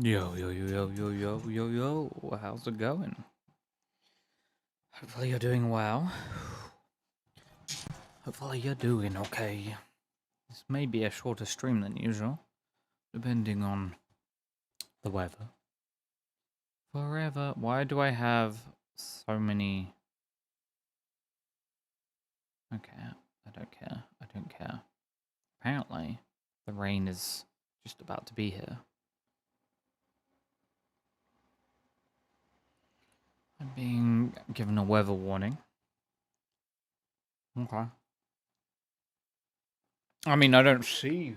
Yo, yo, yo, yo, yo, yo, yo, yo. How's it going? Hopefully you're doing well. Hopefully you're doing okay. This may be a shorter stream than usual, depending on the weather. Forever. Why do I have so many? Okay, I don't care. I don't care. Apparently, the rain is just about to be here. I'm being given a weather warning. Okay. I mean, I don't see.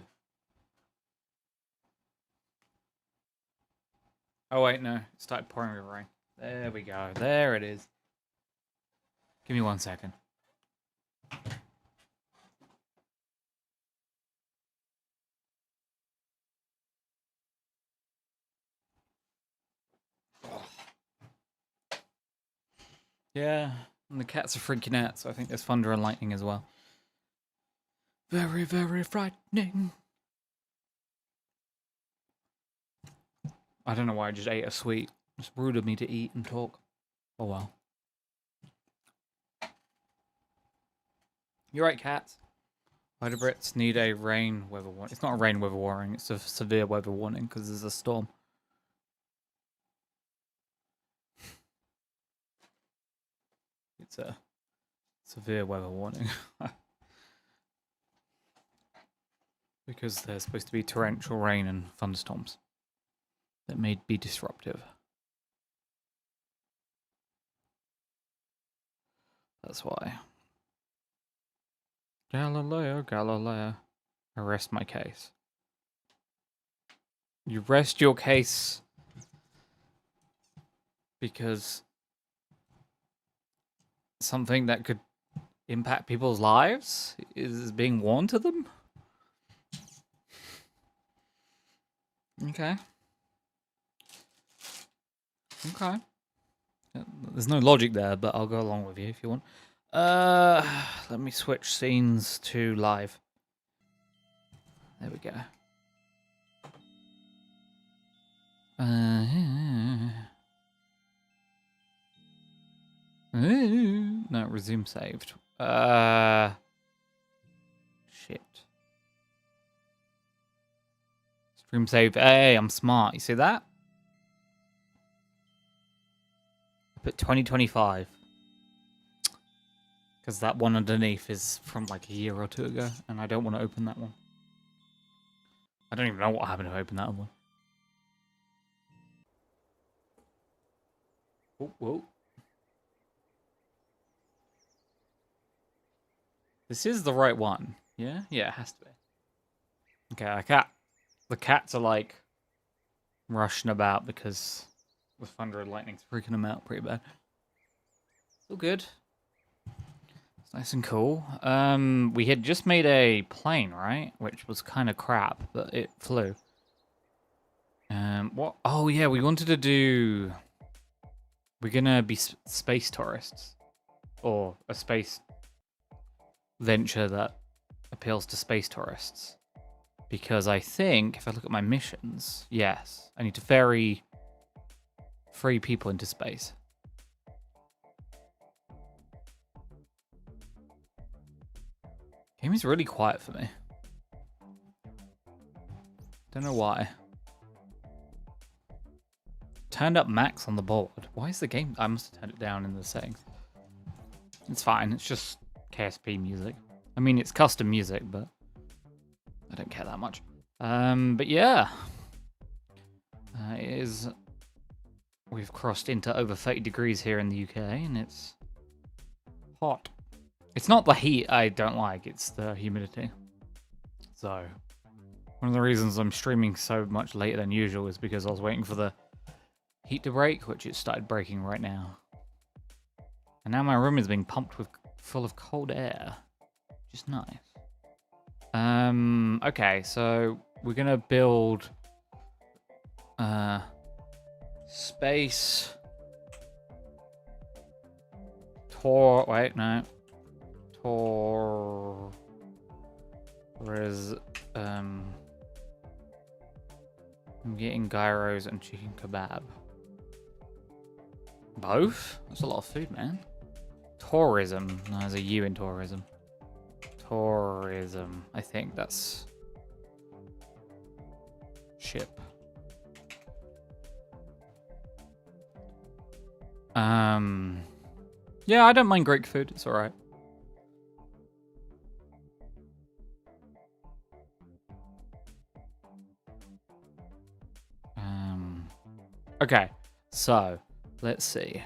Oh wait, no. It started pouring with rain. There we go. There it is. Give me 1 second. Yeah, and the cats are freaking out, so I think there's thunder and lightning as well. Very, very frightening. I don't know why I just ate a sweet. It's rude of me to eat and talk. Oh well. You're right, cats. Why do Brits need a rain weather warning? It's not a rain weather warning, it's a severe weather warning because there's a storm. It's a severe weather warning. Because there's supposed to be torrential rain and thunderstorms that may be disruptive. That's why. Galileo, Galileo. I rest my case. You rest your case because something that could impact people's lives is being warned to them? Okay. Okay. There's no logic there, but I'll go along with you if you want. Let me switch scenes to live. There we go. No, resume saved. Shit. Stream save. Hey, I'm smart. You see that? I put 2025. Because that one underneath is from like a year or two ago, and I don't want to open that one. I don't even know what happened to open that one. Whoa, whoa. This is the right one. Yeah? Yeah, it has to be. Okay, the cats are like rushing about because the thunder and lightning's freaking them out pretty bad. All good. It's nice and cool. We had just made a plane, right? Which was kind of crap, but it flew. What? Oh yeah, we wanted to do. We're gonna be space tourists, or a space venture that appeals to space tourists. Because I think if I look at my missions, yes, I need to ferry 3 people into space. Game is really quiet for me. Don't know why. Turned up max on the board. Why is the game? I must have turned it down in the settings. It's fine. It's just KSP music. I mean, it's custom music, but I don't care that much. But yeah, it is. We've crossed into over 30 degrees here in the UK, and it's hot. It's not the heat I don't like; it's the humidity. So, one of the reasons I'm streaming so much later than usual is because I was waiting for the heat to break, which it started breaking right now. And now my room is being pumped with full of cold air, which is nice. Okay, so we're gonna build space tour. Wait, no, tour. Whereas I'm getting gyros and chicken kebab. Both? That's a lot of food, man. Tourism. No, there's a U in tourism. Tourism. I think that's... ship. Yeah, I don't mind Greek food. It's alright. Okay, so let's see.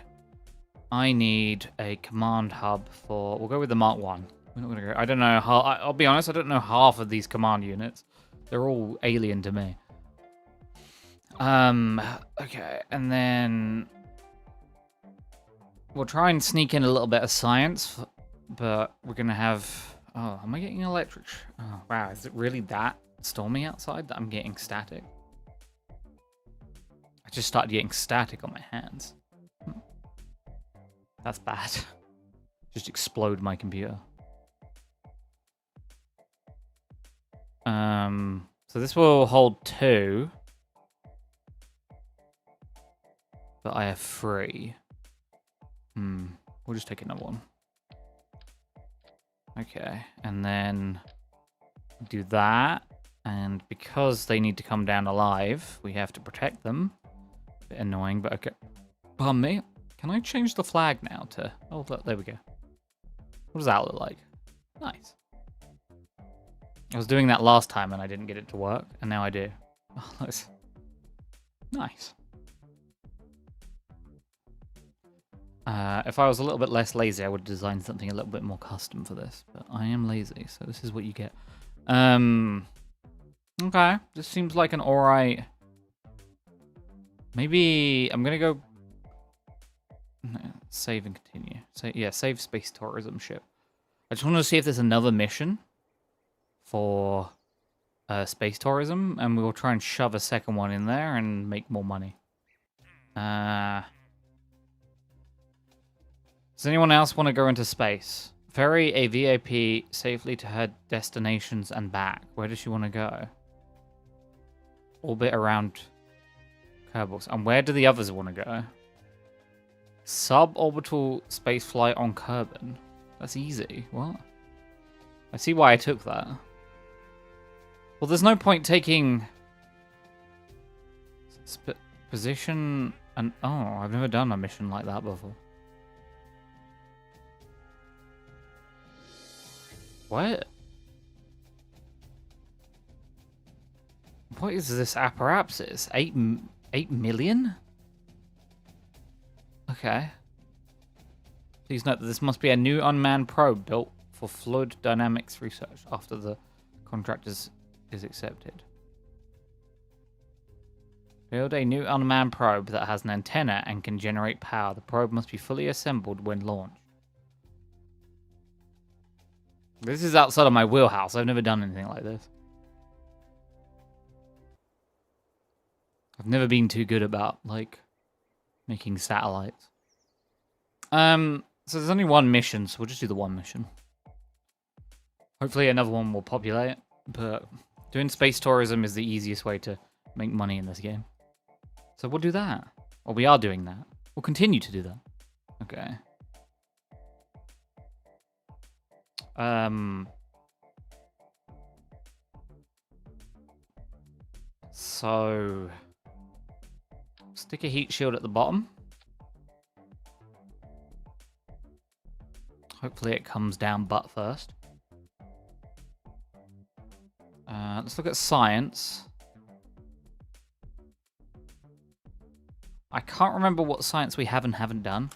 I need a command hub for... We'll go with the Mark 1. We're not gonna go... I don't know how... I'll be honest, I don't know half of these command units. They're all alien to me. Okay, and then... We'll try and sneak in a little bit of science, but we're gonna have... Oh, am I getting electric? Oh, wow, is it really that stormy outside that I'm getting static? I just started getting static on my hands. That's bad. Just explode my computer. So this will hold 2. But I have 3. We'll just take another one. Okay, and then do that. And because they need to come down alive, we have to protect them. Bit annoying, but okay. Pardon me. Can I change the flag now to... Oh, there we go. What does that look like? Nice. I was doing that last time and I didn't get it to work, and now I do. Oh, that's nice. If I was a little bit less lazy, I would have designed something a little bit more custom for this, but I am lazy, so this is what you get. Okay, this seems like an alright... Maybe I'm gonna go... Save and continue. So, yeah, save space tourism ship. I just want to see if there's another mission for space tourism, and we will try and shove a second one in there and make more money. Does anyone else want to go into space? Ferry a VIP safely to her destinations and back. Where does she want to go? Orbit around Kerbal. And where do the others want to go? Suborbital spaceflight on Kerbal. That's easy. What? I see why I took that. Well, there's no point taking... position and... Oh, I've never done a mission like that before. What? What is this apparatus? 8 million? Okay. Please note that this must be a new unmanned probe built for fluid dynamics research after the contract is accepted. Build a new unmanned probe that has an antenna and can generate power. The probe must be fully assembled when launched. This is outside of my wheelhouse. I've never done anything like this. I've never been too good about, like, making satellites. So there's only one mission, so we'll just do the one mission. Hopefully another one will populate, but doing space tourism is the easiest way to make money in this game. So we'll do that. Or we are doing that. We'll continue to do that. Okay. So stick a heat shield at the bottom. Hopefully it comes down butt first. Let's look at science. I can't remember what science we have and haven't done,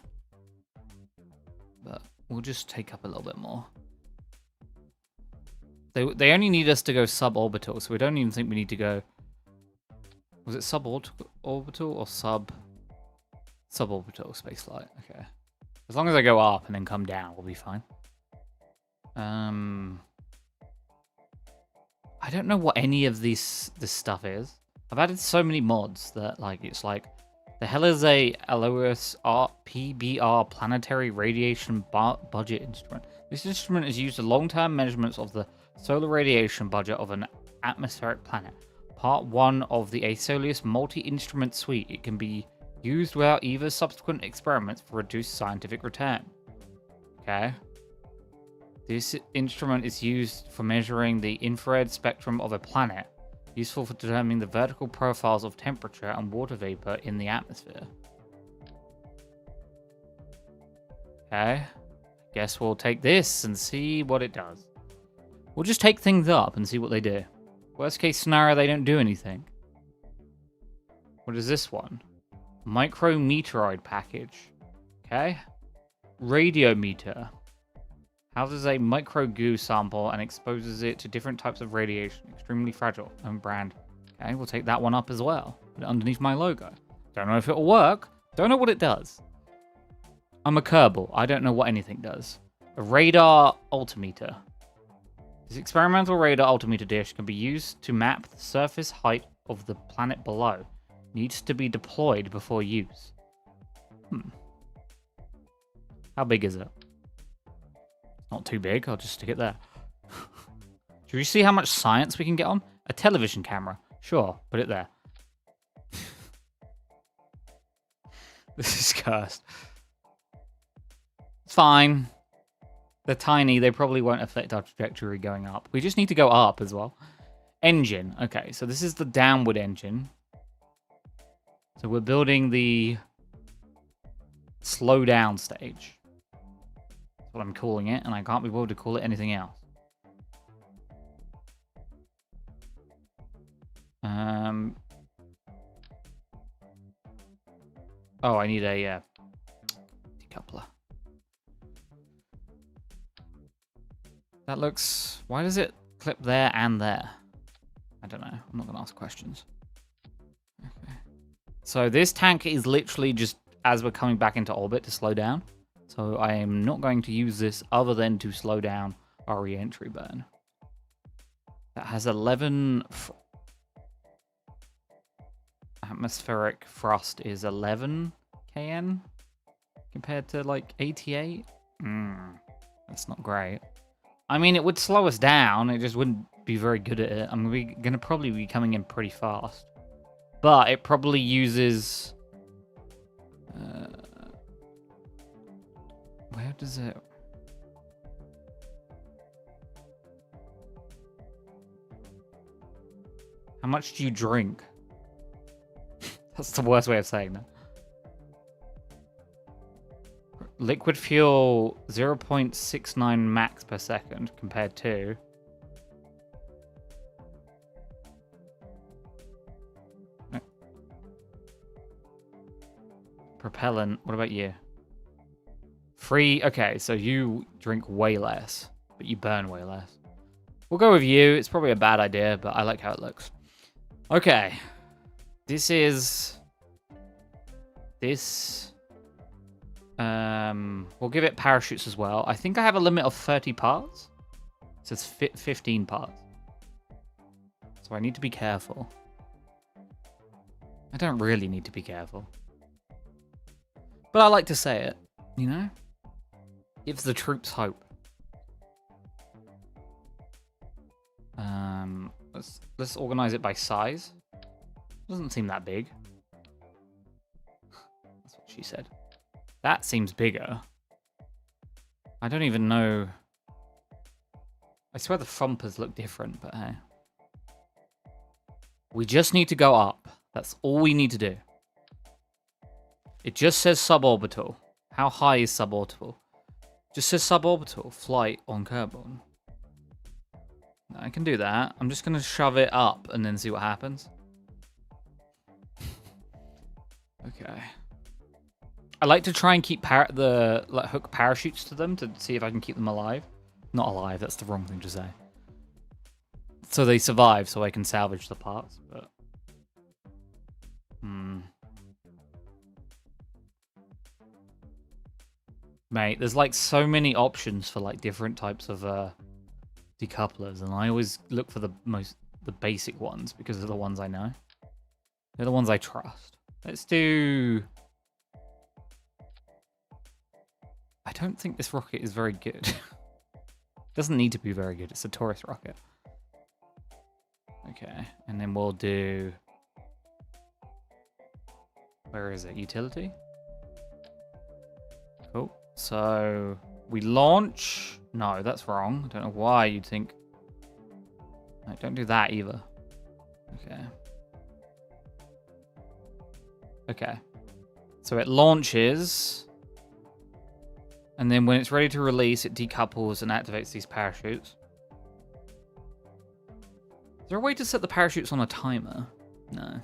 but we'll just take up a little bit more. They only need us to go suborbital, so we don't even think we need to go... Was it suborbital or suborbital spaceflight? Okay. As long as I go up and then come down, we'll be fine. I don't know what any of this stuff is. I've added so many mods that, like, it's like... The hell is a Alois PBR planetary radiation budget instrument? This instrument is used for long-term measurements of the solar radiation budget of an atmospheric planet. Part 1 of the Aesolius multi-instrument suite. It can be used without either subsequent experiments for reduced scientific return. Okay. This instrument is used for measuring the infrared spectrum of a planet, useful for determining the vertical profiles of temperature and water vapor in the atmosphere. Okay. Guess we'll take this and see what it does. We'll just take things up and see what they do. Worst case scenario, they don't do anything. What is this one? Micrometeoroid package. Okay. Radiometer. Houses a micro goo sample and exposes it to different types of radiation. Extremely fragile. Own brand. Okay, we'll take that one up as well. Put it underneath my logo. Don't know if it'll work. Don't know what it does. I'm a Kerbal. I don't know what anything does. A radar altimeter. This experimental radar altimeter dish can be used to map the surface height of the planet below. Needs to be deployed before use. How big is it? Not too big. I'll just stick it there. Do you see how much science we can get on? A television camera. Sure, put it there. This is cursed. It's fine. They're tiny. They probably won't affect our trajectory going up. We just need to go up as well. Engine. Okay, so this is the downward engine. So we're building the slow down stage. That's what I'm calling it, and I can't be bothered to call it anything else. Oh, I need a decoupler. That looks... Why does it clip there and there? I don't know. I'm not going to ask questions. Okay. So this tank is literally just as we're coming back into orbit to slow down. So I am not going to use this other than to slow down our re-entry burn. That has 11... Atmospheric thrust is 11 kN compared to like 88. That's not great. I mean, it would slow us down. It just wouldn't be very good at it. I'm going to probably be coming in pretty fast. But it probably uses... where does it... How much do you drink? That's the worst way of saying that. Liquid fuel 0.69 max per second compared to... Propellant, what about you? Free, okay, so you drink way less, but you burn way less. We'll go with you. It's probably a bad idea, but I like how it looks. Okay. This is... This... we'll give it parachutes as well. I think I have a limit of 30 parts. It says 15 parts. So I need to be careful. I don't really need to be careful. But I like to say it, you know? Gives the troops hope. Let's organize it by size. Doesn't seem that big. That's what she said. That seems bigger. I don't even know. I swear the thumpers look different, but hey. We just need to go up. That's all we need to do. It just says suborbital. How high is suborbital? Just says suborbital. Flight on Kerbal. I can do that. I'm just going to shove it up and then see what happens. Okay. I like to try and keep hook parachutes to them to see if I can keep them alive. Not alive, that's the wrong thing to say. So they survive, so I can salvage the parts, but... Mate, there's like so many options for like different types of decouplers, and I always look for the basic ones because they're the ones I know. They're the ones I trust. Let's do... I don't think this rocket is very good. It doesn't need to be very good. It's a tourist rocket. Okay, and then we'll do... Where is it? Utility? Cool. So we launch. No, that's wrong. I don't know why you'd think. No, don't do that either. Okay. Okay. So it launches. And then when it's ready to release, it decouples and activates these parachutes. Is there a way to set the parachutes on a timer? No.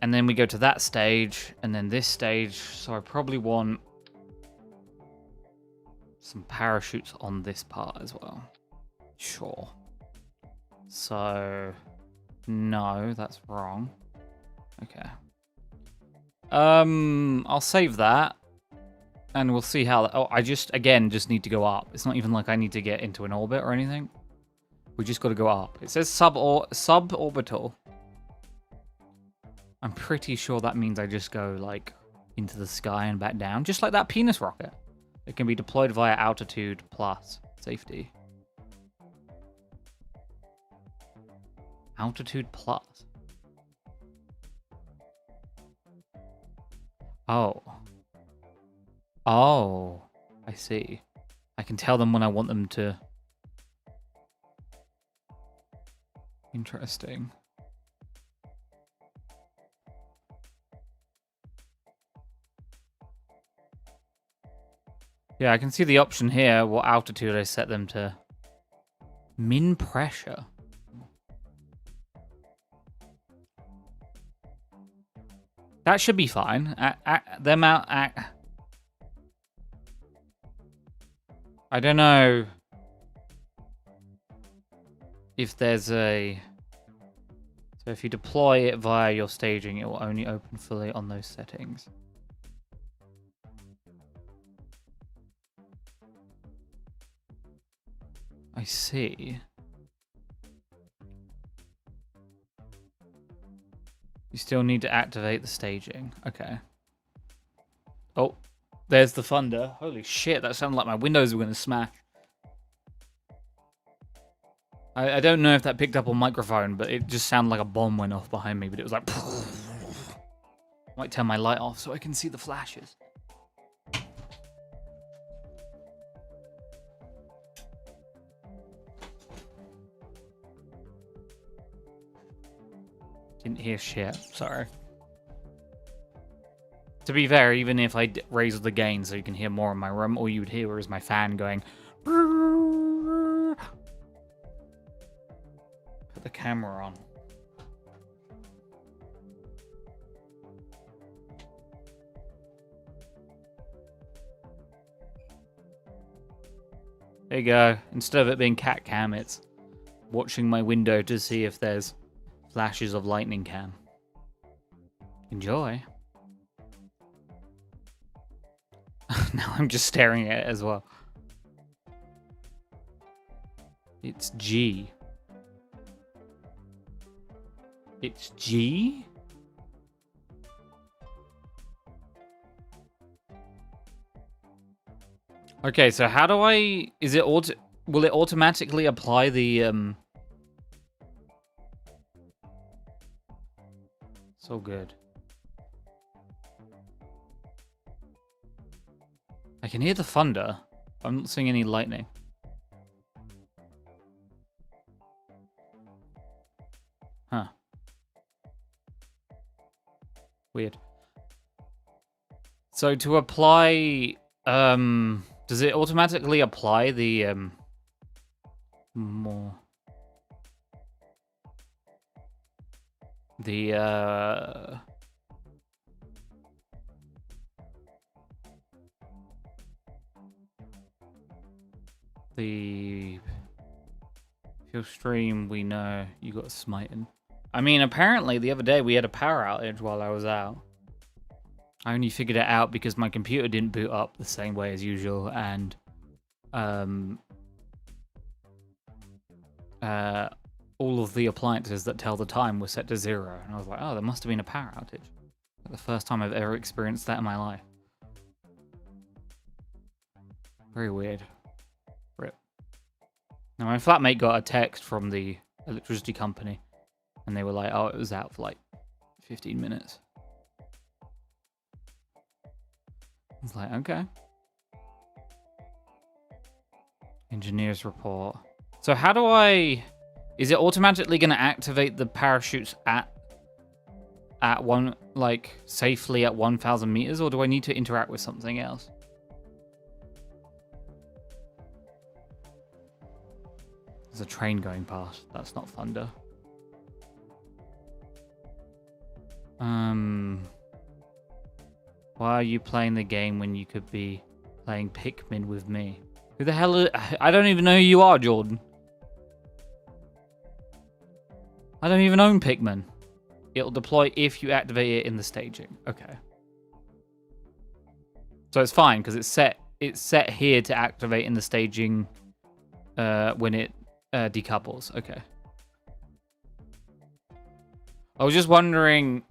And then we go to that stage, and then this stage. So I probably want some parachutes on this part as well. Sure. So, no, that's wrong. Okay. I'll save that, and we'll see how. Oh, I just need to go up. It's not even like I need to get into an orbit or anything. We just got to go up. It says suborbital. I'm pretty sure that means I just go, like, into the sky and back down. Just like that penis rocket. It can be deployed via altitude plus safety. Altitude plus. Oh. Oh. I see. I can tell them when I want them to... Interesting. Yeah, I can see the option here, what altitude I set them to. Min pressure. That should be fine. Them out... I don't know if there's a... So if you deploy it via your staging, it will only open fully on those settings. I see. You still need to activate the staging. Okay. Oh, there's the thunder. Holy shit, that sounded like my windows were going to smash. I don't know if that picked up on microphone, but it just sounded like a bomb went off behind me, but it was like... Might turn my light off so I can see the flashes. Didn't hear shit. Sorry. To be fair, even if I raise the gain so you can hear more in my room, all you would hear is my fan going... Put the camera on. There you go. Instead of it being cat cam, it's watching my window to see if there's flashes of lightning cam. Enjoy. Now I'm just staring at it as well. It's G. It's G? Okay, so how do I... Is it will it automatically apply the... So good. I can hear the thunder. I'm not seeing any lightning. Huh. Weird. So to apply... does it automatically apply the... more... The, if your stream, we know you got smitten. I mean, apparently the other day we had a power outage while I was out. I only figured it out because my computer didn't boot up the same way as usual, and all of the appliances that tell the time were set to 0. And I was like, oh, there must have been a power outage. Like the first time I've ever experienced that in my life. Very weird. Rip. Now, my flatmate got a text from the electricity company, and they were like, oh, it was out for like 15 minutes. I was like, okay. Engineer's report. So how do I... Is it automatically going to activate the parachutes at one, like, safely at 1,000 meters, or do I need to interact with something else? There's a train going past. That's not thunder. Why are you playing the game when you could be playing Pikmin with me? Who the hell I don't even know who you are, Jordan. I don't even own Pikmin. It'll deploy if you activate it in the staging. Okay. So it's fine because it's set here to activate in the staging when it decouples. Okay. I was just wondering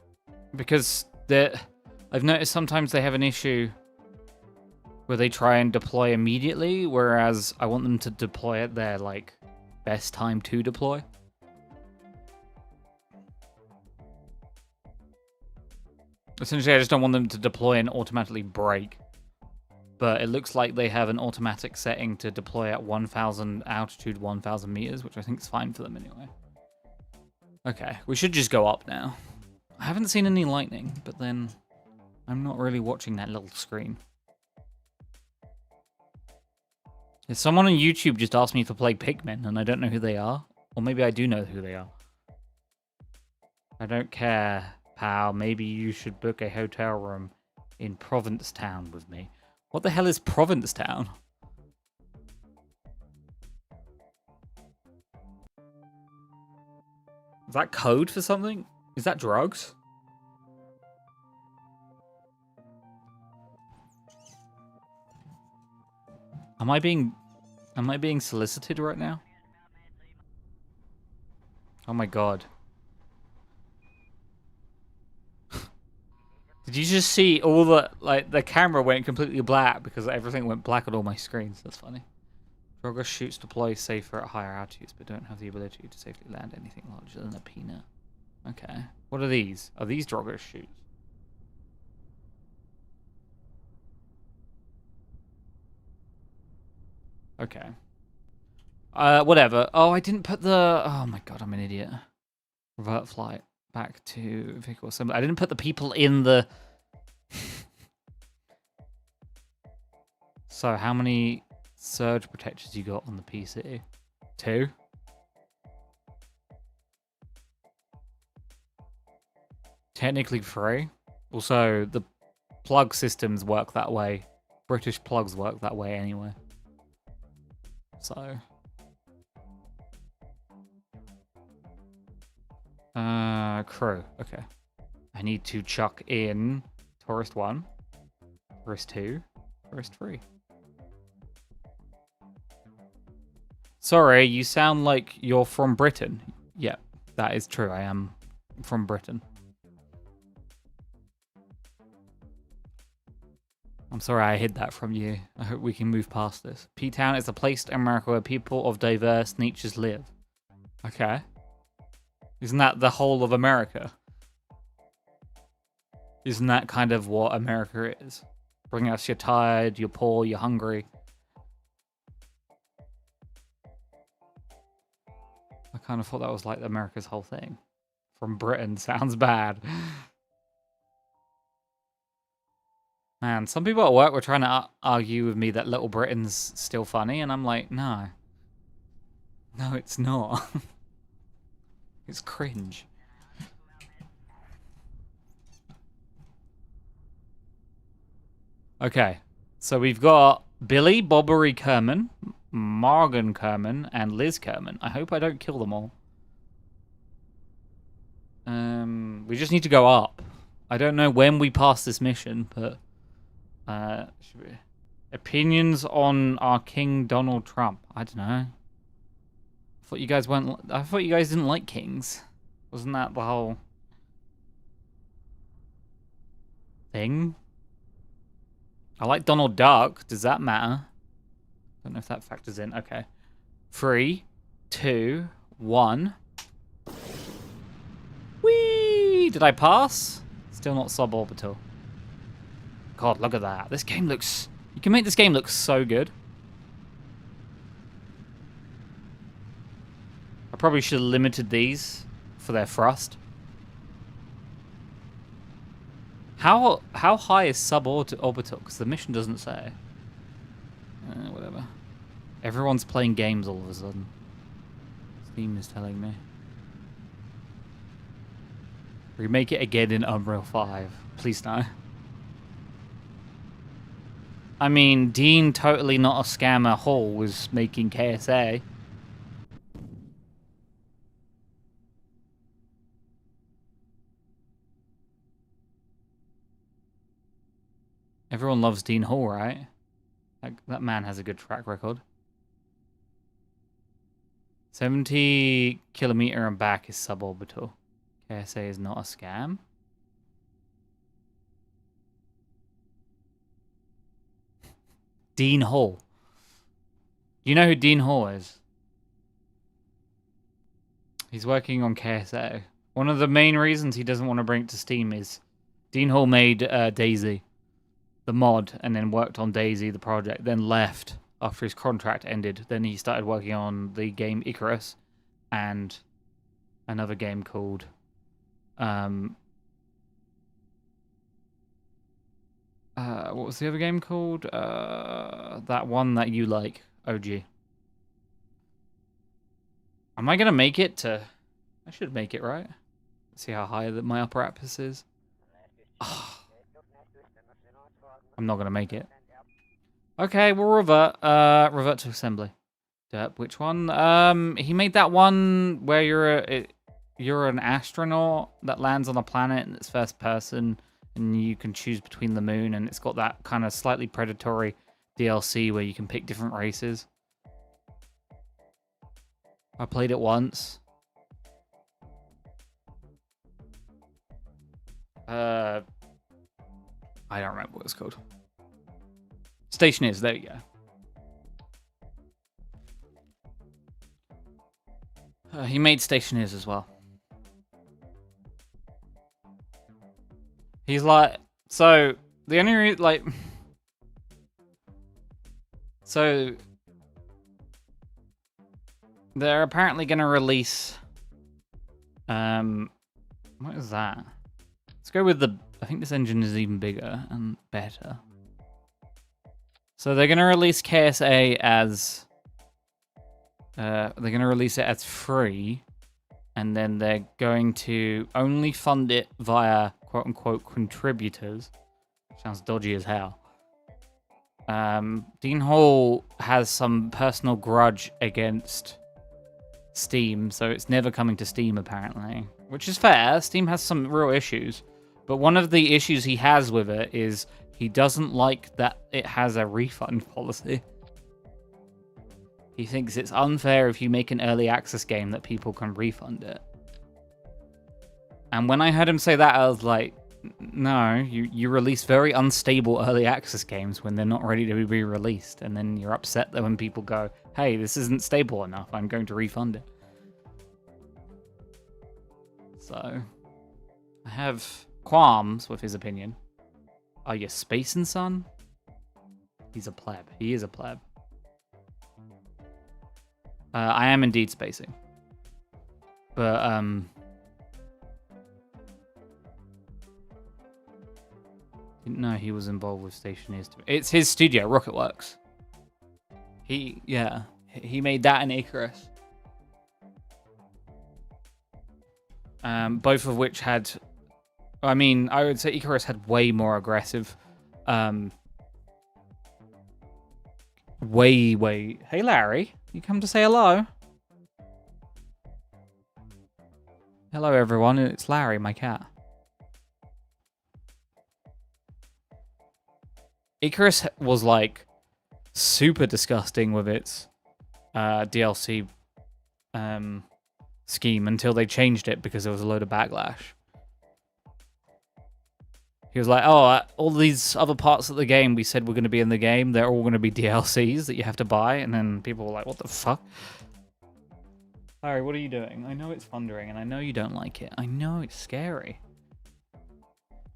because I've noticed sometimes they have an issue where they try and deploy immediately, whereas I want them to deploy at their like best time to deploy. Essentially, I just don't want them to deploy and automatically break. But it looks like they have an automatic setting to deploy at 1,000 altitude, 1,000 meters, which I think is fine for them anyway. Okay, we should just go up now. I haven't seen any lightning, but then I'm not really watching that little screen. If someone on YouTube just asked me to play Pikmin, and I don't know who they are, or maybe I do know who they are. I don't care, pal. Maybe you should book a hotel room in Provincetown with me. What the hell is Provincetown? Is that code for something? Is that drugs? Am I being solicited right now? Oh my god. Did you just see all the, like, the camera went completely black because everything went black on all my screens? That's funny. Progress shoots deploy safer at higher altitudes, but don't have the ability to safely land anything larger than a peanut. Okay. What are these? Are these Drogo shoots? Okay. Whatever. Oh, I didn't put the... Oh my god, I'm an idiot. Revert flight back to vehicle assembly. I didn't put the people in the... So, how many surge protectors you got on the PC? 2? Technically 3. Also, the plug systems work that way. British plugs work that way anyway. So... crew. Okay. I need to chuck in Tourist 1, Tourist 2, Tourist 3. Sorry, you sound like you're from Britain. Yeah, that is true. I am from Britain. I'm sorry I hid that from you. I hope we can move past this. P-Town is a place in America where people of diverse natures live. Okay. Isn't that the whole of America? Isn't that kind of what America is? Bring us, you're tired, you're poor, you're hungry. I kind of thought that was like America's whole thing. From Britain sounds bad. Man, some people at work were trying to argue with me that Little Britain's still funny, and I'm like, no. No, it's not. It's cringe. Okay, so we've got Billy, Bobbery Kerman, Morgan Kerman, and Liz Kerman. I hope I don't kill them all. We just need to go up. I don't know when we pass this mission, but... should we... Opinions on our King Donald Trump. I don't know. I thought you guys didn't like kings. Wasn't that the whole thing? I like Donald Duck. Does that matter? Don't know if that factors in. Okay. 3, 2, 1. Whee! Did I pass? Still not suborbital. God, look at that. This game looks... You can make this game look so good. I probably should have limited these for their thrust. How high is suborbital? Because the mission doesn't say. Whatever. Everyone's playing games all of a sudden. Steam is telling me. Remake it again in Unreal 5. Please no. I mean, Dean, totally not a scammer, Hall was making KSA. Everyone loves Dean Hall, right? That man has a good track record. 70 kilometer and back is suborbital. KSA is not a scam. Dean Hall. You know who Dean Hall is? He's working on KSA. One of the main reasons he doesn't want to bring it to Steam is Dean Hall made Daisy, the mod, and then worked on Daisy, the project, then left after his contract ended. Then he started working on the game Icarus and another game called what was the other game called? That one that you like, OG. Am I gonna make it to... I should make it, right? Let's see how high my upper apparatus is. Oh. I'm not gonna make it. Okay, we'll revert. Revert to assembly. Derp, which one? He made that one where you're an astronaut that lands on a planet and it's first person and you can choose between the moon, and it's got that kind of slightly predatory DLC where you can pick different races. I played it once. I don't remember what it's called. Stationeers, there you go. He made Stationeers as well. He's like, so the only reason, like, so they're apparently going to release, what is that? Let's go with I think this engine is even bigger and better. So they're going to release KSA as, they're going to release it as free, and then they're going to only fund it via quote-unquote contributors. Sounds dodgy as hell. Dean Hall has some personal grudge against Steam, so it's never coming to Steam apparently, which is fair. Steam has some real issues, but one of the issues he has with it is he doesn't like that it has a refund policy. He thinks it's unfair if you make an early access game that people can refund it. And when I heard him say that, I was like, no, you release very unstable early access games when they're not ready to be released, and then you're upset that when people go, hey, this isn't stable enough, I'm going to refund it. So, I have qualms with his opinion. Are you spacing, son? He's a pleb. He is a pleb. I am indeed spacing. But, didn't know he was involved with Stationeers. It's his studio, Rocketworks. He made that in Icarus. Both of which had... I mean, I would say Icarus had way more aggressive... way... Hey, Larry. You come to say hello? Hello, everyone. It's Larry, my cat. Icarus was, like, super disgusting with its DLC scheme until they changed it because there was a load of backlash. He was like, oh, all these other parts of the game we said were going to be in the game, they're all going to be DLCs that you have to buy. And then people were like, what the fuck? Larry, what are you doing? I know it's thundering, and I know you don't like it. I know it's scary.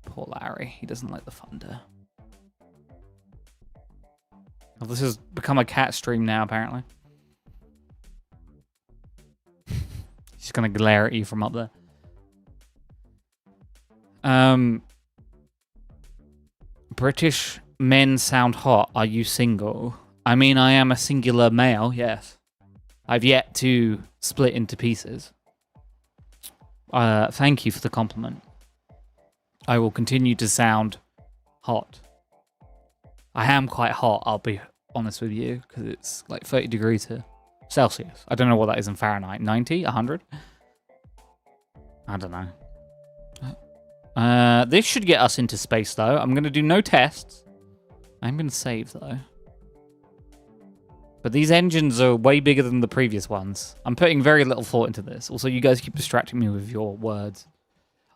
Poor Larry. He doesn't like the thunder. Well, this has become a cat stream now, apparently. She's gonna glare at you from up there. British men sound hot. Are you single? I mean, I am a singular male, yes. I've yet to split into pieces. Thank you for the compliment. I will continue to sound hot. I am quite hot, I'll be honest with you, because it's like 30 degrees here. Celsius. I don't know what that is in Fahrenheit. 90? 100? I don't know. This should get us into space, though. I'm going to do no tests. I'm going to save, though. But these engines are way bigger than the previous ones. I'm putting very little thought into this. Also, you guys keep distracting me with your words.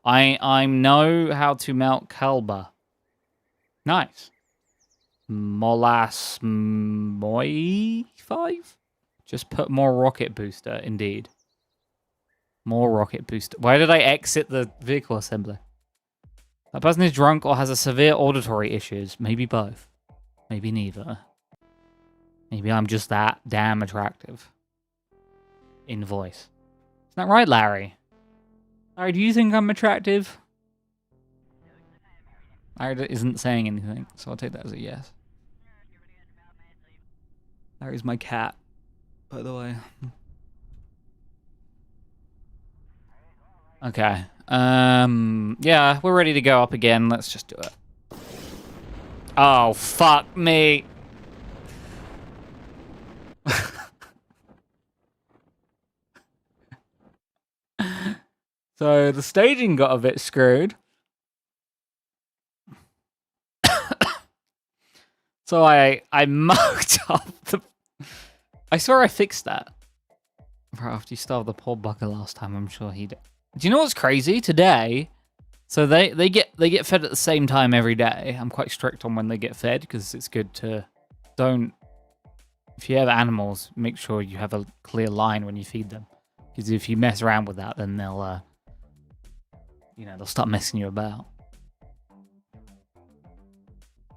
I know how to melt Kalba. Nice. Molas Moi 5? Just put more rocket booster, indeed. More rocket booster. Why did I exit the vehicle assembly? That person is drunk or has a severe auditory issues. Maybe both. Maybe neither. Maybe I'm just that damn attractive. In voice. Isn't that right, Larry? Larry, do you think I'm attractive? Larry isn't saying anything, so I'll take that as a yes. Larry's my cat, by the way. Okay. Yeah, we're ready to go up again. Let's just do it. Oh, fuck me. So the staging got a bit screwed. So I mucked up the... I swear I fixed that. After you starved the poor bugger last time, I'm sure he did. Do you know what's crazy? Today, so they get fed at the same time every day. I'm quite strict on when they get fed because it's good to if you have animals, make sure you have a clear line when you feed them. Because if you mess around with that, then they'll they'll start messing you about.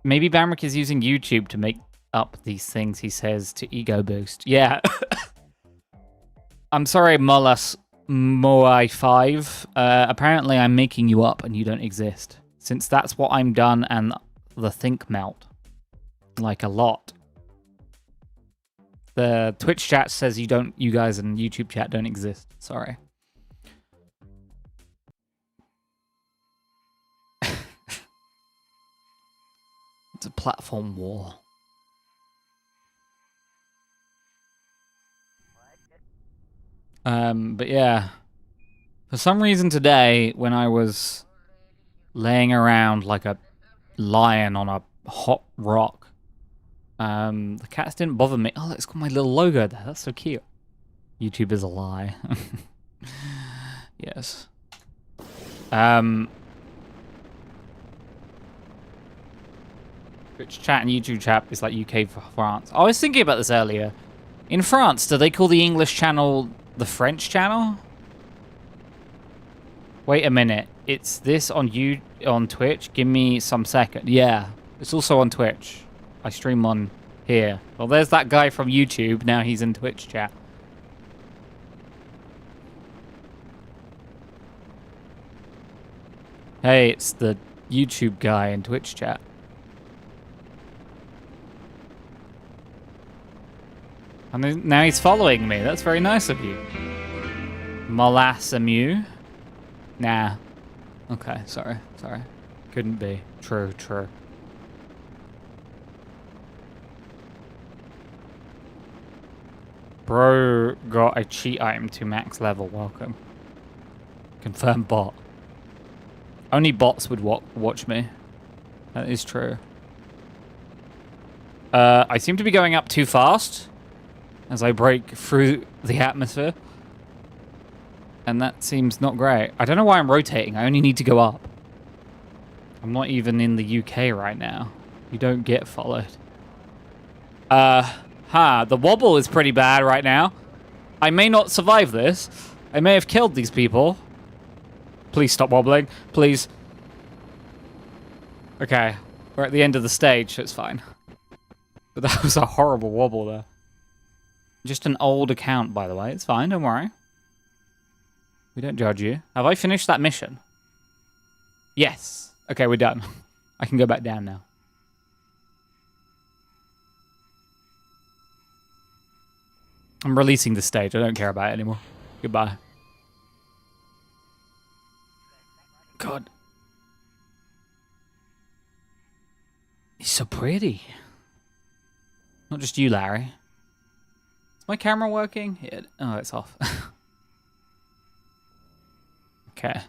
Maybe Banrik is using YouTube to make up these things he says to ego boost. Yeah. I'm sorry, Molas Moai 5. Apparently I'm making you up and you don't exist. Since that's what I'm done and the think melt. Like a lot. The Twitch chat says you guys in YouTube chat don't exist. Sorry. It's a platform war. But yeah. For some reason today, when I was laying around like a lion on a hot rock, the cats didn't bother me. Oh, it's got my little logo there. That's so cute. YouTube is a lie. Yes. Twitch chat and YouTube chat is like UK for France. I was thinking about this earlier. In France, do they call the English channel the French channel? Wait a minute. It's this on Twitch? Give me some second. Yeah, it's also on Twitch. I stream on here. Well, there's that guy from YouTube. Now he's in Twitch chat. Hey, it's the YouTube guy in Twitch chat. And now he's following me. That's very nice of you. Molassamu? Nah. Okay, sorry. Couldn't be. True. Bro got a cheat item to max level. Welcome. Confirm bot. Only bots would watch me. That is true. I seem to be going up too fast as I break through the atmosphere. And that seems not great. I don't know why I'm rotating. I only need to go up. I'm not even in the UK right now. You don't get followed. The wobble is pretty bad right now. I may not survive this. I may have killed these people. Please stop wobbling. Please. Okay. We're at the end of the stage, so it's fine. But that was a horrible wobble there. Just an old account, by the way. It's fine, don't worry. We don't judge you. Have I finished that mission? Yes. Okay, we're done. I can go back down now. I'm releasing the stage. I don't care about it anymore. Goodbye. God. He's so pretty. Not just you, Larry. Is my camera working? Yeah. Oh, it's off. Okay.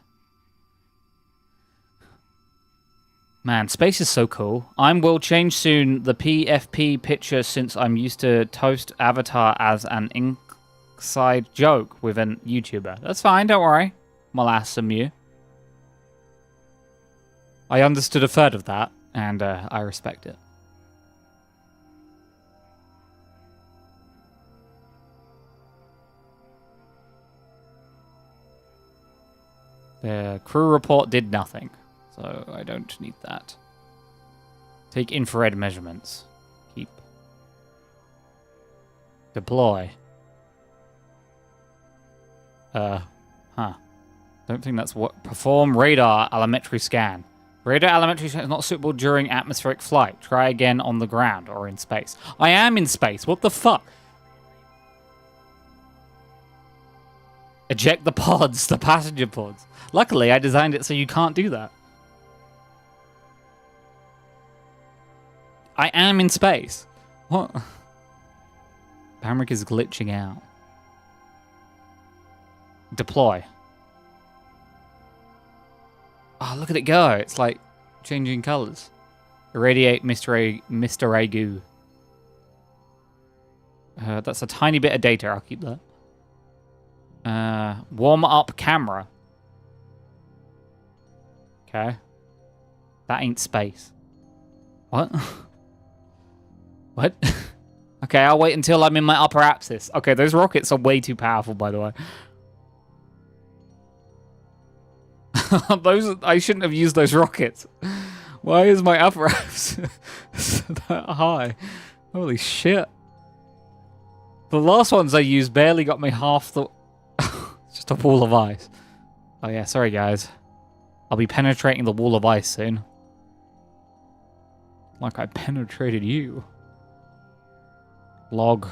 Man, space is so cool. I will change soon the PFP picture since I'm used to toast avatar as an inside joke with an YouTuber. That's fine, don't worry. Molassom you. I understood a third of that, and I respect it. The crew report did nothing. So I don't need that. Take infrared measurements. Keep. Deploy. Huh. Don't think that's what. Perform radar allometry scan. Radar allometry scan is not suitable during atmospheric flight. Try again on the ground or in space. I am in space. What the fuck? Eject the pods, the passenger pods. Luckily, I designed it so you can't do that. I am in space. What? Banrik is glitching out. Deploy. Oh, look at it go. It's like changing colors. Irradiate Mr. Agu. That's a tiny bit of data. I'll keep that. Warm up camera. Okay. That ain't space. What? What? Okay, I'll wait until I'm in my upper axis. Okay, those rockets are way too powerful, by the way. I shouldn't have used those rockets. Why is my upper axis that high? Holy shit. The last ones I used barely got me half the... It's just a wall of ice. Oh yeah, sorry guys. I'll be penetrating the wall of ice soon. Like I penetrated you. Log.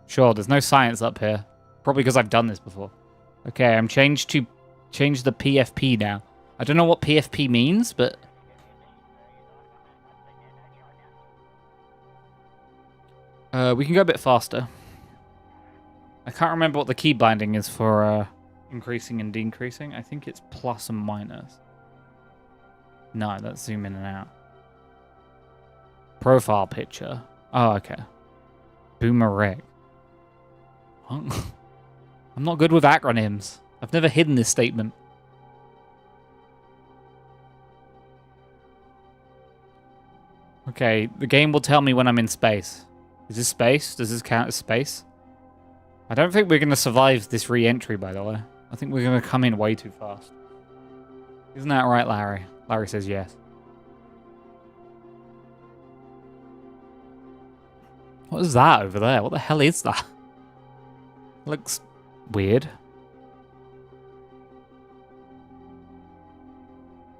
Sure, there's no science up here. Probably because I've done this before. Okay, I'm changed to change the PFP now. I don't know what PFP means, but... we can go a bit faster. I can't remember what the key binding is for increasing and decreasing. I think it's plus and minus. No, that's zoom in and out. Profile picture. Oh, okay. Boomerang. I'm not good with acronyms. I've never hidden this statement. Okay, the game will tell me when I'm in space. Is this space? Does this count as space? I don't think we're going to survive this re-entry, by the way. I think we're going to come in way too fast. Isn't that right, Larry? Larry says yes. What is that over there? What the hell is that? Looks weird.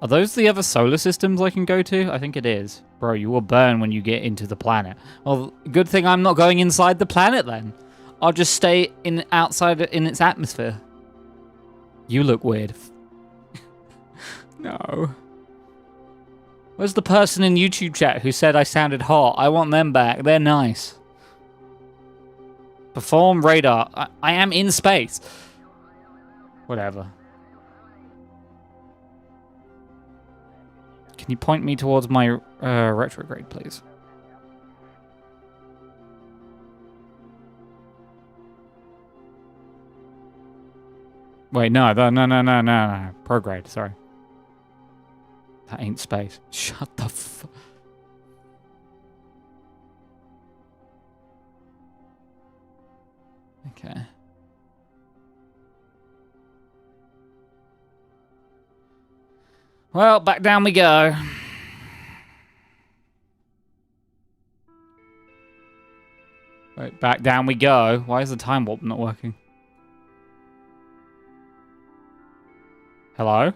Are those the other solar systems I can go to? I think it is. Bro, you will burn when you get into the planet. Well, good thing I'm not going inside the planet then. I'll just stay outside in its atmosphere. You look weird. No. Where's the person in YouTube chat who said I sounded hot? I want them back. They're nice. Perform radar. I am in space. Whatever. Can you point me towards my retrograde, please? Wait, no. Prograde, sorry. That ain't space. Shut the f... Okay. Well, back down we go. Right, back down we go. Why is the time warp not working? Hello?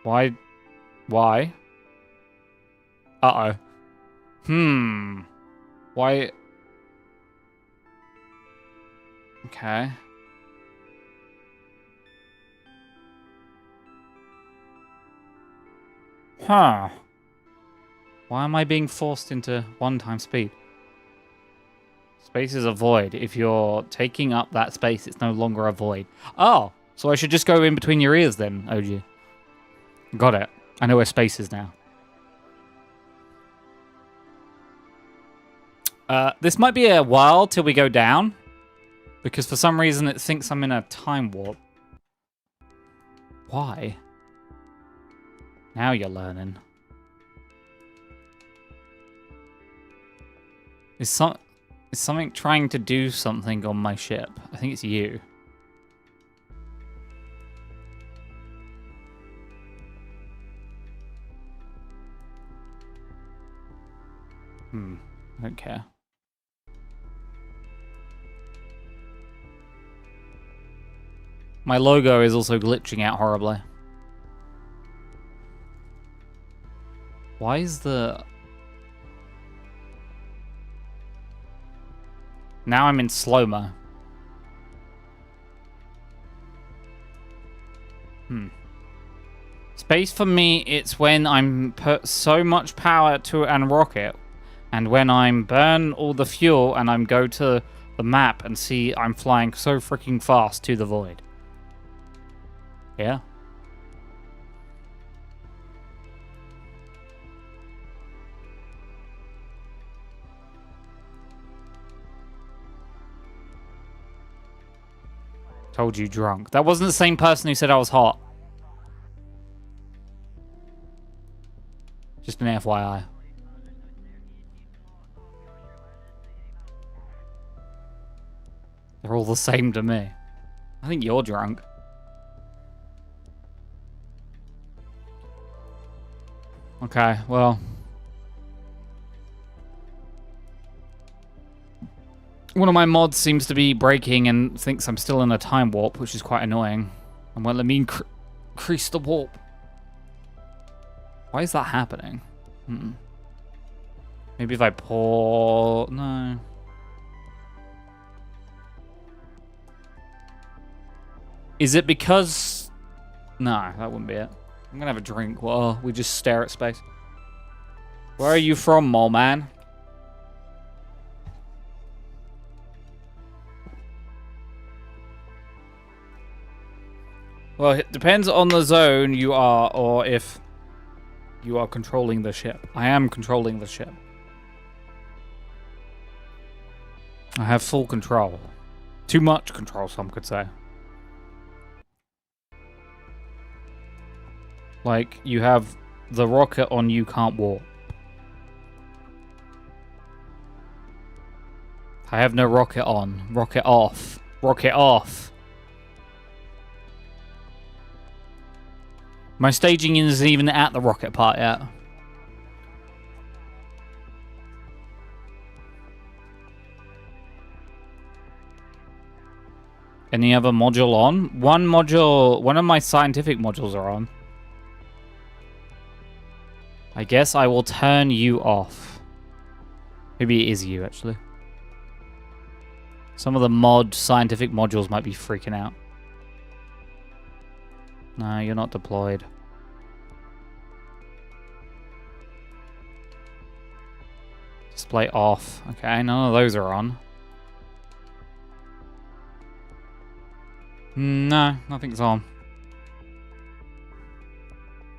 Why? Why? Uh-oh. Why? Okay. Huh. Why am I being forced into 1 times speed? Space is a void. If you're taking up that space, it's no longer a void. Oh, so I should just go in between your ears then, OG. Got it. I know where space is now. This might be a while till we go down, because for some reason it thinks I'm in a time warp. Why? Now you're learning. Is something trying to do something on my ship? I think it's you. I don't care. My logo is also glitching out horribly. Why is the... Now I'm in slow-mo. Space for me, it's when I'm put so much power to an rocket, and when I'm burn all the fuel and I'm go to the map and see I'm flying so freaking fast to the void. Yeah? Told you drunk. That wasn't the same person who said I was hot. Just an FYI. They're all the same to me. I think you're drunk. Okay, well. One of my mods seems to be breaking and thinks I'm still in a time warp, which is quite annoying. And won't let me increase the warp. Why is that happening? Maybe if I pour... No. Is it because... No, that wouldn't be it. I'm gonna have a drink while we just stare at space. Where are you from, mole man? Well, it depends on the zone you are, or if you are controlling the ship. I am controlling the ship. I have full control. Too much control, some could say. Like, you have the rocket on, you can't warp. I have no rocket on. Rocket off. Rocket off. My staging isn't even at the rocket part yet. Any other module on? One of my scientific modules are on. I guess I will turn you off. Maybe it is you, actually. Some of the scientific modules might be freaking out. No, you're not deployed. Display off. Okay, none of those are on. No, nothing's on.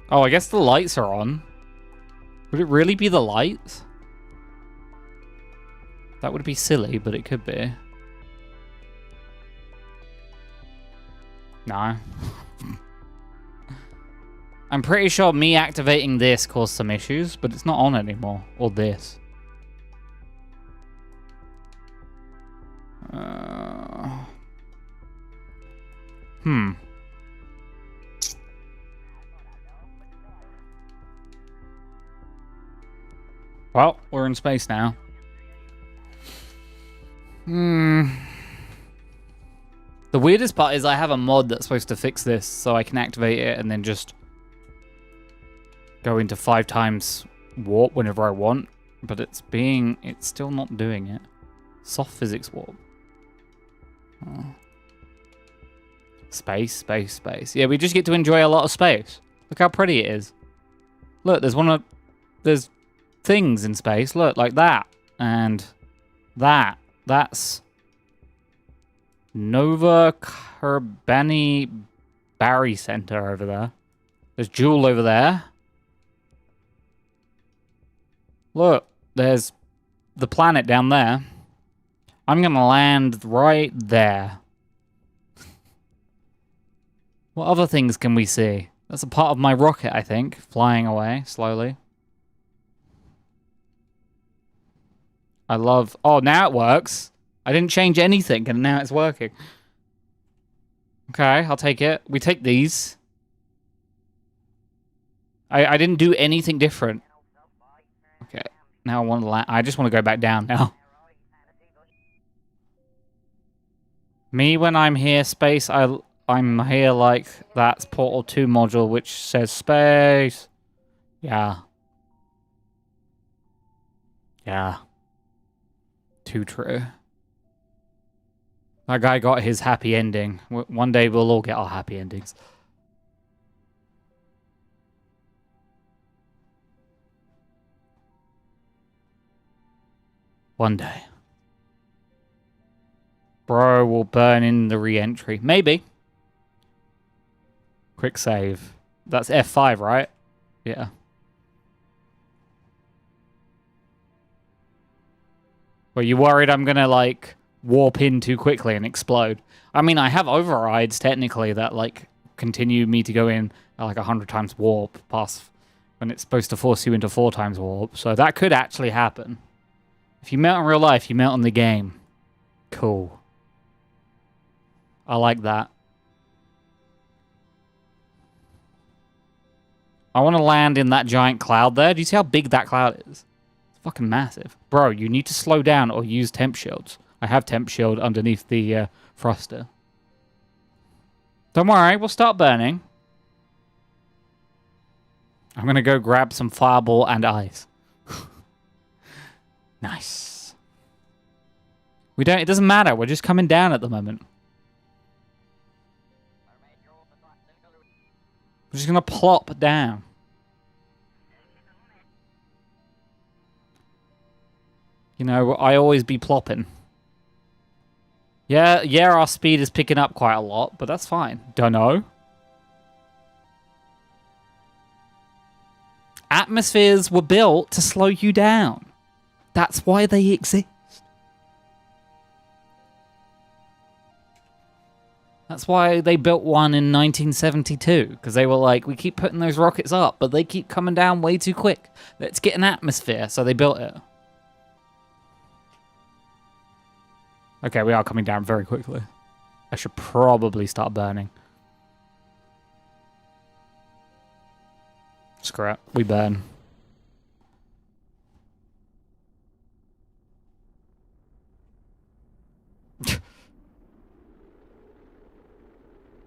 Oh, I guess the lights are on. Would it really be the lights? That would be silly, but it could be. No. I'm pretty sure me activating this caused some issues, but it's not on anymore. Or this. Well, we're in space now. The weirdest part is I have a mod that's supposed to fix this, so I can activate it and then just go into 5 times warp whenever I want, but it's still not doing it. Soft physics warp. Oh. Space, space, space. Yeah, we just get to enjoy a lot of space. Look how pretty it is. Look, there's things in space. Look, like that. And that. That's Nova Kerbal Barry Center over there. There's Jewel over there. Look, there's the planet down there. I'm gonna land right there. What other things can we see? That's a part of my rocket, I think, flying away slowly. I love... Oh, now it works. I didn't change anything, and now it's working. Okay, I'll take it. We take these. I didn't do anything different. Okay, now I want to land. I just want to go back down now. Me, when I'm here, space, I'm here like that's Portal 2 module, which says space. Yeah. Yeah. Too true. That guy got his happy ending. One day we'll all get our happy endings. One day. Bro will burn in the re-entry. Maybe. Quick save. That's F5, right? Yeah. Well, you worried I'm gonna, like, warp in too quickly and explode? I mean, I have overrides, technically, that, like, continue me to go in at, like, 100 times warp past when it's supposed to force you into 4 times warp. So that could actually happen. If you melt in real life, you melt in the game. Cool. I like that. I want to land in that giant cloud there. Do you see how big that cloud is? It's fucking massive. Bro, you need to slow down or use temp shields. I have temp shield underneath the thruster. Don't worry, we'll start burning. I'm going to go grab some fireball and ice. Nice. It doesn't matter. We're just coming down at the moment. We're just going to plop down. You know, I always be plopping. Yeah, our speed is picking up quite a lot, but that's fine. Dunno. Atmospheres were built to slow you down. That's why they exist. That's why they built one in 1972, because they were like, we keep putting those rockets up, but they keep coming down way too quick. Let's get an atmosphere, so they built it. Okay, we are coming down very quickly. I should probably start burning. Screw it, we burn.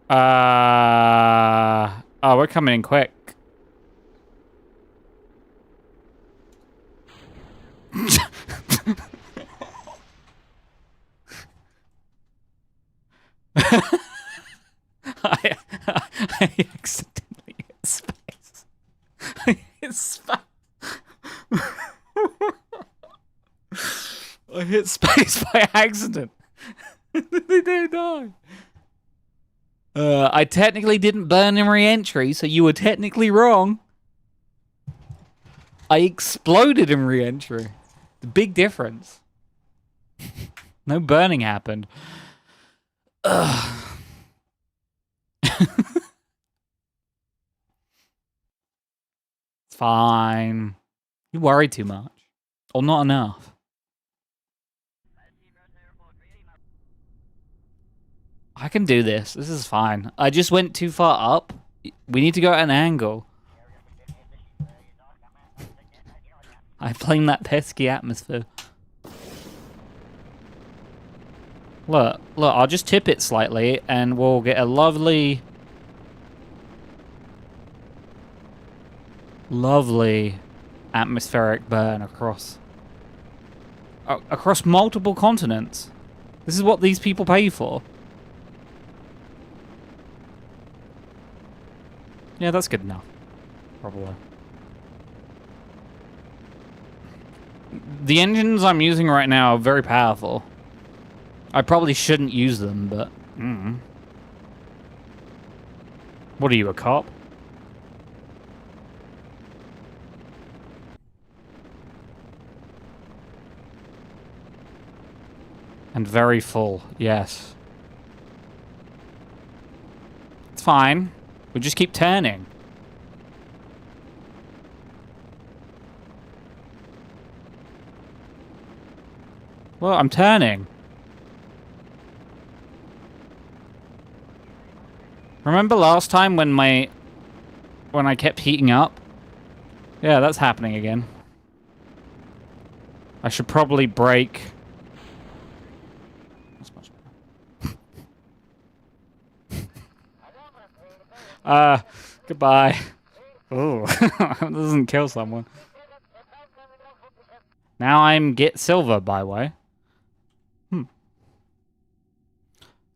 Oh, we're coming in quick. I accidentally hit space. I hit space. I hit space by accident. They didn't die. I technically didn't burn in re-entry, so you were technically wrong. I exploded in re-entry. The big difference. No burning happened. Ugh. It's fine. You worry too much. Or not enough. I can do this. This is fine. I just went too far up. We need to go at an angle. I blame that pesky atmosphere. Look, I'll just tip it slightly and we'll get a lovely atmospheric burn across multiple continents. This is what these people pay for. Yeah, that's good enough. Probably. The engines I'm using right now are very powerful. I probably shouldn't use them, but... What are you, a cop? And very full, yes. It's fine. We just keep turning. Well, I'm turning. Remember last time when I kept heating up? Yeah, that's happening again. I should probably brake. That's much better. Goodbye. Oh, that doesn't kill someone. Now I'm get silver, by the way.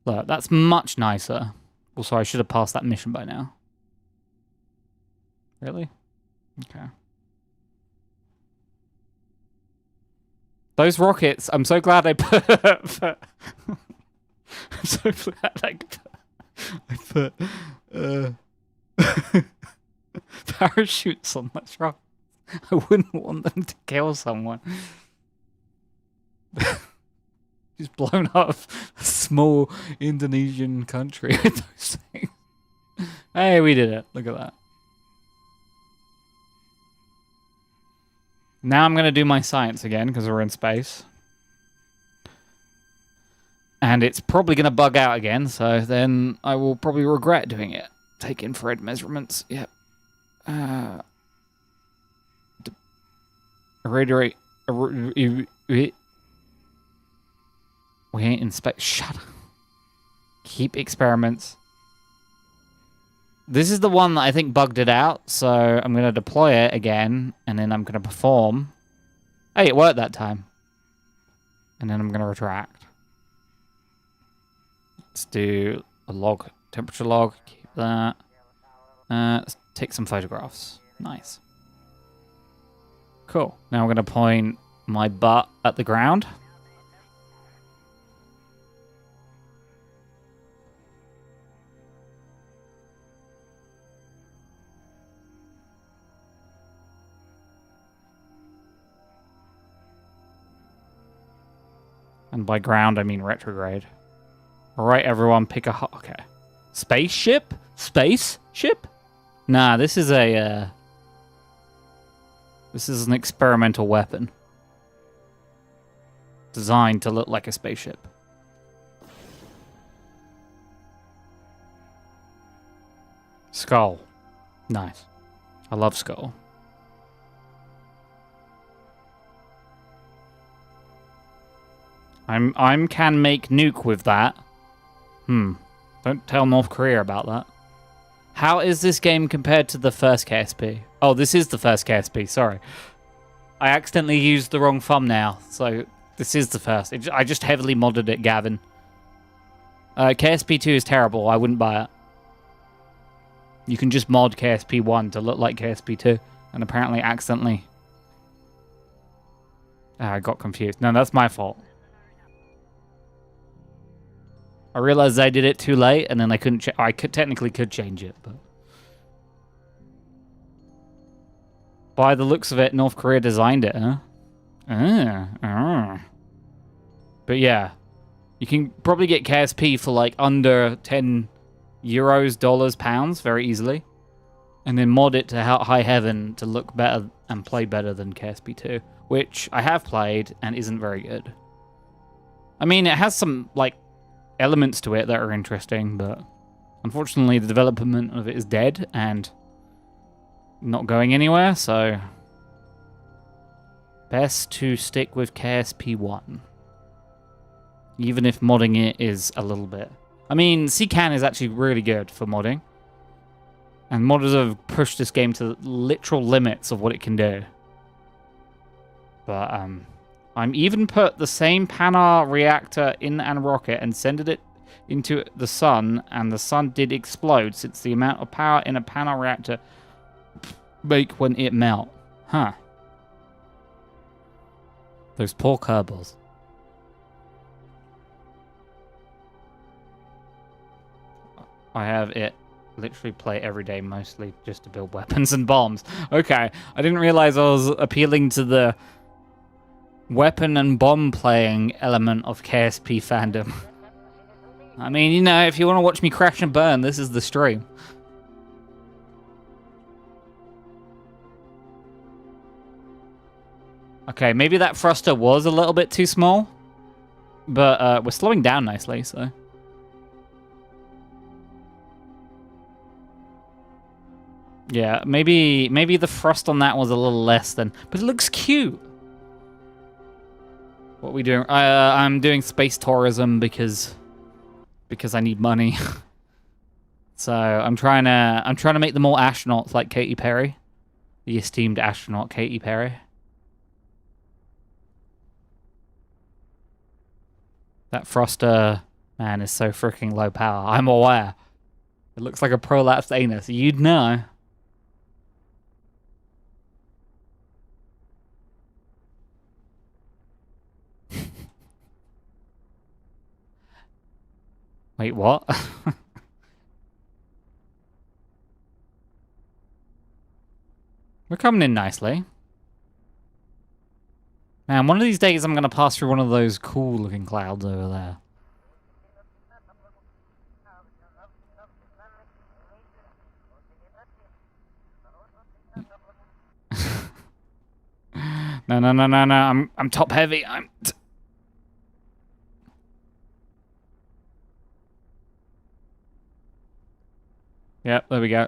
Look, that's much nicer. Also, I should have passed that mission by now. Really? Okay. Those rockets, I'm so glad I put... I'm so glad I put parachutes on that rocket. I wouldn't want them to kill someone. Just blown up a small Indonesian country with those things. Hey, we did it. Look at that. Now I'm going to do my science again because we're in space. And it's probably going to bug out again, so then I will probably regret doing it. Take infrared measurements. Yep. Irradiate. We ain't inspect. Shut up. Keep experiments. This is the one that I think bugged it out, so I'm going to deploy it again, and then I'm going to perform. Hey, it worked that time. And then I'm going to retract. Let's do a log, temperature log. Keep that. Let's take some photographs. Nice. Cool. Now I'm going to point my butt at the ground. And by ground, I mean retrograde. All right, everyone, pick a... Okay. Spaceship? Spaceship? Nah, this is a... This is an experimental weapon. Designed to look like a spaceship. Skull. Nice. I love Skull. I'm can make nuke with that. Don't tell North Korea about that. How is this game compared to the first KSP? Oh, this is the first KSP, sorry. I accidentally used the wrong thumbnail, so this is the first. I just heavily modded it, Gavin. KSP 2 is terrible, I wouldn't buy it. You can just mod KSP 1 to look like KSP 2, and apparently accidentally... I got confused. No, that's my fault. I realized I did it too late, and then I couldn't. I technically could change it, but by the looks of it, North Korea designed it, huh? But yeah, you can probably get KSP for like under 10 euros, dollars, pounds very easily, and then mod it to high heaven to look better and play better than KSP 2, which I have played and isn't very good. I mean, it has some like elements to it that are interesting, but unfortunately the development of it is dead and not going anywhere, so Best to stick with KSP1. Even if modding it is a little bit. I mean, CCAN is actually really good for modding. And modders have pushed this game to literal limits of what it can do. But, I'm even put the same Panar reactor in an rocket and sended it into the sun, and the sun did explode, since the amount of power in a Panar reactor make when it melt. Huh. Those poor Kerbals. I have it literally play every day, mostly just to build weapons and bombs. Okay, I didn't realize I was appealing to the weapon and bomb playing element of KSP fandom. I mean, you know, if you want to watch me crash and burn, this is the stream. Okay, maybe that thruster was a little bit too small, but we're slowing down nicely, so. Yeah, maybe the thrust on that was a little less than, but it looks cute. What are we doing? I'm doing space tourism because I need money. So I'm trying to make them all astronauts like Katy Perry, the esteemed astronaut Katy Perry. That thruster, man, is so freaking low power. I'm aware. It looks like a prolapsed anus. You'd know. Wait, what? We're coming in nicely. Man, one of these days I'm going to pass through one of those cool-looking clouds over there. No. I'm top heavy. Yep, there we go.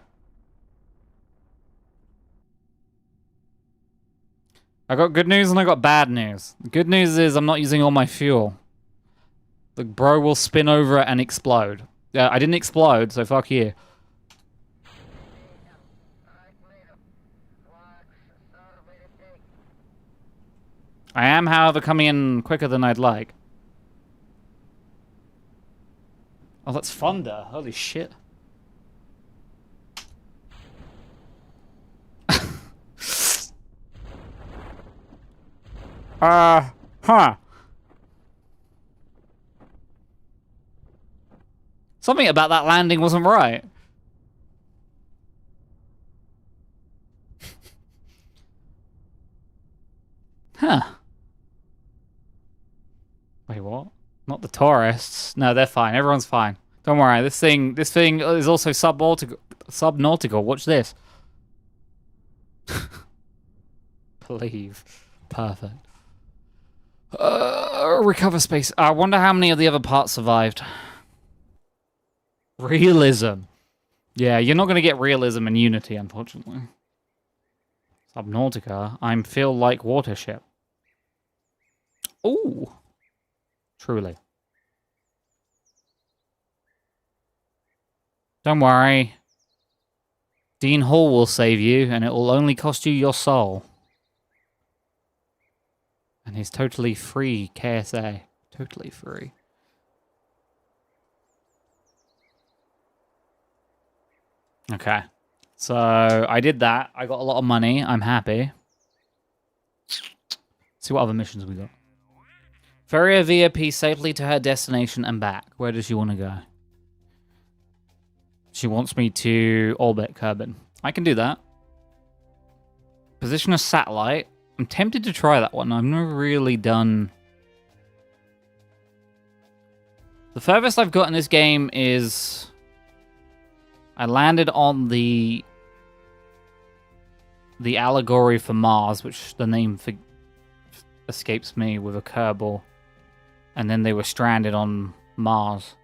I got good news and I got bad news. The good news is I'm not using all my fuel. The bro will spin over and explode. Yeah, I didn't explode, so fuck you. I am, however, coming in quicker than I'd like. Oh, that's thunder. Holy shit. Huh. Something about that landing wasn't right. Huh. Wait, what? Not the tourists. No, they're fine. Everyone's fine. Don't worry. This thing is also subnautical. Watch this. Believe. Perfect. Recover space. I wonder how many of the other parts survived. Realism. Yeah, you're not going to get realism in Unity, unfortunately. Subnautica. I feel like watership. Ooh. Truly. Don't worry. Dean Hall will save you, and it will only cost you your soul. And he's totally free, KSA. Totally free. Okay. So, I did that. I got a lot of money. I'm happy. Let's see what other missions we got. Ferry a VIP safely to her destination and back. Where does she want to go? She wants me to orbit Kerbin. I can do that. Position a satellite. I'm tempted to try that one. I've never really done... The furthest I've got in this game is... I landed on the allegory for Mars, which the name escapes me, with a Kerbal. And then they were stranded on Mars.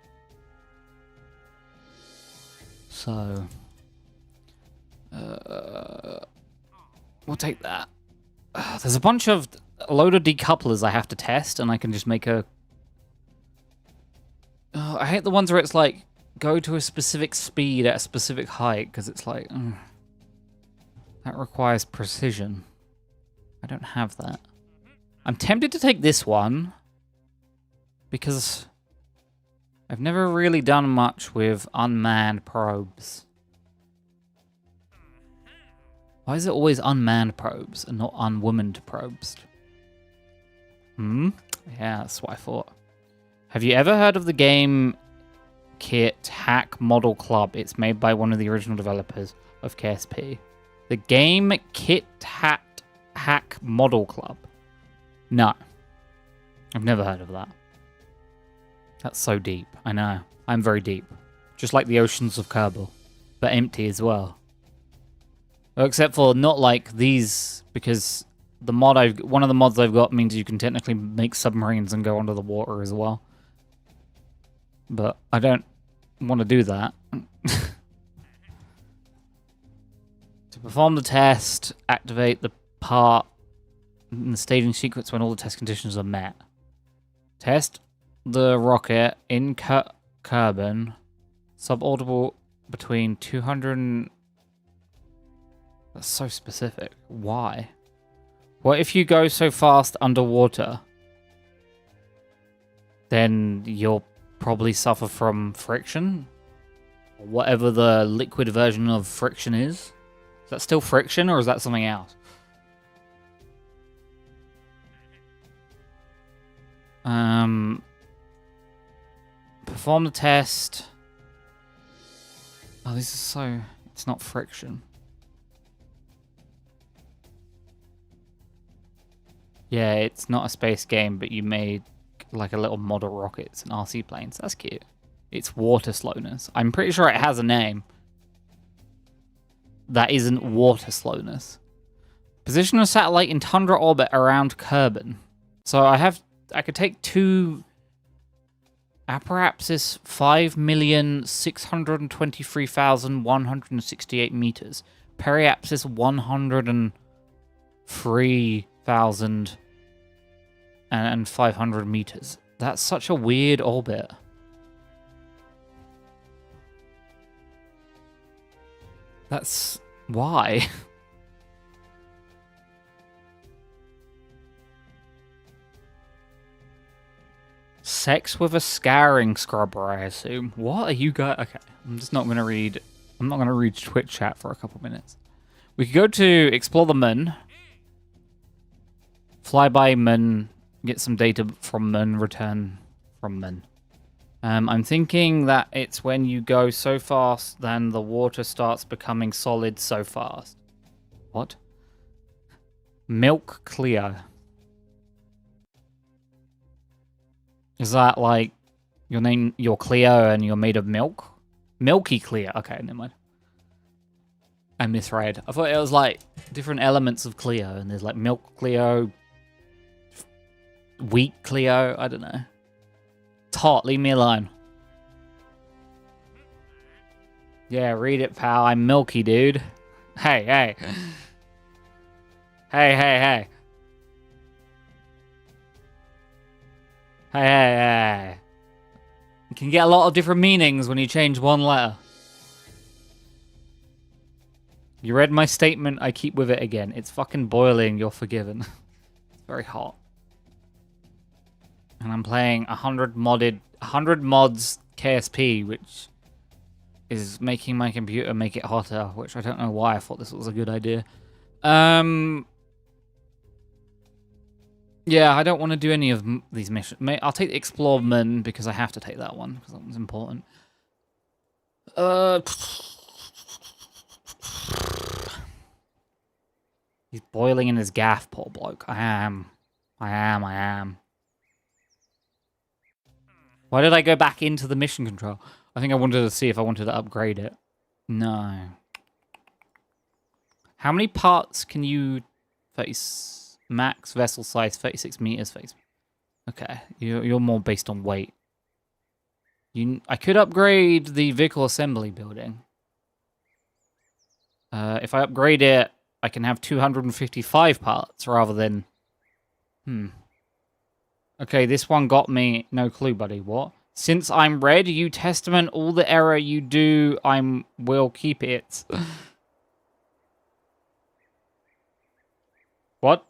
So... we'll take that. There's a bunch of a load of decouplers I have to test, and I can just make a... Oh, I hate the ones where it's like, go to a specific speed at a specific height, because it's like... that requires precision. I don't have that. I'm tempted to take this one, because I've never really done much with unmanned probes. Why is it always unmanned probes and not unwomaned probes? Yeah, that's what I thought. Have you ever heard of the game Kit Hack Model Club? It's made by one of the original developers of KSP. The game Kit Hack Model Club. No. I've never heard of that. That's so deep. I know. I'm very deep. Just like the oceans of Kerbal. But empty as well. Well, except for not like these, because the mod one of the mods I've got means you can technically make submarines and go under the water as well. But I don't want to do that. To perform the test, activate the part in the staging sequence when all the test conditions are met. Test the rocket in Kerbal, suborbital between 200 and... That's so specific. Why? What if you go so fast underwater? Then you'll probably suffer from friction? Whatever the liquid version of friction is. Is that still friction or is that something else? Perform the test. Oh, this is so... It's not friction. Yeah, it's not a space game, but you made like a little model rockets and RC planes. That's cute. It's water slowness. I'm pretty sure it has a name. That isn't water slowness. Position a satellite in tundra orbit around Kerbal. So I could take two Aparaxis 5,623,168 meters. Periapsis 103,500 meters. That's such a weird orbit. That's... why? Sex with a scouring scrubber, I assume. What are you guys... Okay, I'm just not going to read... I'm not going to read Twitch chat for a couple minutes. We could go to explore the moon. Fly by moon. Get some data from moon. Return from moon. I'm thinking that it's when you go so fast, then the water starts becoming solid so fast. What? Milk Cleo. Is that like your name, you're Cleo and you're made of milk? Milky Cleo. Okay, never mind. I misread. I thought it was like different elements of Cleo, and there's like milk Cleo, wheat Cleo. I don't know. It's hot. Leave me alone. Yeah, read it, pal. I'm milky, dude. Hey, hey. Hey, hey, hey. Hey, hey, hey. You can get a lot of different meanings when you change one letter. You read my statement, I keep with it again. It's fucking boiling, you're forgiven. It's very hot. And I'm playing 100 mods KSP, which is making my computer make it hotter, which I don't know why I thought this was a good idea. Yeah, I don't want to do any of these missions. I'll take the Explore Moon because I have to take that one, because that one's important. He's boiling in his gaff, poor bloke. I am. Why did I go back into the mission control? I think I wanted to see if I wanted to upgrade it. No. How many parts can you... Max vessel size 36 meters. Okay, you're more based on weight. I could upgrade the vehicle assembly building. If I upgrade it, I can have 255 parts rather than Okay, this one got me. No clue, buddy. What? Since I'm red, you testament all the error you do, will keep it. What?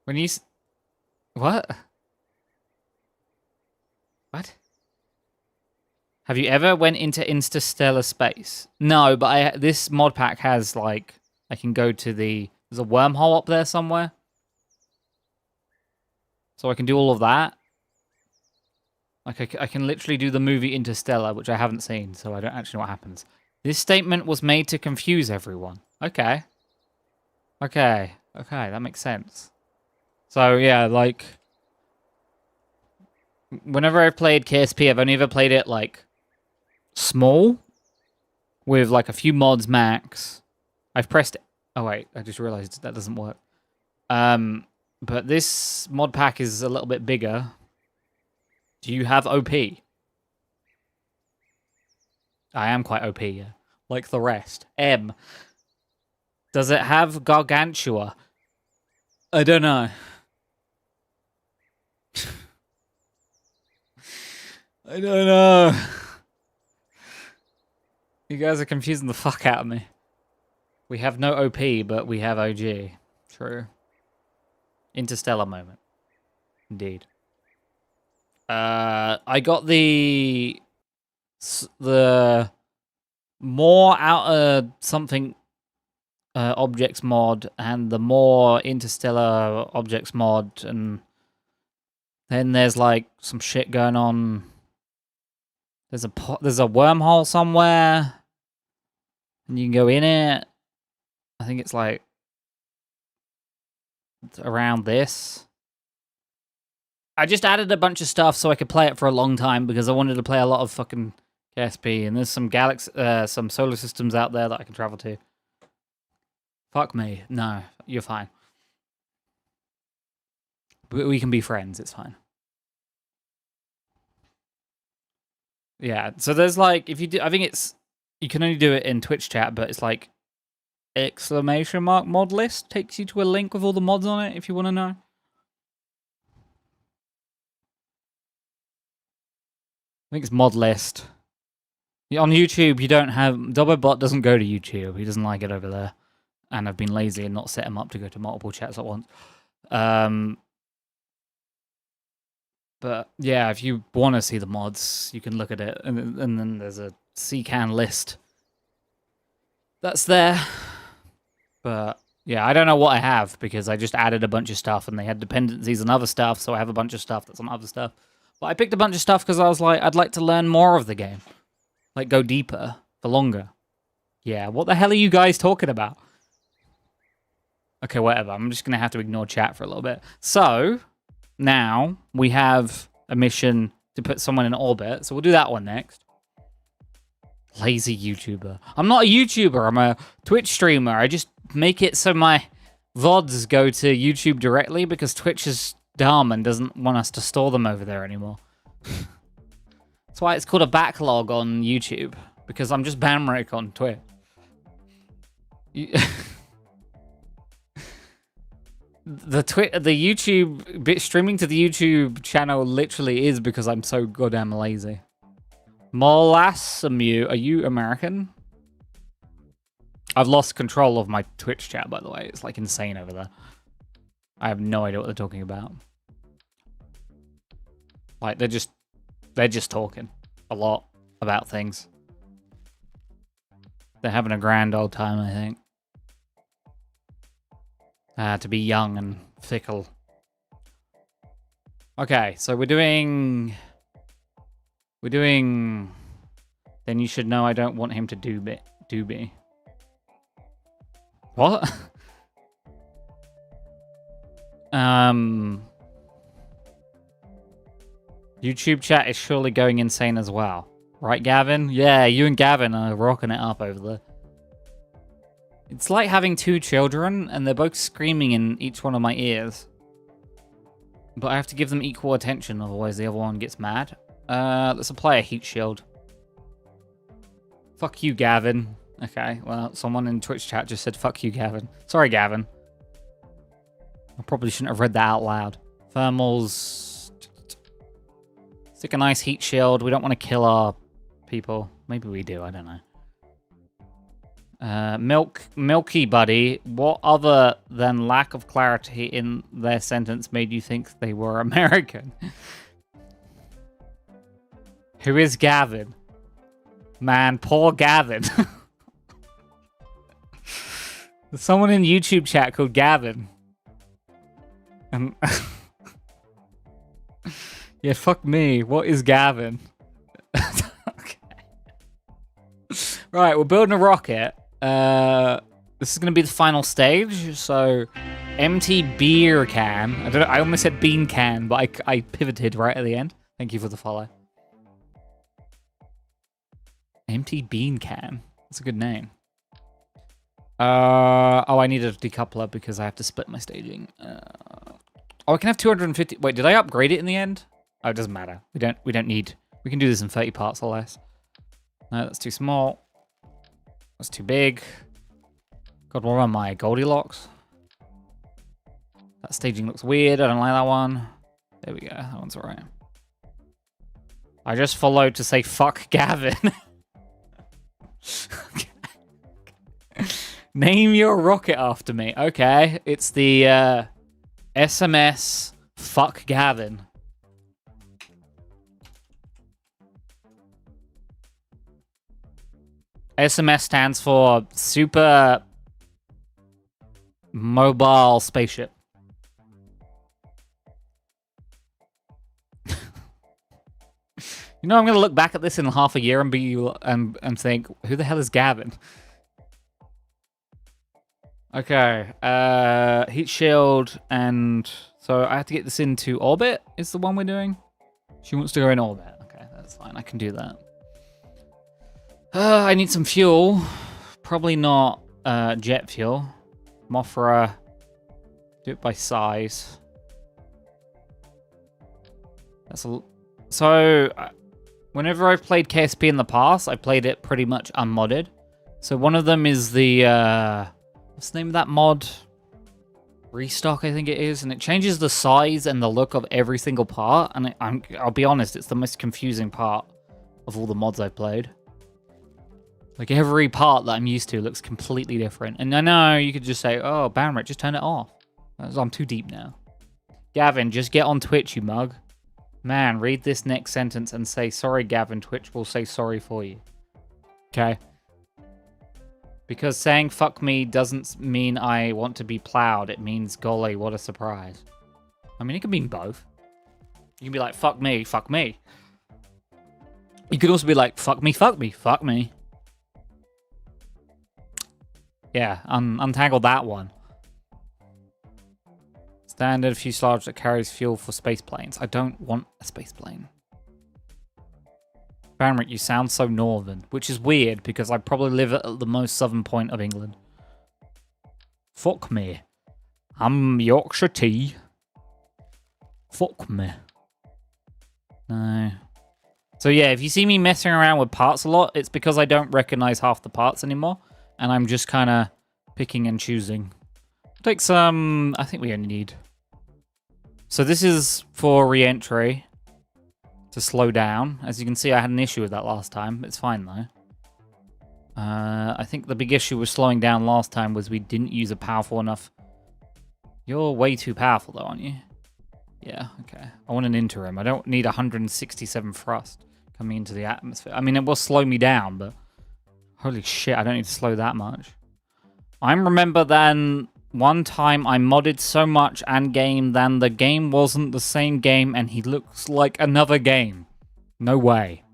When you... What? What? Have you ever went into interstellar space? No, but this mod pack has, like... I can go to the... There's a wormhole up there somewhere. So I can do all of that. Like, I can literally do the movie Interstellar, which I haven't seen, so I don't actually know what happens. This statement was made to confuse everyone. Okay. Okay, that makes sense. So, yeah, like... Whenever I've played KSP, I've only ever played it, like, small, with, like, a few mods max. I've pressed... Oh, wait, I just realized that doesn't work. But this mod pack is a little bit bigger. Do you have OP? I am quite OP, yeah. Like the rest. M. Does it have Gargantua? I don't know. I don't know. You guys are confusing the fuck out of me. We have no OP, but we have OG. True. Interstellar moment. Indeed. I got the more outer something objects mod and the more interstellar objects mod, and then there's like some shit going on. There's a wormhole somewhere, and you can go in it. I think it's like around this. I just added a bunch of stuff so I could play it for a long time because I wanted to play a lot of fucking KSP, and there's some some solar systems out there that I can travel to. Fuck me. No, you're fine. We can be friends, it's fine. Yeah, so there's like, if you do, I think it's, you can only do it in Twitch chat, but it's like, exclamation mark mod list takes you to a link with all the mods on it if you want to know. I think it's mod list. On YouTube, you don't have... Dobbobot doesn't go to YouTube. He doesn't like it over there. And I've been lazy and not set him up to go to multiple chats at once. But yeah, if you want to see the mods, you can look at it. And then there's a CCAN list that's there. But yeah, I don't know what I have because I just added a bunch of stuff and they had dependencies and other stuff. So I have a bunch of stuff that's on other stuff. But I picked a bunch of stuff because I was like, I'd like to learn more of the game. Like, go deeper for longer. Yeah, what the hell are you guys talking about? Okay, whatever. I'm just going to have to ignore chat for a little bit. So, now we have a mission to put someone in orbit. So we'll do that one next. Lazy YouTuber. I'm not a YouTuber. I'm a Twitch streamer. I just make it so my VODs go to YouTube directly because Twitch is dumb and doesn't want us to store them over there anymore. That's why it's called a backlog on YouTube, because I'm just Banrik on Twitch. The YouTube bit streaming to the YouTube channel literally is because I'm so goddamn lazy. Molasamu, are you American? I've lost control of my Twitch chat, by the way. It's like insane over there. I have no idea what they're talking about. Like, they're just talking a lot about things. They're having a grand old time, I think. To be young and fickle. Okay, so we're doing... Then you should know I don't want him to do me. What? YouTube chat is surely going insane as well. Right, Gavin? Yeah, you and Gavin are rocking it up over there. It's like having two children, and they're both screaming in each one of my ears. But I have to give them equal attention, otherwise the other one gets mad. Let's apply a heat shield. Fuck you, Gavin. Okay, well, someone in Twitch chat just said, fuck you, Gavin. Sorry, Gavin. I probably shouldn't have read that out loud. Thermals. Stick a nice heat shield. We don't want to kill our people. Maybe we do, I don't know. Milky Buddy, what other than lack of clarity in their sentence made you think they were American? Who is Gavin? Man, poor Gavin. There's someone in YouTube chat called Gavin. Yeah, fuck me. What is Gavin? Okay. Right, we're building a rocket. This is going to be the final stage. So, empty beer can. I don't know. I almost said bean can, but I pivoted right at the end. Thank you for the follow. Empty bean can. That's a good name. Oh, I need a decoupler because I have to split my staging. Oh, I can have 250. Wait, did I upgrade it in the end? Oh, it doesn't matter. We don't need. We can do this in 30 parts or less. No, that's too small. That's too big. God, what am I? Goldilocks? That staging looks weird. I don't like that one. There we go. That one's alright. I just followed to say fuck Gavin. Name your rocket after me. Okay, it's the SMS fuck Gavin. SMS stands for Super Mobile Spaceship. You know, I'm going to look back at this in half a year and and think, who the hell is Gavin? Okay, heat shield, and so I have to get this into orbit, is the one we're doing? She wants to go in orbit. Okay, that's fine, I can do that. I need some fuel. Probably not jet fuel. Mothra, do it by size. So, whenever I've played KSP in the past, I played it pretty much unmodded. So one of them is the, what's the name of that mod? Restock, I think it is. And it changes the size and the look of every single part. And I'll be honest, it's the most confusing part of all the mods I've played. Like, every part that I'm used to looks completely different. And I know you could just say, oh, Banrik, just turn it off. I'm too deep now. Gavin, just get on Twitch, you mug. Man, read this next sentence and say, sorry, Gavin, Twitch will say sorry for you. Okay? Because saying fuck me doesn't mean I want to be plowed. It means, golly, what a surprise. I mean, it can mean both. You can be like, fuck me, fuck me. You could also be like, fuck me, fuck me, fuck me. Yeah, untangle that one. Standard fuselage that carries fuel for space planes. I don't want a space plane. Banrik, you sound so northern, which is weird because I probably live at the most southern point of England. Fuck me. I'm Yorkshire tea. Fuck me. No. So yeah, if you see me messing around with parts a lot, it's because I don't recognize half the parts anymore. And I'm just kind of picking and choosing. Take some... I think we only need... So this is for re-entry. To slow down. As you can see, I had an issue with that last time. It's fine, though. I think the big issue with slowing down last time was we didn't use a powerful enough... You're way too powerful, though, aren't you? Yeah, okay. I want an interim. I don't need 167 thrust coming into the atmosphere. I mean, it will slow me down, but... Holy shit, I don't need to slow that much. I remember then one time I modded so much and game then the game wasn't the same game and he looks like another game. No way.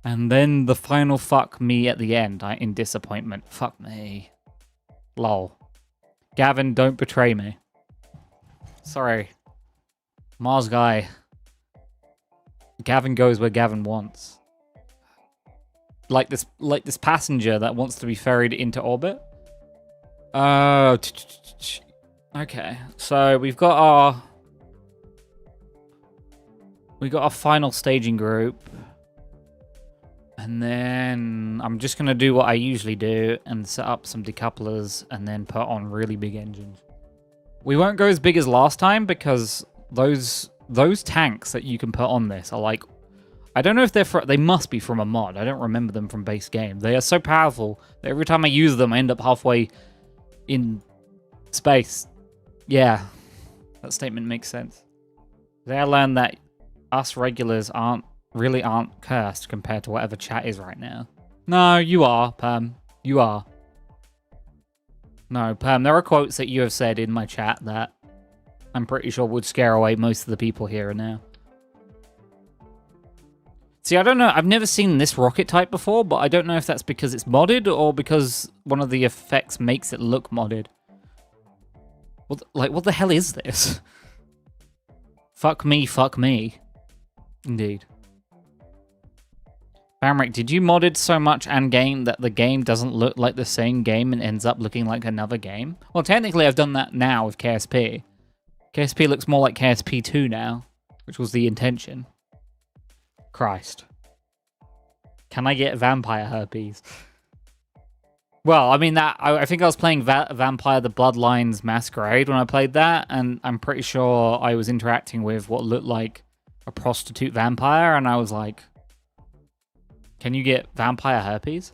And then the final fuck me at the end, in disappointment. Fuck me. Lol. Gavin, don't betray me. Sorry. Mars guy. Gavin goes where Gavin wants. Like this passenger that wants to be ferried into orbit. Okay, so we've got our final staging group, and then I'm just gonna do what I usually do and set up some decouplers and then put on really big engines. We won't go as big as last time because those tanks that you can put on this are like, I don't know if they must be from a mod. I don't remember them from base game. They are so powerful that every time I use them, I end up halfway in space. Yeah, that statement makes sense. Today I learned that us regulars aren't cursed compared to whatever chat is right now. No, you are, Perm. You are. No, Perm, there are quotes that you have said in my chat that I'm pretty sure would scare away most of the people here and now. See, I don't know. I've never seen this rocket type before, but I don't know if that's because it's modded or because one of the effects makes it look modded. What the hell is this? Fuck me, fuck me. Indeed. Banrik, did you modded so much and game that the game doesn't look like the same game and ends up looking like another game? Well, technically I've done that now with KSP. KSP looks more like KSP 2 now, which was the intention. Christ. Can I get vampire herpes? Well, I mean, I think I was playing Vampire the Bloodlines Masquerade when I played that, and I'm pretty sure I was interacting with what looked like a prostitute vampire, and I was like, can you get vampire herpes?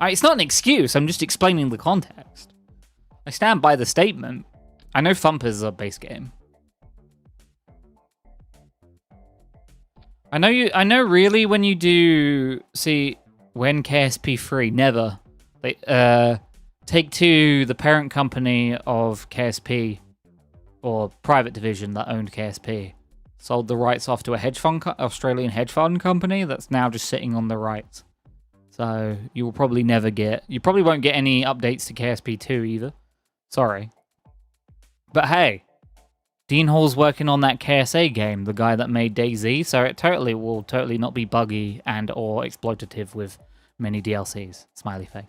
It's not an excuse, I'm just explaining the context. I stand by the statement. I know Thump is a base game. I know really when you do, see, when KSP 3, never. Take-Two, the parent company of KSP, or private division that owned KSP, sold the rights off to a Australian hedge fund company that's now just sitting on the rights. So you will probably never you probably won't get any updates to KSP 2 either. Sorry. But hey, Dean Hall's working on that KSA game, the guy that made DayZ, so it will totally not be buggy and or exploitative with many DLCs. Smiley face.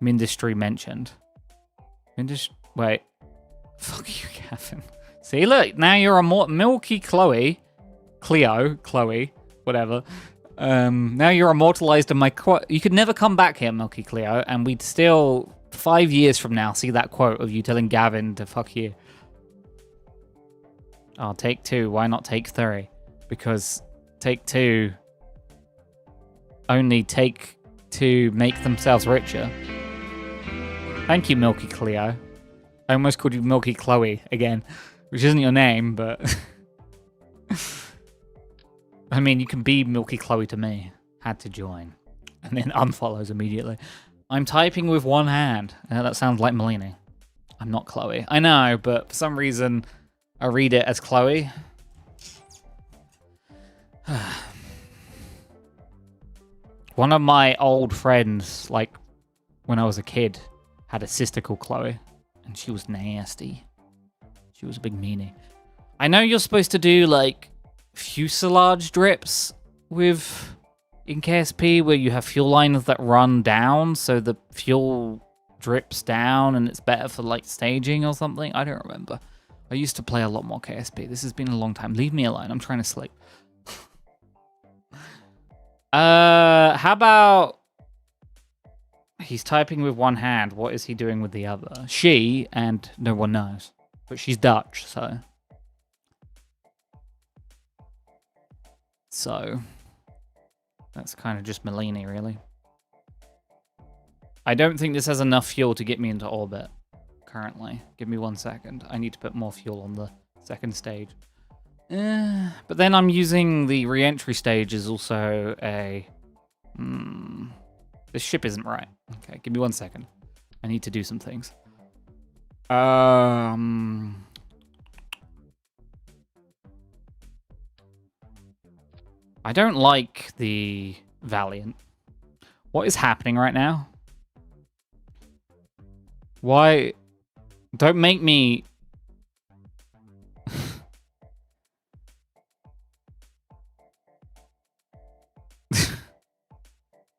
Mindustry mentioned. Wait. Fuck you, Gavin. See, look, now you're a more Milky Chloe, whatever. Now you're immortalized in my quote. You could never come back here, Milky Cleo, and we'd still, 5 years from now, see that quote of you telling Gavin to fuck you. Oh, take 2. Why not take 3? Because take 2 only take to make themselves richer. Thank you, Milky Cleo. I almost called you Milky Chloe again, which isn't your name, but... I mean, you can be Milky Chloe to me. Had to join. And then unfollows immediately. I'm typing with one hand. That sounds like Melanie. I'm not Chloe. I know, but for some reason, I read it as Chloe. One of my old friends, like, when I was a kid, had a sister called Chloe. And she was nasty. She was a big meanie. I know you're supposed to do, like, fuselage drips in KSP where you have fuel lines that run down so the fuel drips down and it's better for like staging or something. I don't remember. I used to play a lot more KSP. This has been a long time. Leave me alone. I'm trying to sleep. How about he's typing with one hand. What is he doing with the other? She, and no one knows. But she's Dutch, so... So, that's kind of just Melanie, really. I don't think this has enough fuel to get me into orbit, currently. Give me 1 second. I need to put more fuel on the second stage. But then I'm using the re-entry stage as also a... This ship isn't right. Okay, give me 1 second. I need to do some things. I don't like the Valiant. What is happening right now? Why? Don't make me...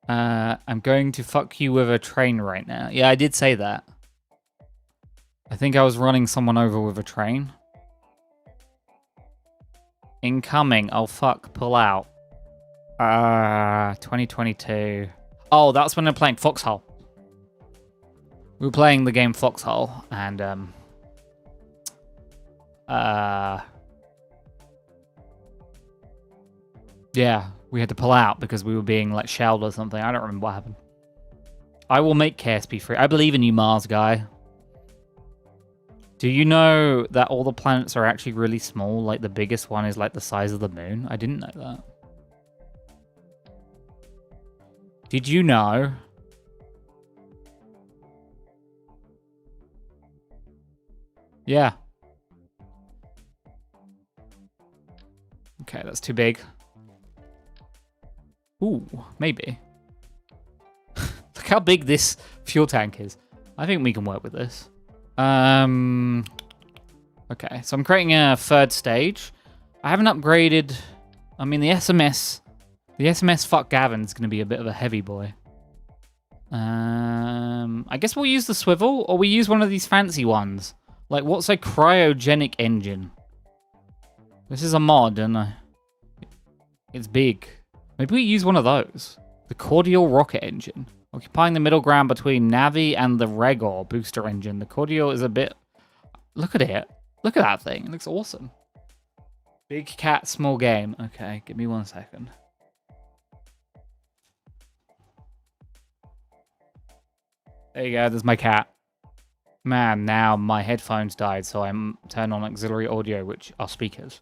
I'm going to fuck you with a train right now. Yeah, I did say that. I think I was running someone over with a train. Incoming. Oh, fuck. Pull out. 2022. Oh, that's when they're playing Foxhole. We were playing the game Foxhole, and yeah, we had to pull out because we were being like shelled or something. I don't remember what happened. I will make KSP free. I believe in you, Mars guy. Do you know that all the planets are actually really small? Like the biggest one is like the size of the moon? I didn't know that. Did you know? Yeah. Okay, that's too big. Ooh, maybe. Look how big this fuel tank is. I think we can work with this. Okay, so I'm creating a third stage. I haven't upgraded. I mean, the SMS fuck Gavin's going to be a bit of a heavy boy. I guess we'll use the swivel, or we use one of these fancy ones. Like, what's a cryogenic engine? This is a mod, and it's big. Maybe we use one of those. The Cordial rocket engine. Occupying the middle ground between Navi and the Regor booster engine. The Cordial is a bit... Look at it. Look at that thing. It looks awesome. Big cat, small game. Okay, give me 1 second. There you go, there's my cat. Man, now my headphones died, so I'm turned on auxiliary audio, which are speakers.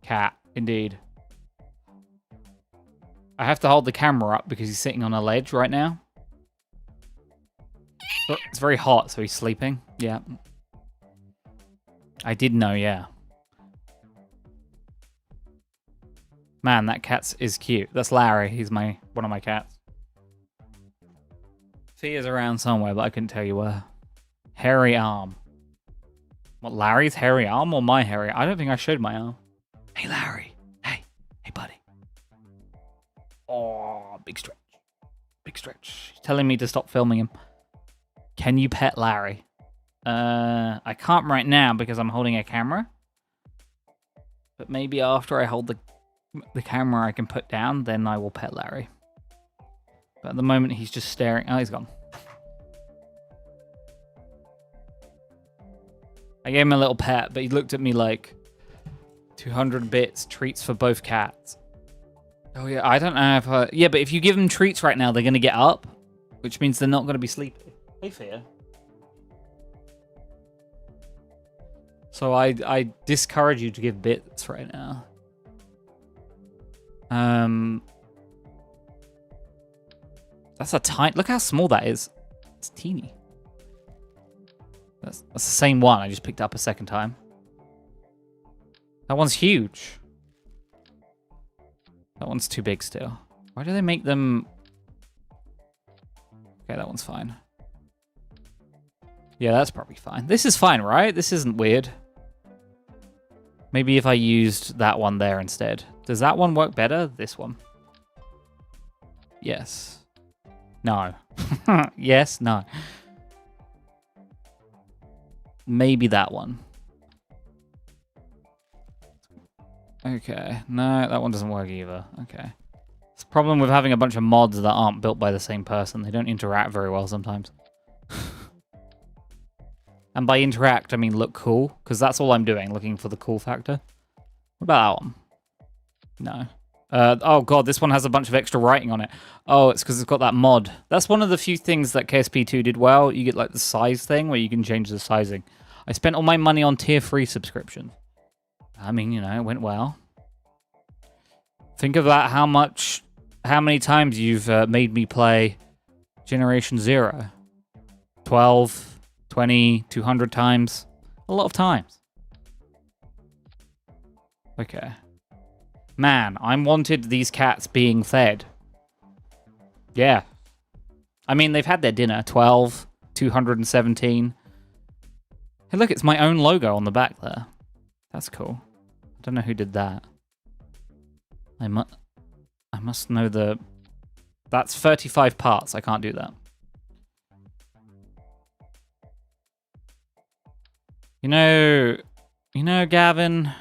Cat, indeed. I have to hold the camera up because he's sitting on a ledge right now. But it's very hot, so he's sleeping. Yeah. I did know, yeah. Man, that cat is cute. That's Larry. He's one of my cats. He is around somewhere, but I couldn't tell you where. Hairy arm. What, Larry's hairy arm or my hairy? I don't think I showed my arm. Hey, Larry. Hey, buddy. Oh, big stretch. Big stretch. He's telling me to stop filming him. Can you pet Larry? I can't right now because I'm holding a camera. But maybe after I hold the camera I can put down, then I will pet Larry. But at the moment, he's just staring. Oh, he's gone. I gave him a little pet, but he looked at me like 200 bits, treats for both cats. Oh, yeah, I don't know if yeah, but if you give them treats right now, they're going to get up, which means they're not going to be sleepy. Hey, Fia. So I discourage you to give bits right now. That's a tiny... Look how small that is. It's teeny. That's the same one I just picked up a second time. That one's huge. That one's too big still. Why do they make them... Okay, that one's fine. Yeah, that's probably fine. This is fine, right? This isn't weird. Maybe if I used that one there instead. Does that one work better? This one. Yes. No. Yes, no. Maybe that one. Okay. No, that one doesn't work either. Okay. It's the problem with having a bunch of mods that aren't built by the same person. They don't interact very well sometimes. And by interact, I mean look cool, because that's all I'm doing, looking for the cool factor. What about that one? No. Oh god, this one has a bunch of extra writing on it. Oh, it's because it's got that mod. That's one of the few things that KSP2 did well. You get like the size thing where you can change the sizing. I spent all my money on tier 3 subscription. I mean, you know, it went well. Think about how many times you've made me play Generation 0. 12, 20, 200 times. A lot of times. Okay. Man, I wanted these cats being fed. Yeah. I mean, they've had their dinner. 12, 217. Hey, look, it's my own logo on the back there. That's cool. I don't know who did that. I must know the... That's 35 parts. I can't do that. You know, Gavin...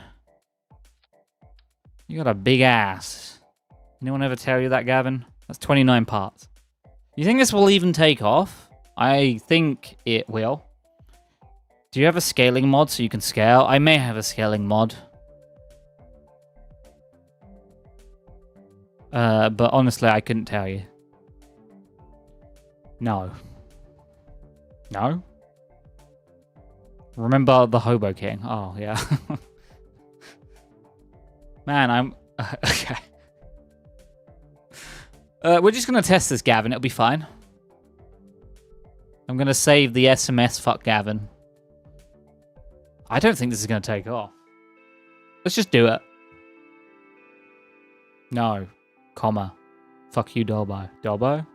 You got a big ass. Anyone ever tell you that, Gavin? That's 29 parts. You think this will even take off? I think it will. Do you have a scaling mod so you can scale? I may have a scaling mod. But honestly, I couldn't tell you. No. No? Remember the Hobo King? Oh, yeah. Man, I'm... okay. We're just going to test this, Gavin. It'll be fine. I'm going to save the SMS fuck Gavin. I don't think this is going to take off. Let's just do it. No. Comma. Fuck you, Dolbo. Dolbo?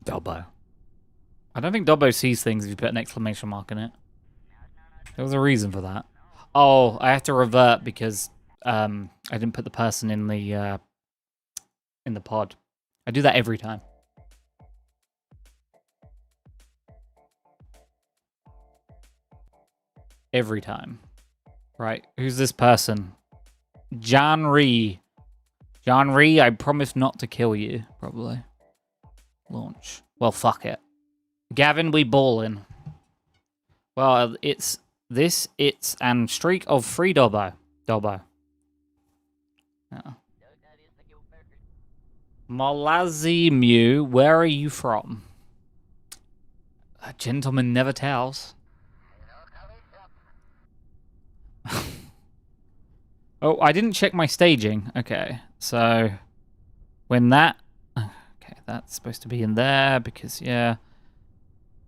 Dobbo. I don't think Dobbo sees things if you put an exclamation mark in it. There was a reason for that. Oh, I have to revert because I didn't put the person in the pod. I do that every time. Every time. Right, who's this person? John Ree. John Ree, I promise not to kill you, probably. Launch. Well, fuck it. Gavin, we ballin'. Well, it's this, it's, and streak of 3 Dobbo. Dobbo. Yeah. Malazimu, where are you from? A gentleman never tells. Oh, I didn't check my staging. Okay, so when that... Okay, that's supposed to be in there because, yeah.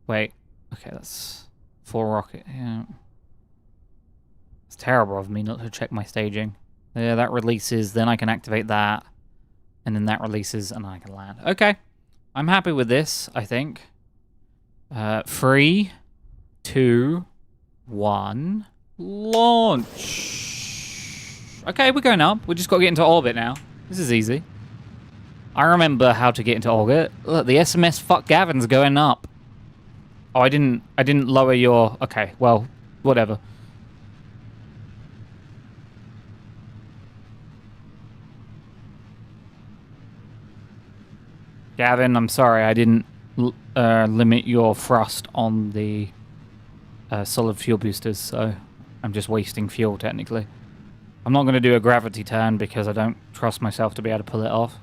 Wait, okay, that's 4 rocket. Yeah. It's terrible of me not to check my staging. Yeah, that releases, then I can activate that. And then that releases, and I can land. Okay, I'm happy with this, I think. 3, 2, 1, launch. Okay, we're going up. We just got to get into orbit now. This is easy. I remember how to get into orbit. Look, the SMS fuck Gavin's going up. Oh, I didn't lower your... Okay, well, whatever. Gavin, I'm sorry, I didn't limit your thrust on the solid fuel boosters, so I'm just wasting fuel, technically. I'm not going to do a gravity turn because I don't trust myself to be able to pull it off.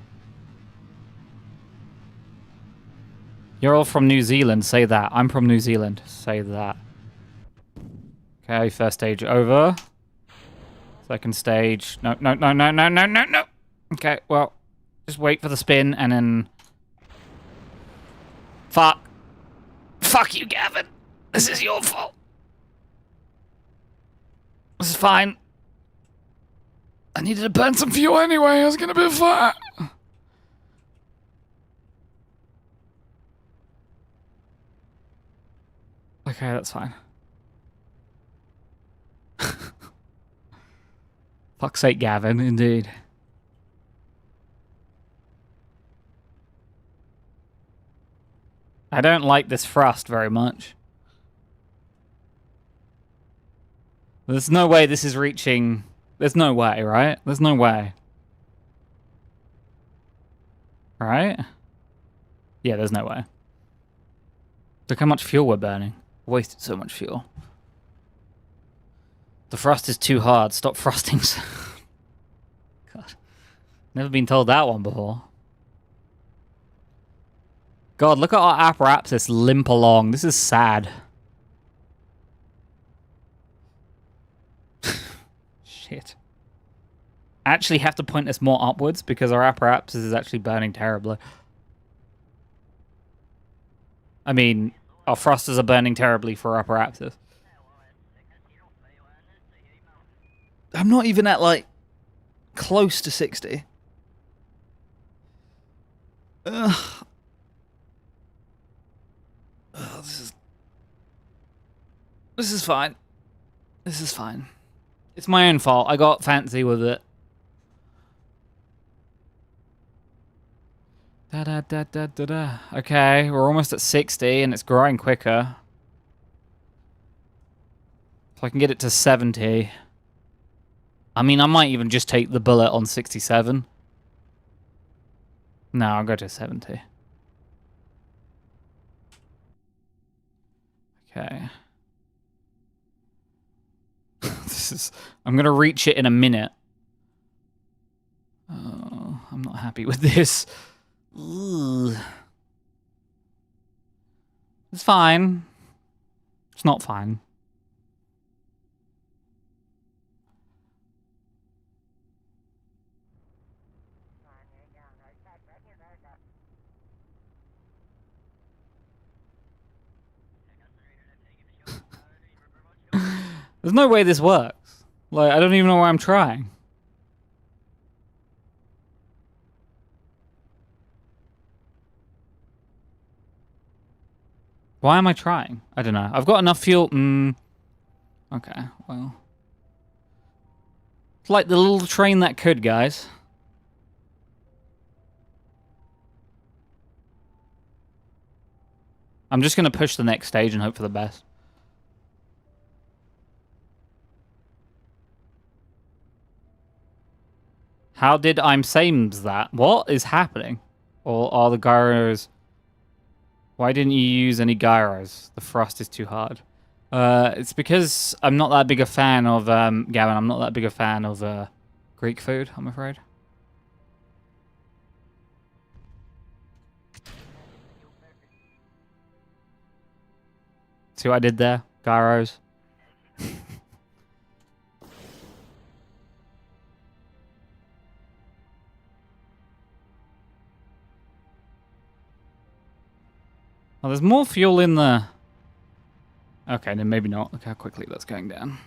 You're all from New Zealand, say that. I'm from New Zealand, say that. Okay, first stage over. Second stage. No, no, no, no, no, no, no, no. Okay, well, just wait for the spin and then... Fuck. Fuck you, Gavin. This is your fault. This is fine. I needed to burn some fuel anyway. I was gonna be fine. Okay, that's fine. Fuck's sake, Gavin, indeed. I don't like this thrust very much. There's no way this is reaching... There's no way, right? There's no way. Right? Yeah, there's no way. Look how much fuel we're burning. Wasted so much fuel. The thrust is too hard. Stop thrusting. God. Never been told that one before. God, look at our apparatus limp along. This is sad. Shit. I actually have to point this more upwards because our apparatus is actually burning terribly. I mean, our thrusters are burning terribly for our apparatus. I'm not even at, like, close to 60. Ugh. Oh, this is fine. This is fine. It's my own fault. I got fancy with it. Da da da da da da. Okay, we're almost at 60 and it's growing quicker. If I can get it to 70. I mean, I might even just take the bullet on 67. No, I'll go to 70. Okay. I'm gonna reach it in a minute. Oh, I'm not happy with this. Ugh. It's fine. It's not fine. There's no way this works. Like, I don't even know why I'm trying. Why am I trying? I don't know. I've got enough fuel. Okay, well. It's like the little train that could, guys. I'm just going to push the next stage and hope for the best. How did I'm sames that? What is happening? Or are the gyros... Why didn't you use any gyros? The thrust is too hard. It's because I'm not that big a fan of, Gavin, I'm not that big a fan of Greek food, I'm afraid. See what I did there? Gyros. Oh, there's more fuel in the... Okay, then maybe not. Look how quickly that's going down.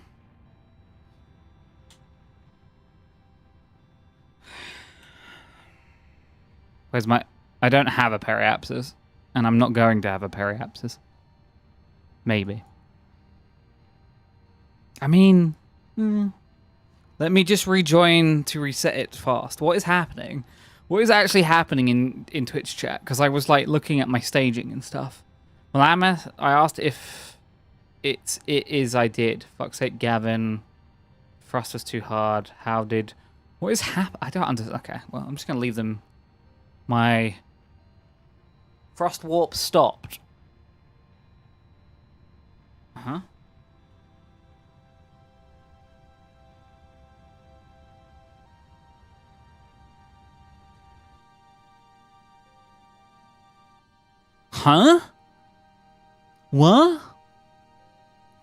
Where's my... I don't have a periapsis. And I'm not going to have a periapsis. Maybe. I mean... Let me just rejoin to reset it fast. What is happening? What is actually happening in Twitch chat? Because I was like looking at my staging and stuff. Well, I asked if it is I did. Fuck's sake, Gavin. Thrust was too hard. How did... What is happening? I don't understand. Okay, well, I'm just going to leave them. My thrust warp stopped. Uh-huh. Huh? What?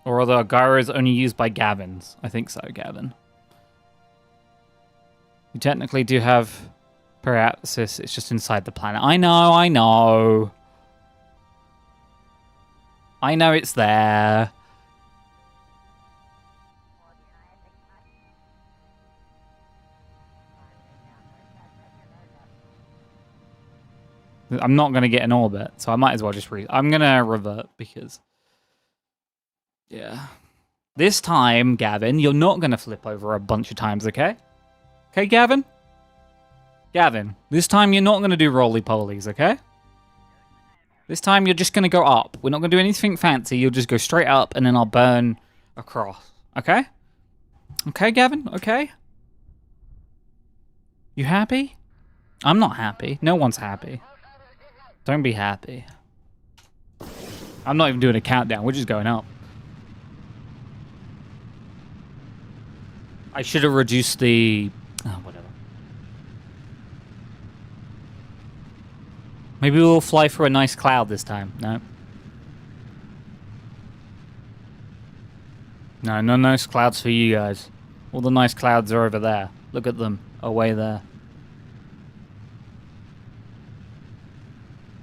Or are the gyros only used by Gavins? I think so, Gavin. You technically do have periapsis, it's just inside the planet. I know, I know. I know it's there. I'm not going to get an orbit, so I might as well just I'm going to revert because... Yeah. This time, Gavin, you're not going to flip over a bunch of times, okay? Okay, Gavin? Gavin, this time you're not going to do roly-polies, okay? This time you're just going to go up. We're not going to do anything fancy. You'll just go straight up, and then I'll burn across, okay? Okay, Gavin? Okay? You happy? I'm not happy. No one's happy. Don't be happy. I'm not even doing a countdown. We're just going up. I should have reduced the... Oh, whatever. Maybe we'll fly through a nice cloud this time. No. No, no nice clouds for you guys. All the nice clouds are over there. Look at them. Away there.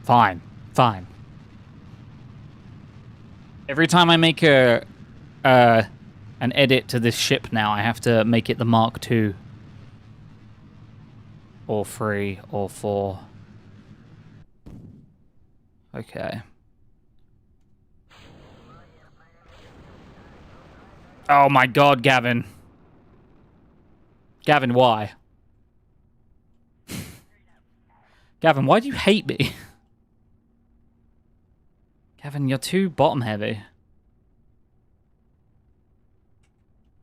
Fine. Fine. Every time I make an edit to this ship now, I have to make it the Mark II. Or 3, or 4. Okay. Oh my god, Gavin. Gavin, why? Gavin, why do you hate me? Gavin, you're too bottom heavy.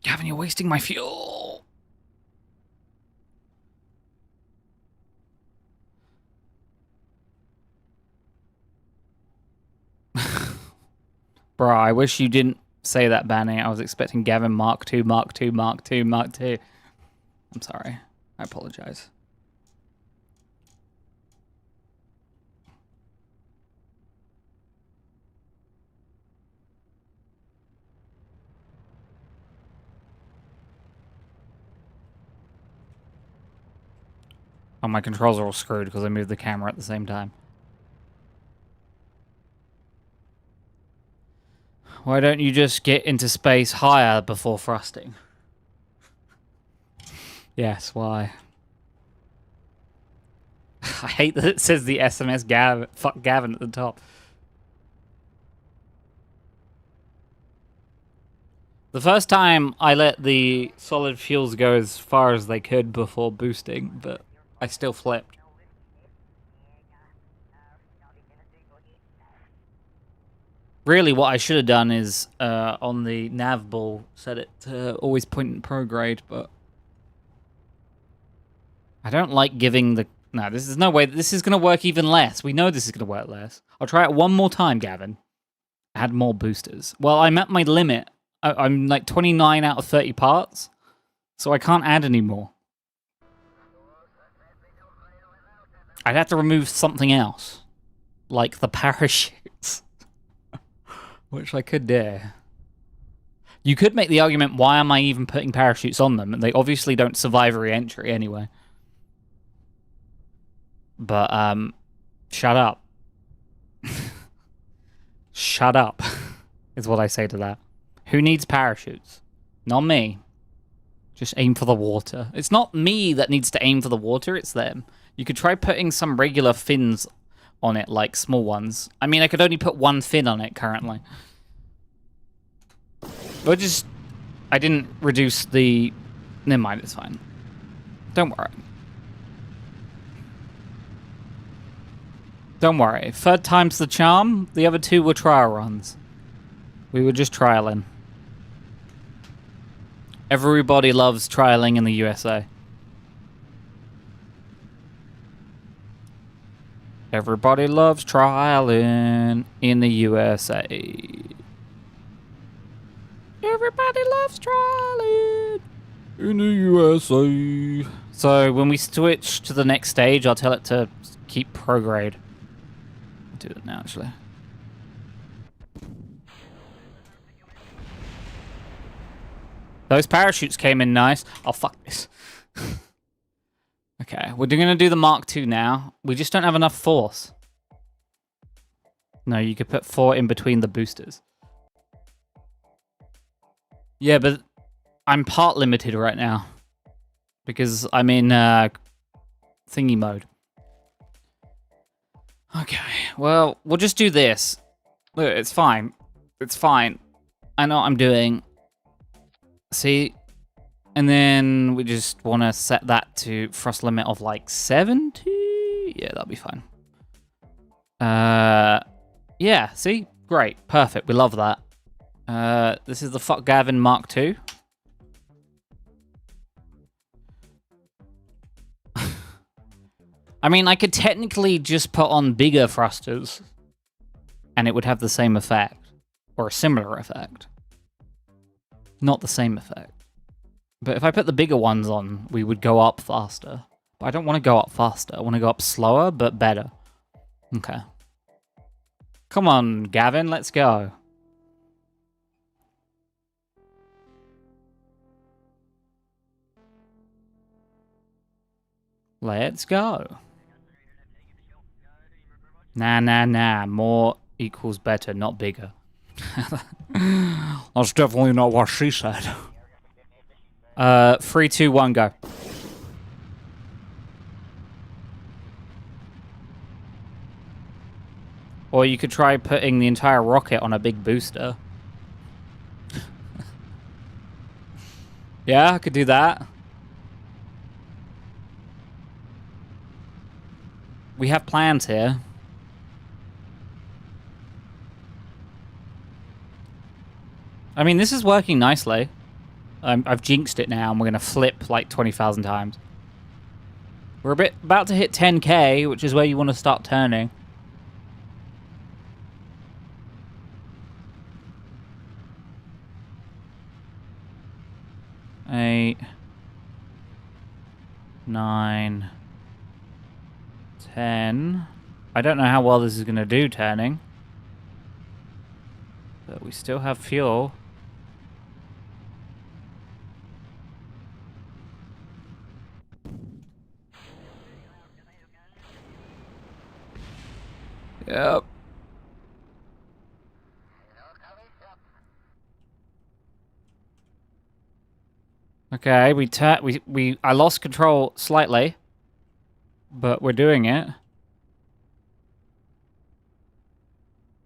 Gavin, you're wasting my fuel. Bro, I wish you didn't say that, Banning. I was expecting Gavin Mark II, Mark II, Mark II, Mark II. I'm sorry. I apologize. Oh, my controls are all screwed because I moved the camera at the same time. Why don't you just get into space higher before thrusting? Yes, why? I hate that it says the SMS fuck Gavin at the top. The first time I let the solid fuels go as far as they could before boosting, but I still flipped. Really, what I should have done is, on the nav ball, set it to always point in prograde, but I don't like giving the... No, this is no way. This is going to work even less. We know this is going to work less. I'll try it one more time, Gavin. Add more boosters. Well, I'm at my limit. I'm like 29 out of 30 parts, so I can't add any more. I'd have to remove something else, like the parachutes, which I could do. You could make the argument, why am I even putting parachutes on them? And they obviously don't survive re-entry anyway. But, shut up. Shut up, is what I say to that. Who needs parachutes? Not me. Just aim for the water. It's not me that needs to aim for the water, it's them. You could try putting some regular fins on it, like small ones. I mean, I could only put one fin on it currently. Or just... I didn't reduce the... Never mind, it's fine. Don't worry. Don't worry. Third time's the charm. The other two were trial runs. We were just trialing. Everybody loves trialing in the USA. Everybody loves trialing in the USA. Everybody loves trialing in the USA. So when we switch to the next stage, I'll tell it to keep prograde. I'll do it now, actually. Those parachutes came in nice. Oh, fuck this. Okay, we're going to do the Mark II now. We just don't have enough force. No, you could put 4 in between the boosters. Yeah, but I'm part limited right now. Because I'm in thingy mode. Okay, well, we'll just do this. Look, it's fine. It's fine. I know what I'm doing. See? And then we just want to set that to thrust limit of like 70? Yeah, that'll be fine. Yeah, see? Great. Perfect. We love that. This is the Fuck Gavin Mark II. I mean, I could technically just put on bigger thrusters and it would have the same effect. Or a similar effect. Not the same effect. But if I put the bigger ones on, we would go up faster. But I don't want to go up faster. I want to go up slower, but better. Okay. Come on, Gavin, let's go. Let's go. Nah. More equals better, not bigger. That's definitely not what she said. 3, 2, 1, go. Or you could try putting the entire rocket on a big booster. Yeah, I could do that. We have plans here. I mean, this is working nicely. I've jinxed it now, and we're going to flip like 20,000 times. We're about to hit 10k, which is where you want to start turning. 8, 9, 10. I don't know how well this is going to do turning. But we still have fuel. Yep. Okay, I lost control slightly, but we're doing it.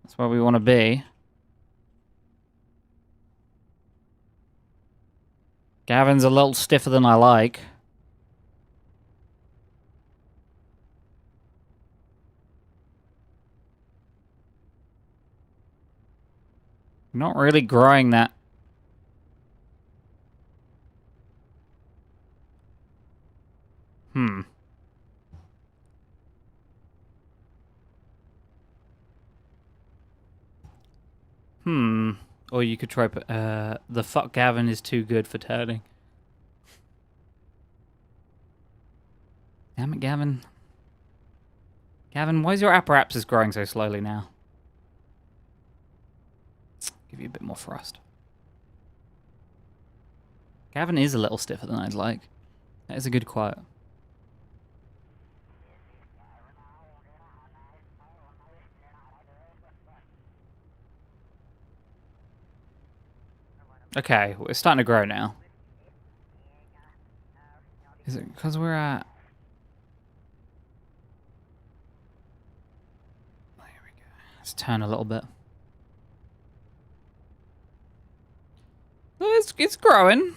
That's where we want to be. Gavin's a little stiffer than I like. Not really growing that. Or you could try... the fuck Gavin is too good for turning. Damn it, Gavin. Gavin, why is your apparatus growing so slowly now? Give you a bit more thrust. Gavin is a little stiffer than I'd like. That is a good quote. Okay, we're starting to grow now. Is it because we're at... There we go. Let's turn a little bit. It's growing.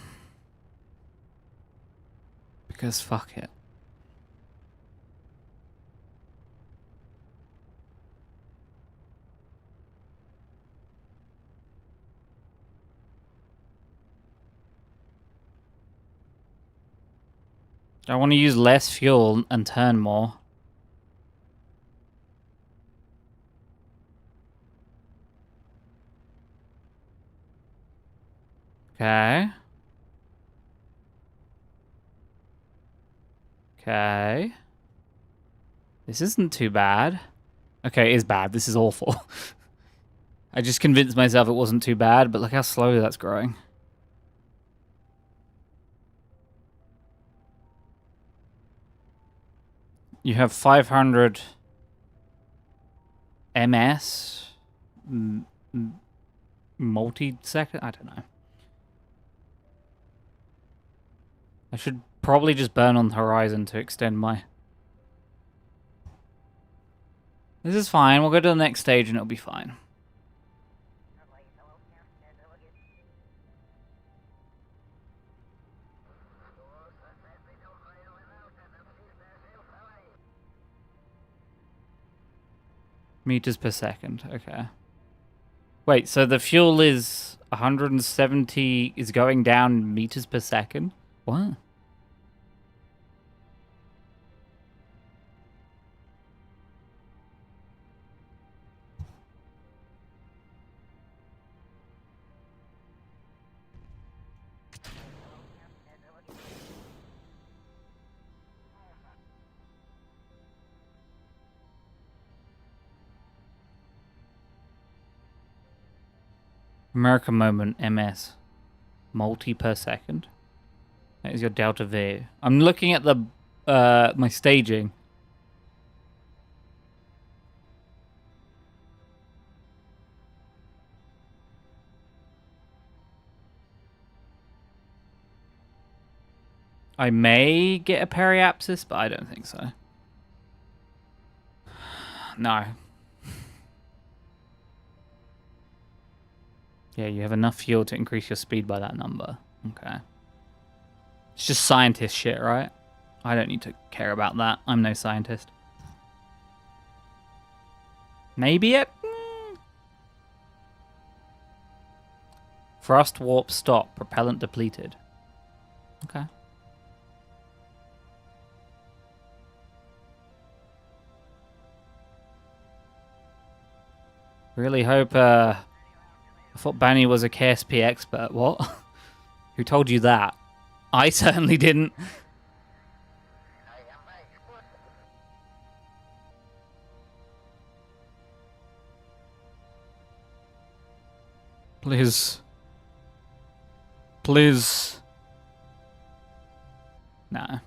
Because fuck it. I want to use less fuel and turn more. Okay. Okay. This isn't too bad. Okay, it is bad. This is awful. I just convinced myself it wasn't too bad, but look how slowly that's growing. You have 500 MS multi-second? I don't know. I should probably just burn on the horizon to extend my... This is fine. We'll go to the next stage and it'll be fine. Meters per second. Okay. Wait, so the fuel is 170 is going down meters per second? What? American moment, MS. Multi per second. That is your delta V. I'm looking at the my staging. I may get a periapsis, but I don't think so. No. Yeah, you have enough fuel to increase your speed by that number. Okay. It's just scientist shit, right? I don't need to care about that. I'm no scientist. Maybe it... Thrust warp stop. Propellant depleted. Okay. Really hope... I thought Banny was a KSP expert. What? Who told you that? I certainly didn't. Please. Please. Nah.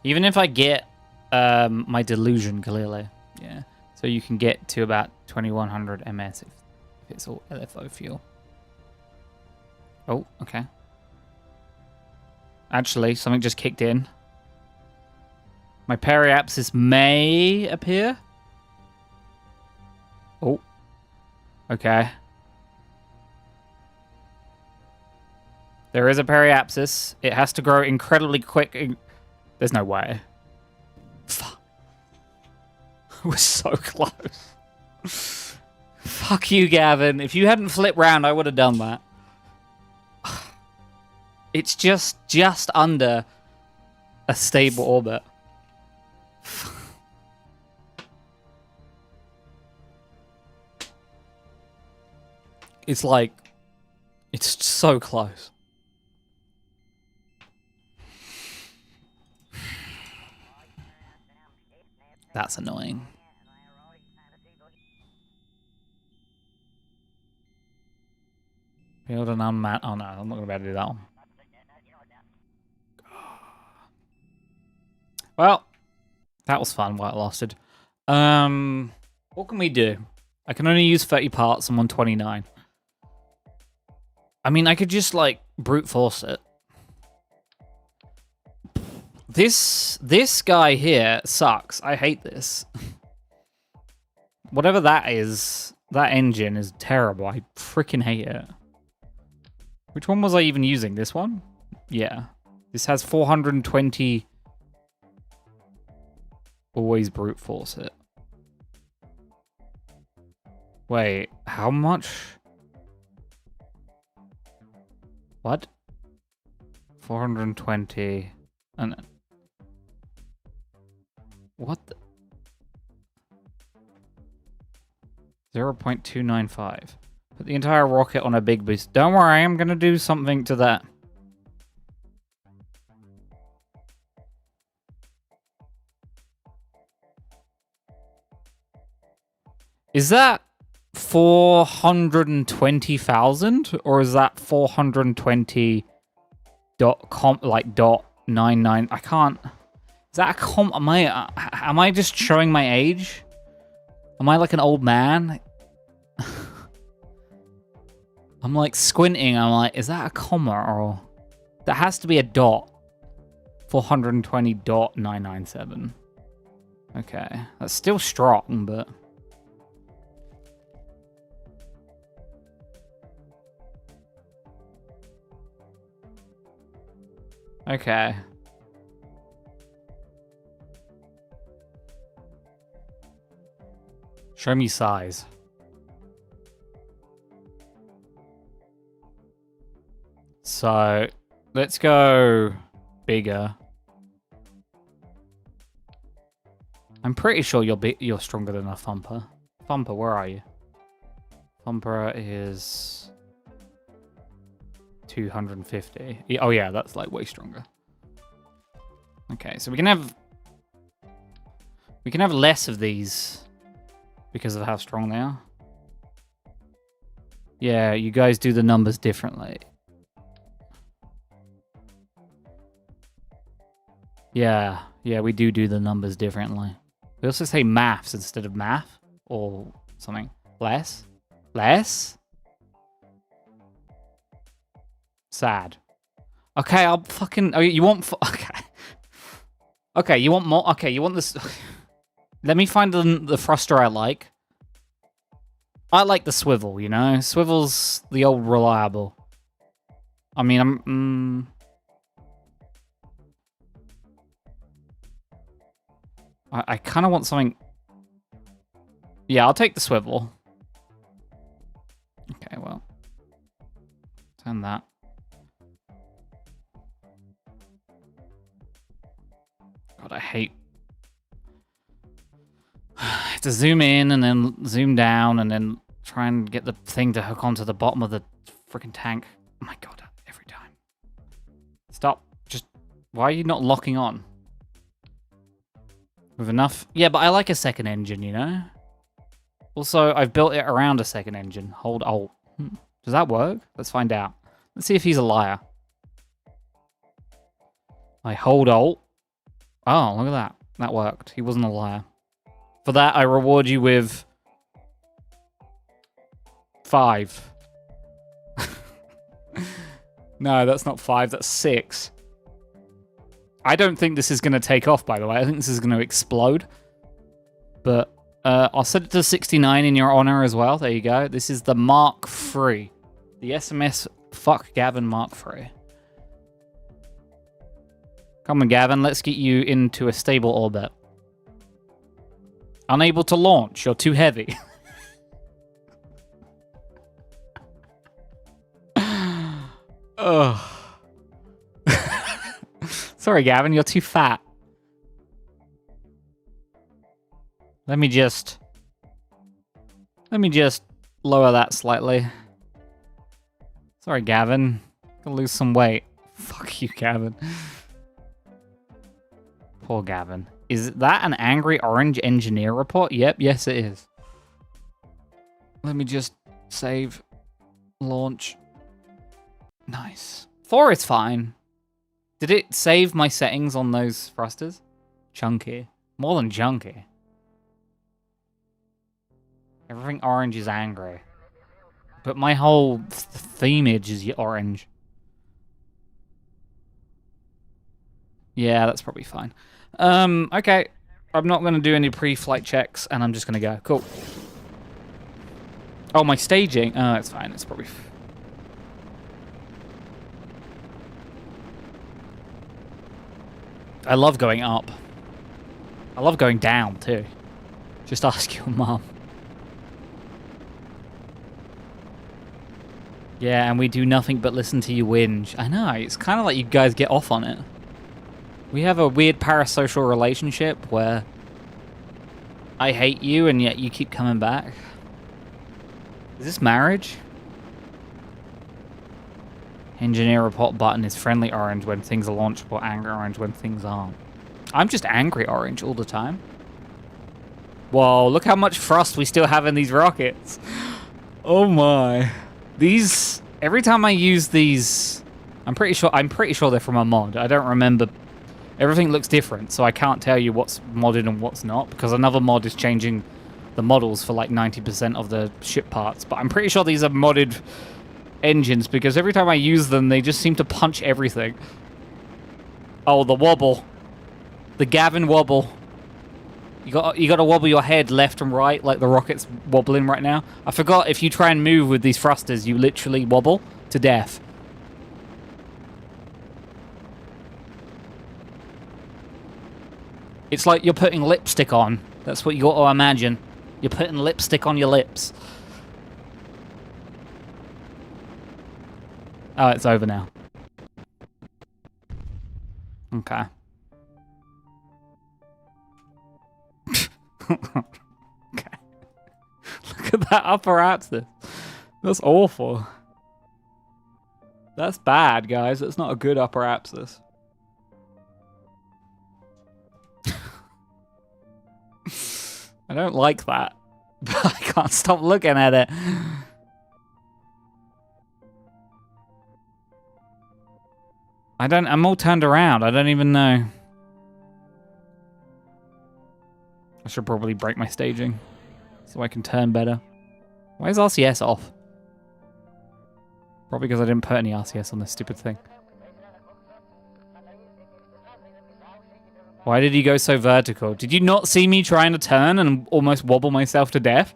Even if I get my delusion clearly, yeah. So you can get to about 2100 ms if it's all LFO fuel. Oh, okay. Actually, something just kicked in. My periapsis may appear. Oh. Okay. There is a periapsis. It has to grow incredibly quick. There's no way. Fuck. We're so close. Fuck you, Gavin. If you hadn't flipped round, I would have done that. It's just under a stable orbit. It's like, it's so close. That's annoying. Build an unmanned. Oh no, I'm not gonna be able to do that one. Well, that was fun while it lasted. What can we do? I can only use 30 parts on 129. I mean, I could just like brute force it. This guy here sucks. I hate this. Whatever that is, that engine is terrible. I freaking hate it. Which one was I even using? This one? Yeah. This has 420. Always brute force it. Wait, how much? What? 420. And what the? 0.295. Put the entire rocket on a big boost. Don't worry, I'm gonna do something to that. Is that 420,000 or is that 420 dot 99? I can't. Is that a am I just showing my age? Am I like an old man? I'm like squinting. I'm like, is that a comma or that has to be a dot? 420.997. Okay, that's still strong, but. Okay. Show me size. So, let's go bigger. I'm pretty sure you're stronger than a Thumper. Thumper, where are you? Thumper is 250. Oh yeah, that's like way stronger. Okay, so we can have less of these because of how strong they are. Yeah, you guys do the numbers differently. Yeah, we do the numbers differently. We also say maths instead of math or something. Less? Sad. Okay, I'll fucking. Oh, you want? Okay. Okay, you want more? Okay, you want this? Let me find the thruster I like. I like the swivel. You know, swivel's the old reliable. I mean, I kind of want something. Yeah, I'll take the swivel. Okay, well, turn that. God, I hate I have to zoom in and then zoom down and then Try and get the thing to hook onto the bottom of the freaking tank. Oh my god, every time. Stop. Just, why are you not locking on? With enough? Yeah, but I like a second engine, you know? Also, I've built it around a second engine. Hold Alt. Does that work? Let's find out. Let's see if he's a liar. I hold Alt. Oh, look at that. That worked. He wasn't a liar. For that, I reward you with 5. No, that's not 5. That's 6. I don't think this is going to take off, by the way. I think this is going to explode. But I'll set it to 69 in your honor as well. There you go. This is the Mark III. The SMS Fuck Gavin Mark III. Come on, Gavin. Let's get you into a stable orbit. Unable to launch. You're too heavy. Ugh. Sorry, Gavin. You're too fat. Let me just lower that slightly. Sorry, Gavin. Gonna lose some weight. Fuck you, Gavin. Poor Gavin. Is that an angry orange engineer report? Yep, yes it is. Let me just save. Launch. Nice. 4 is fine. Did it save my settings on those thrusters? Chunky. More than chunky. Everything orange is angry. But my whole themage is orange. Yeah, that's probably fine. Okay. I'm not going to do any pre-flight checks, and I'm just going to go. Cool. Oh, my staging. Oh, it's fine. It's probably... I love going up. I love going down, too. Just ask your mum. Yeah, and we do nothing but listen to you whinge. I know, it's kind of like you guys get off on it. We have a weird parasocial relationship where I hate you and yet you keep coming back. Is this marriage? Engineer report button is friendly orange when things are launchable, angry orange when things aren't. I'm just angry orange all the time. Whoa, look how much thrust we still have in these rockets. Oh my. These, every time I use these, I'm pretty sure they're from a mod. I don't remember. Everything looks different, so I can't tell you what's modded and what's not, because another mod is changing the models for like 90% of the ship parts. But I'm pretty sure these are modded engines, because every time I use them, they just seem to punch everything. Oh, the wobble. The Gavin wobble. You got to wobble your head left and right like the rocket's wobbling right now. I forgot, if you try and move with these thrusters, you literally wobble to death. It's like you're putting lipstick on. That's what you got to imagine. You're putting lipstick on your lips. Oh, it's over now. Okay. Okay. Look at that apparatus. That's awful. That's bad, guys. That's not a good apparatus. I don't like that, but I can't stop looking at it. I'm all turned around. I don't even know. I should probably break my staging so I can turn better. Why is RCS off? Probably because I didn't put any RCS on this stupid thing. Why did he go so vertical? Did you not see me trying to turn and almost wobble myself to death?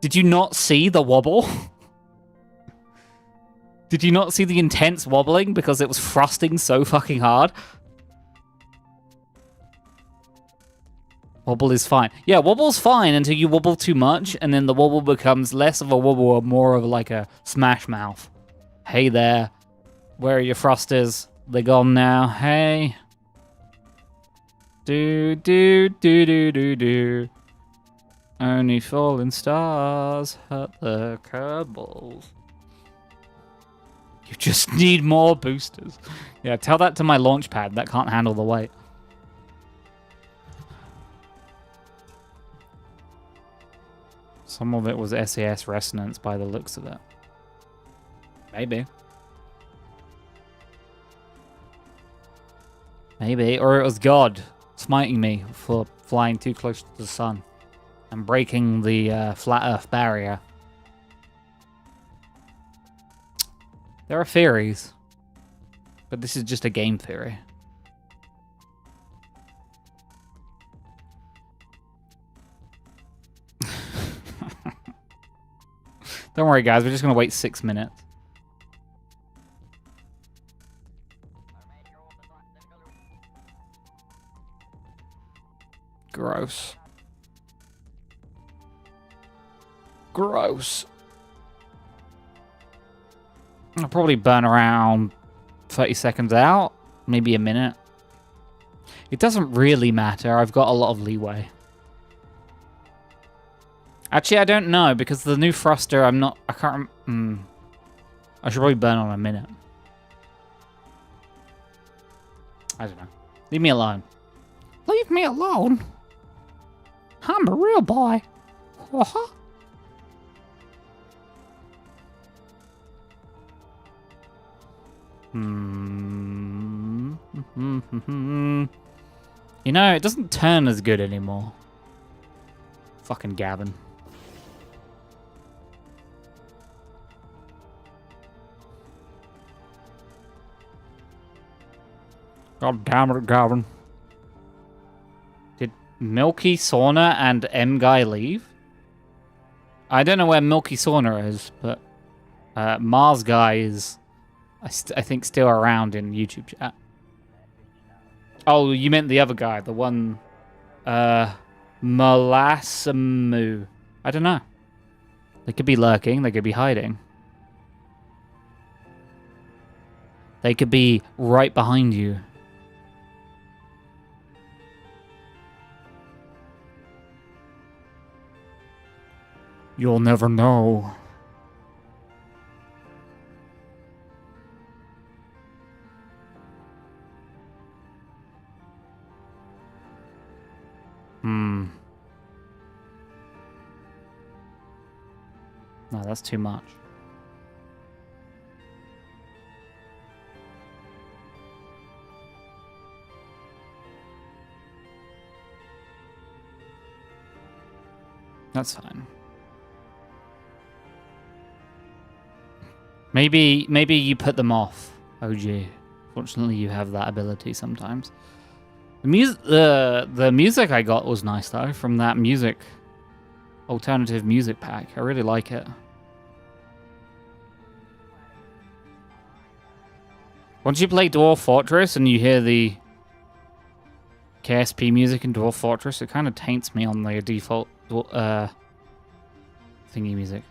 Did you not see the wobble? Did you not see the intense wobbling because it was thrusting so fucking hard? Wobble is fine. Yeah, wobble's fine until you wobble too much, and then the wobble becomes less of a wobble or more of like a smash mouth. Hey there. Where are your thrusters? They're gone now. Hey. Do. Only falling stars hurt the Kerbals. You just need more boosters. Yeah, tell that to my launch pad. That can't handle the weight. Some of it was SAS resonance by the looks of it. Maybe. Maybe. Or it was God smiting me for flying too close to the sun and breaking the flat Earth barrier. There are theories, but this is just a game theory. Don't worry, guys. We're just going to wait 6 minutes. Gross. Gross. I'll probably burn around 30 seconds out. Maybe a minute. It doesn't really matter. I've got a lot of leeway. Actually, I don't know, because the new thruster, I can't... I should probably burn on a minute. I don't know. Leave me alone. Leave me alone? I'm a real boy. Uh-huh. You know, it doesn't turn as good anymore. Fucking Gavin. God damn it, Gavin. Did Milky Sauna and M Guy leave? I don't know where Milky Sauna is, but Mars Guy is, I think, still around in YouTube chat. Oh, you meant the other guy, the one, Malassamu. I don't know. They could be lurking, they could be hiding. They could be right behind you. You'll never know. No, that's too much. That's fine. Maybe you put them off, OG. Fortunately, you have that ability sometimes. The music I got was nice though, from that alternative music pack. I really like it. Once you play Dwarf Fortress and you hear the KSP music in Dwarf Fortress, it kind of taints me on the default thingy music.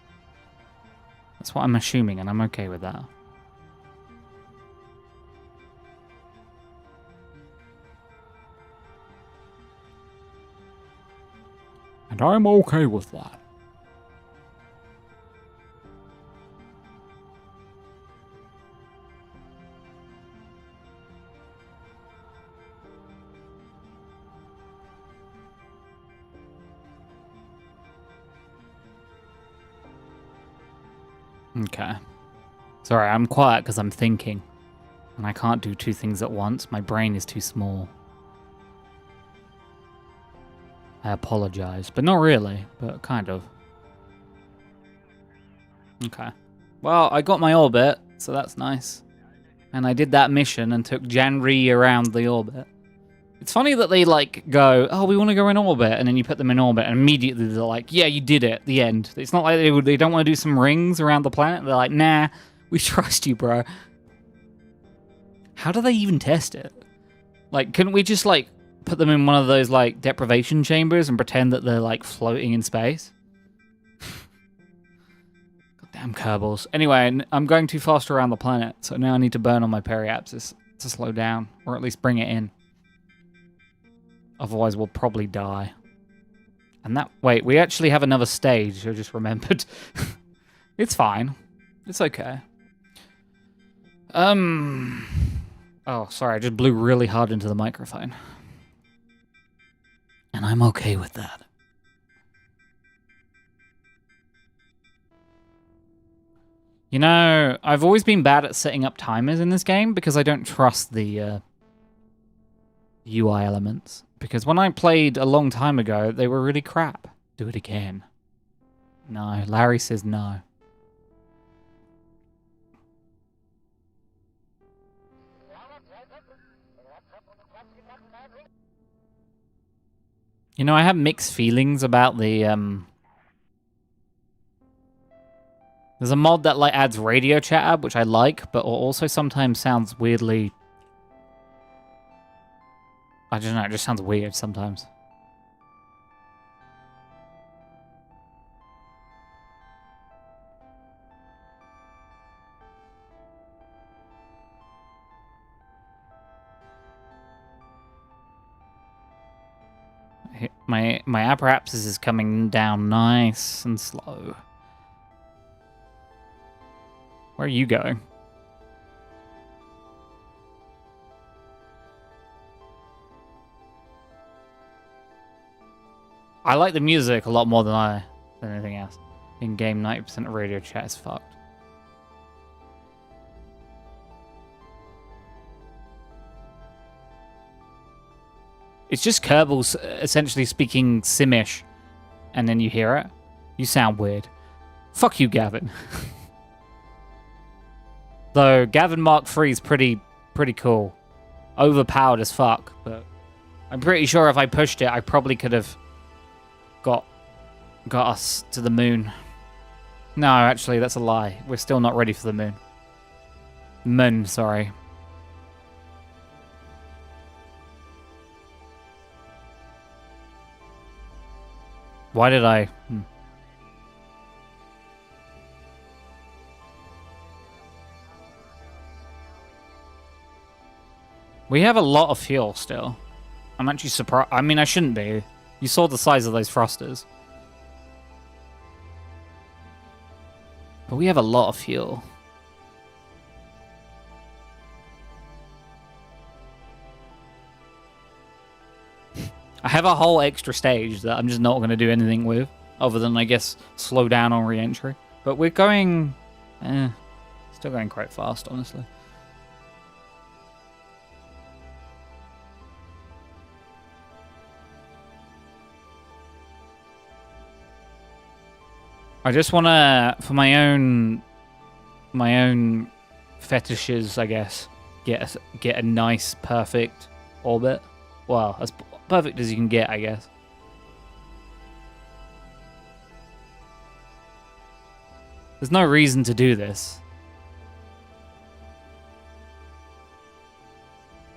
That's what I'm assuming, and I'm okay with that. And I'm okay with that. Okay. Sorry, I'm quiet because I'm thinking. And I can't do two things at once. My brain is too small. I apologize. But not really, but kind of. Okay. Well, I got my orbit, so that's nice. And I did that mission and took Janri around the orbit. It's funny that they, like, go, oh, we want to go in orbit, and then you put them in orbit, and immediately they're like, yeah, you did it, the end. It's not like they don't want to do some rings around the planet. They're like, nah, we trust you, bro. How do they even test it? Like, couldn't we just, like, put them in one of those, like, deprivation chambers and pretend that they're, like, floating in space? Goddamn Kerbals. Anyway, I'm going too fast around the planet, so now I need to burn on my periapsis to slow down, or at least bring it in. Otherwise, we'll probably die. And that... Wait, we actually have another stage, I just remembered. It's fine. It's okay. Oh, sorry, I just blew really hard into the microphone. And I'm okay with that. You know, I've always been bad at setting up timers in this game because I don't trust the UI elements. Because when I played a long time ago, they were really crap. Do it again. No, Larry says no. You know, I have mixed feelings about the, There's a mod that like adds radio chatter, which I like, but also sometimes sounds weirdly... I don't know, it just sounds weird sometimes. My apoapsis is coming down nice and slow. Where are you going? I like the music a lot more than anything else. In game, 90% of radio chat is fucked. It's just Kerbal's essentially speaking Simish, and then you hear it. You sound weird. Fuck you, Gavin. Though Gavin Mark III is pretty cool. Overpowered as fuck, but I'm pretty sure if I pushed it, I probably could have got us to the moon. No, actually, that's a lie. We're still not ready for the moon. Moon, sorry. Why did I... We have a lot of fuel still. I'm actually surprised. I mean, I shouldn't be. You saw the size of those thrusters. But we have a lot of fuel. I have a whole extra stage that I'm just not going to do anything with, other than, I guess, slow down on re-entry. But we're going... still going quite fast, honestly. I just want to, for my own fetishes, I guess, get a nice, perfect orbit. Well, as perfect as you can get, I guess. There's no reason to do this.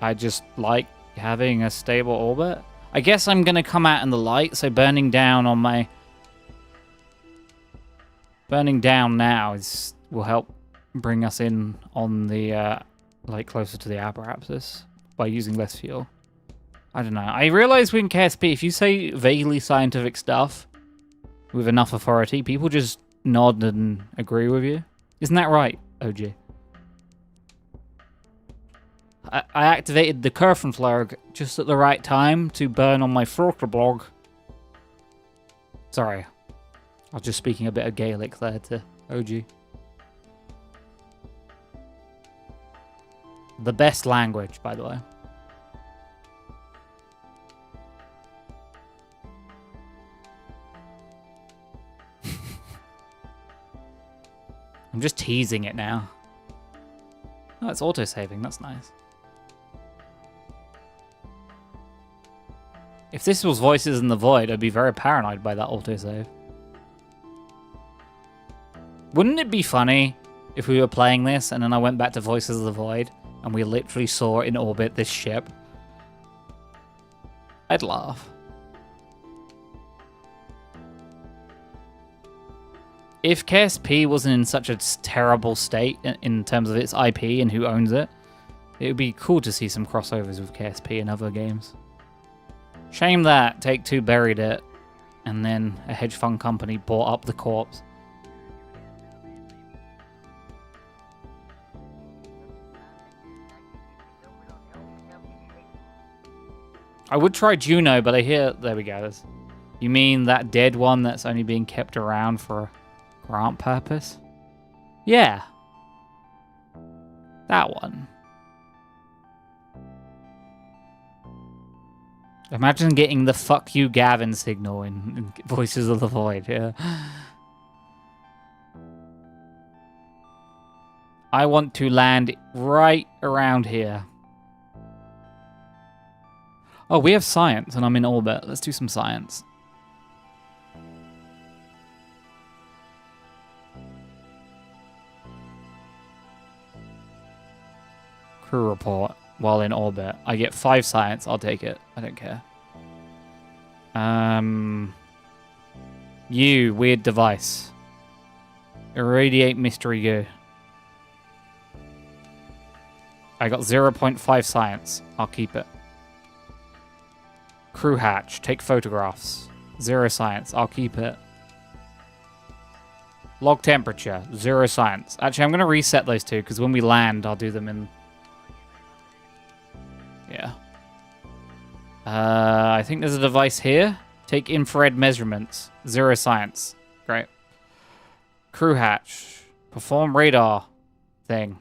I just like having a stable orbit. I guess I'm going to come out in the light, so burning down on my... Burning down now will help bring us in on the, like, closer to the apoapsis by using less fuel. I don't know. I realize in KSP, if you say vaguely scientific stuff with enough authority, people just nod and agree with you. Isn't that right, OG? I activated the Kerfenflug just at the right time to burn on my Frotterblog. Sorry. I was just speaking a bit of Gaelic there to OG. The best language, by the way. I'm just teasing it now. Oh, it's auto-saving. That's nice. If this was Voices in the Void, I'd be very paranoid by that autosave. Wouldn't it be funny if we were playing this and then I went back to Voices of the Void and we literally saw in orbit this ship? I'd laugh. If KSP wasn't in such a terrible state in terms of its IP and who owns it, it would be cool to see some crossovers with KSP and other games. Shame that Take-Two buried it and then a hedge fund company bought up the corpse. I would try Juno, but I hear... There we go. You mean that dead one that's only being kept around for a grant purpose? Yeah. That one. Imagine getting the fuck you Gavin signal in Voices of the Void, yeah. I want to land right around here. Oh, we have science and I'm in orbit. Let's do some science. Crew report while in orbit. I get 5 science. I'll take it. I don't care. You, weird device. Irradiate mystery goo. I got 0.5 science. I'll keep it. Crew hatch. Take photographs. 0 science. I'll keep it. Log temperature. 0 science. Actually, I'm going to reset those two because when we land, I'll do them in... Yeah. I think there's a device here. Take infrared measurements. 0 science. Great. Crew hatch. Perform radar thing.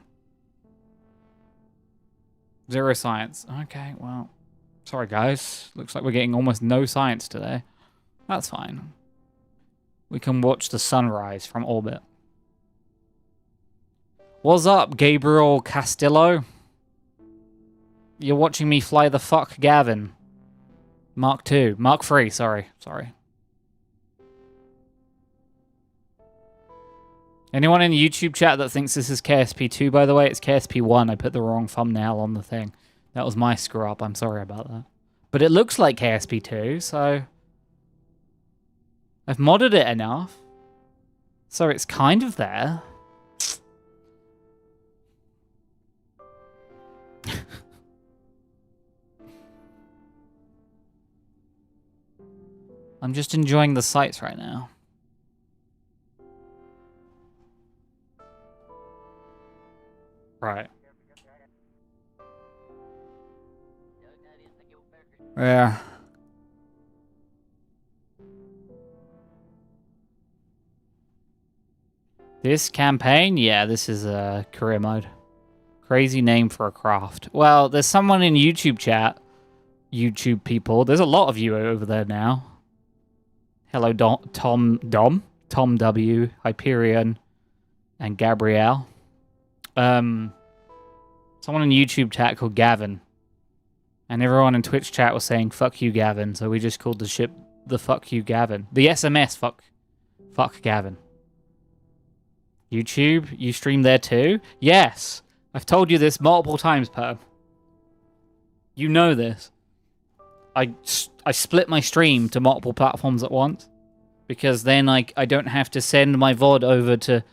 0 science. Okay, well. Sorry, guys. Looks like we're getting almost no science today. That's fine. We can watch the sunrise from orbit. What's up, Gabriel Castillo? You're watching me fly the fuck Gavin. Mark 2. Mark 3, sorry. Anyone in the YouTube chat that thinks this is KSP2, by the way, it's KSP1. I put the wrong thumbnail on the thing. That was my screw up. I'm sorry about that. But it looks like KSP2, so... I've modded it enough. So it's kind of there. I'm just enjoying the sights right now. Right. Yeah. This campaign? Yeah, this is a career mode. Crazy name for a craft. Well, there's someone in YouTube chat. YouTube people. There's a lot of you over there now. Hello, Tom W, Hyperion, and Gabrielle. Someone in YouTube chat called Gavin. And everyone in Twitch chat was saying, fuck you, Gavin. So we just called the ship the fuck you, Gavin. The SMS, fuck Gavin. YouTube, you stream there too? Yes. I've told you this multiple times, Perm. You know this. I split my stream to multiple platforms at once. Because then I don't have to send my VOD over to...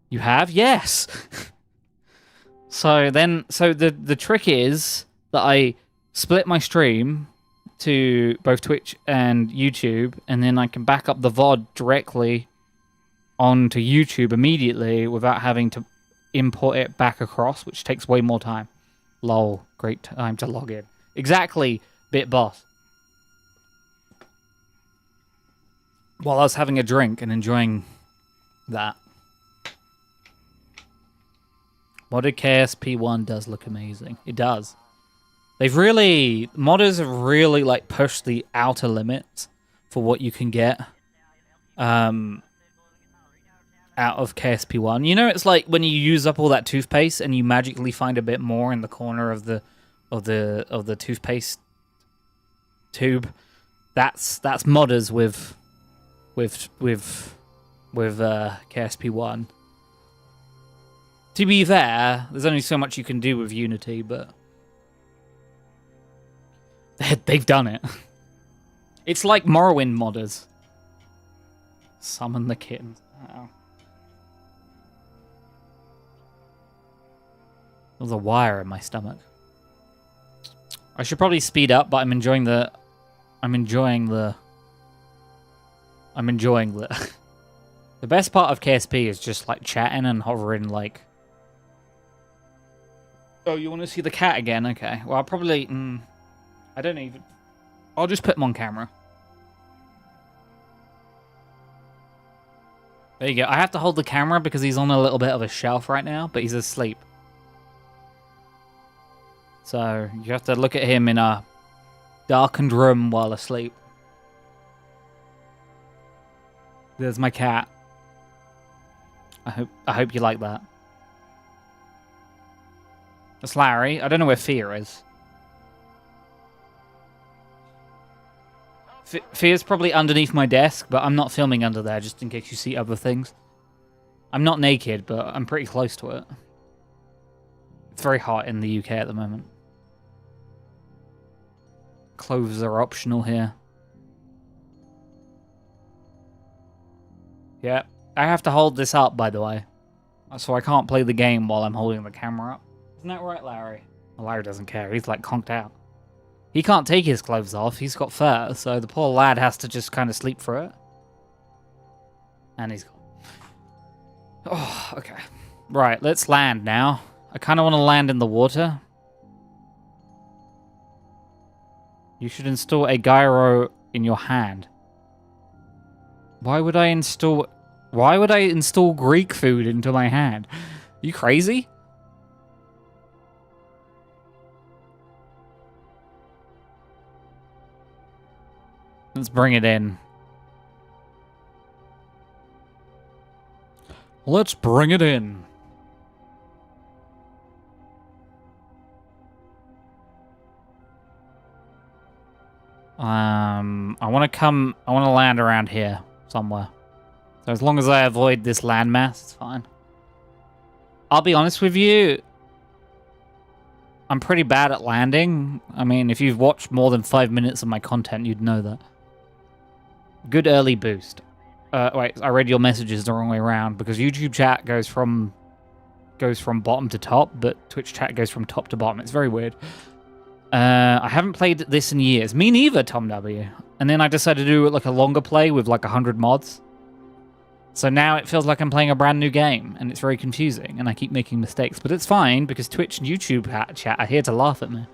You have? Yes! So the trick is that I split my stream to both Twitch and YouTube, and then I can back up the VOD directly onto YouTube immediately without having to import it back across, which takes way more time. Lol, great time to log in. Exactly, Bit Boss. While I was having a drink and enjoying that. Modded KSP1 does look amazing. It does. Modders have really like pushed the outer limits for what you can get out of KSP1. You know, it's like when you use up all that toothpaste and you magically find a bit more in the corner of the toothpaste tube. That's modders with KSP1. To be fair, there's only so much you can do with Unity, but they've done it. It's like Morrowind modders. Summon the kittens. Oh. There's a wire in my stomach. I should probably speed up, but I'm enjoying the I'm enjoying the... The best part of KSP is just, like, chatting and hovering, like... Oh, you want to see the cat again? Okay. Well, I'll probably... I don't even... I'll just put him on camera. There you go. I have to hold the camera because he's on a little bit of a shelf right now, but he's asleep. So, you have to look at him in a darkened room while asleep. There's my cat. I hope you like that. That's Larry. I don't know where Fia is. Fia's probably underneath my desk, but I'm not filming under there just in case you see other things. I'm not naked, but I'm pretty close to it. It's very hot in the UK at the moment. Clothes are optional here. Yeah, I have to hold this up, by the way. So I can't play the game while I'm holding the camera up. Isn't that right, Larry? Well, Larry doesn't care. He's like conked out. He can't take his clothes off. He's got fur, so the poor lad has to just kind of sleep through it. And he's gone. Oh, okay. Right, let's land now. I kind of want to land in the water. You should install a gyro in your hand. Why would I install Greek food into my hand? You crazy? Let's bring it in. Let's bring it in. I want to land around here somewhere. So as long as I avoid this landmass, it's fine. I'll be honest with you, I'm pretty bad at landing. I mean, if you've watched more than 5 minutes of my content, you'd know that. Good early boost. Wait, I read your messages the wrong way around because YouTube chat goes from bottom to top, but Twitch chat goes from top to bottom. It's very weird. I haven't played this in years. Me neither, Tom W. And then I decided to do like a longer play with like 100 mods. So now it feels like I'm playing a brand new game, and it's very confusing, and I keep making mistakes. But it's fine, because Twitch and YouTube chat are here to laugh at me.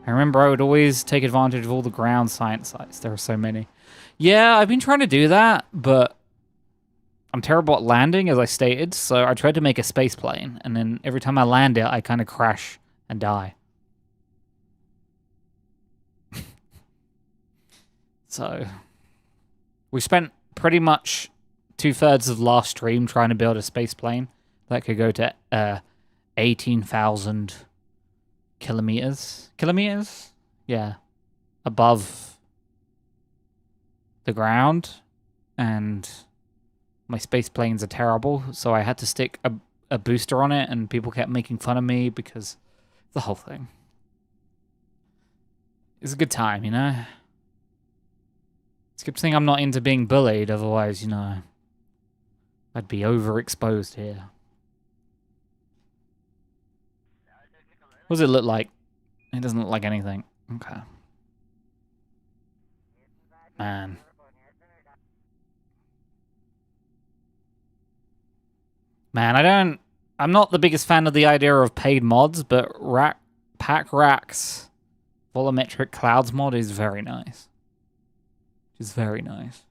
I remember I would always take advantage of all the ground science sites. There are so many. Yeah, I've been trying to do that, but I'm terrible at landing, as I stated, so I tried to make a space plane, and then every time I land it, I kind of crash and die. So, we spent pretty much 2/3 of last stream trying to build a space plane that could go to 18,000 kilometers. Kilometers? Yeah. Above the ground. And my space planes are terrible, so I had to stick a booster on it, and people kept making fun of me because the whole thing. It's a good time, you know? It's a good thing I'm not into being bullied, otherwise, you know, I'd be overexposed here. What does it look like? It doesn't look like anything. Okay. Man. I'm not the biggest fan of the idea of paid mods, but Pack Rack's volumetric clouds mod is very nice. It's very nice.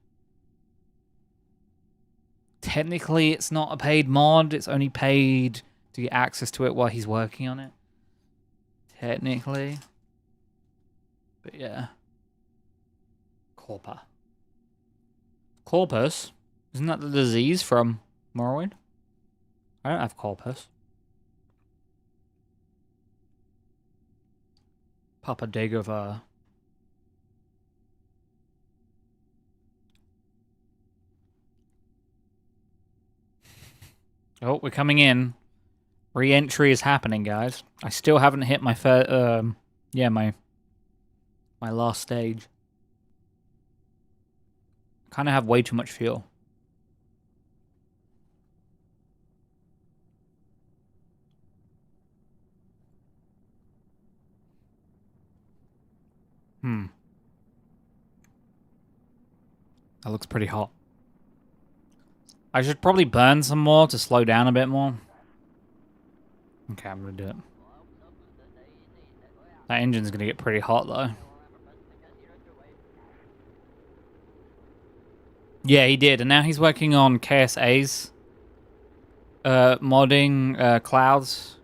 Technically, it's not a paid mod. It's only paid to get access to it while he's working on it. Technically. But yeah. Corpus? Isn't that the disease from Morrowind? I don't have corpus. Papa Dagobah. Oh, we're coming in. Re-entry is happening, guys. I still haven't hit my my last stage. Kind of have way too much fuel. That looks pretty hot. I should probably burn some more to slow down a bit more. Okay, I'm gonna do it. That engine's gonna get pretty hot though. Yeah, he did, and now he's working on KSA's modding clouds.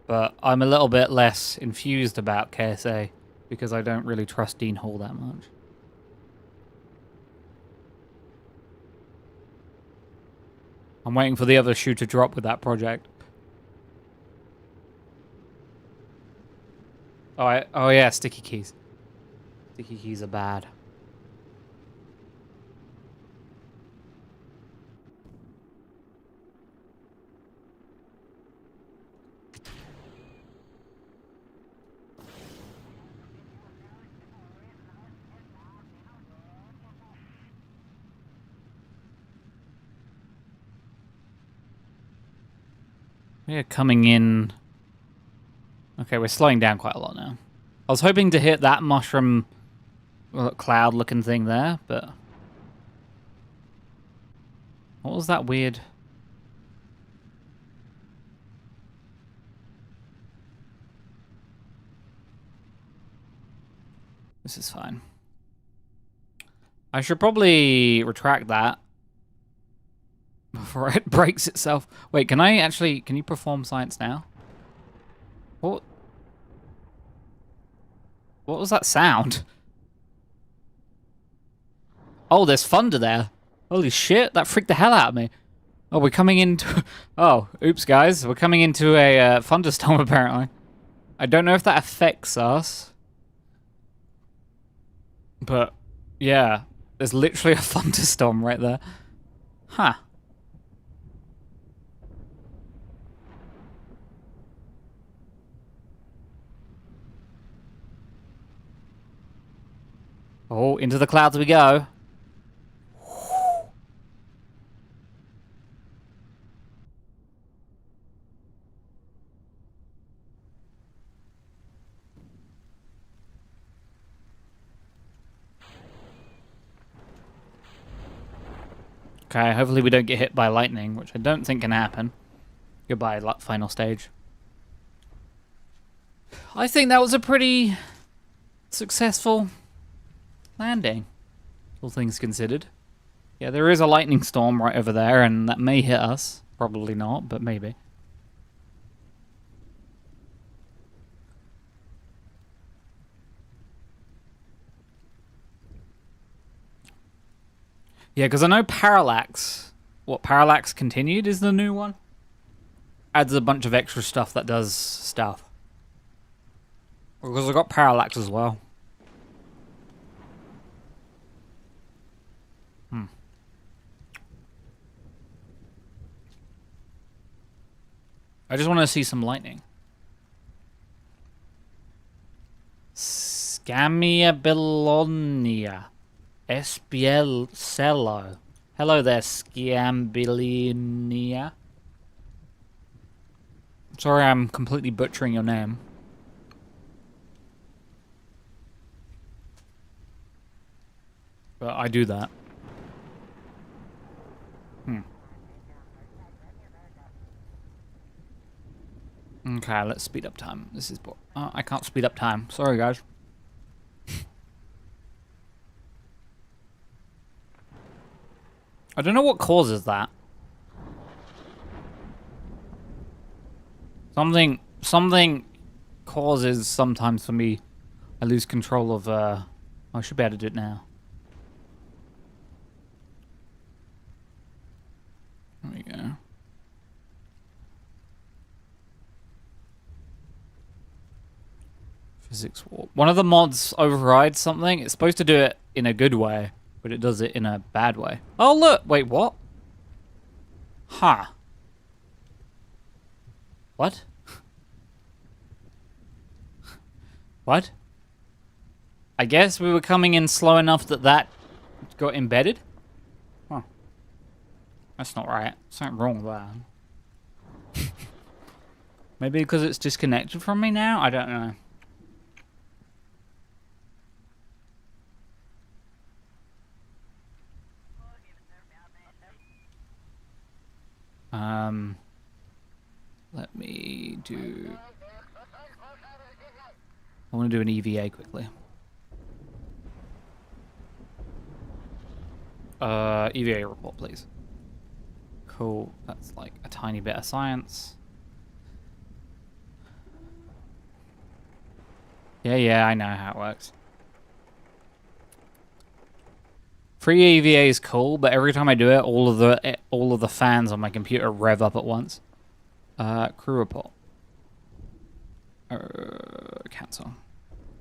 But I'm a little bit less infused about KSA because I don't really trust Dean Hall that much. I'm waiting for the other shoe to drop with that project. Oh yeah, sticky keys. Sticky keys are bad. We're coming in. Okay, we're slowing down quite a lot now. I was hoping to hit that mushroom cloud looking thing there, but what was that weird? This is fine. I should probably retract that before it breaks itself. Wait, can you perform science now? What was that sound? Oh, there's thunder there. Holy shit, that freaked the hell out of me. Oh, we're coming into... Oh, oops, guys. We're coming into a thunderstorm, apparently. I don't know if that affects us. But, yeah. There's literally a thunderstorm right there. Huh. Oh, into the clouds we go. Okay, hopefully we don't get hit by lightning, which I don't think can happen. Goodbye, final stage. I think that was a pretty successful landing, all things considered. Yeah, there is a lightning storm right over there, and that may hit us. Probably not, but maybe. Yeah, because I know Parallax... What, Parallax Continued is the new one? Adds a bunch of extra stuff that does stuff. Because I got Parallax as well. I just want to see some lightning. Scambiabilionia. Espielcello. Hello there, Scambiabilionia. Sorry I'm completely butchering your name. But I do that. Okay, let's speed up time. This is... I can't speed up time. Sorry, guys. I don't know what causes that. Something causes sometimes for me. I lose control of... I should be able to do it now. There we go. Physics warp. One of the mods overrides something. It's supposed to do it in a good way, but it does it in a bad way. Oh, look! Wait, what? Huh. What? What? I guess we were coming in slow enough that that got embedded? Huh. That's not right. Something wrong with that. Maybe because it's disconnected from me now? I don't know. Let me do... I want to do an EVA quickly. EVA report, please. Cool. That's like a tiny bit of science. Yeah, I know how it works. Free EVA is cool, but every time I do it, all of the fans on my computer rev up at once. Crew report. Cancel.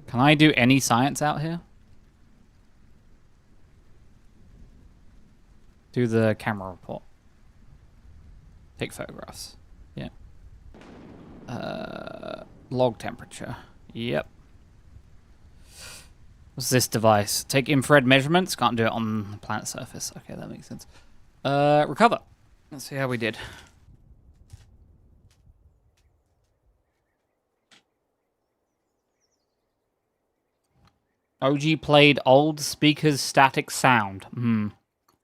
Can I do any science out here? Do the camera report. Take photographs. Yeah. Log temperature. Yep. What's this device? Take infrared measurements. Can't do it on the planet surface. Okay, that makes sense. Recover. Let's see how we did. OG played old speakers static sound.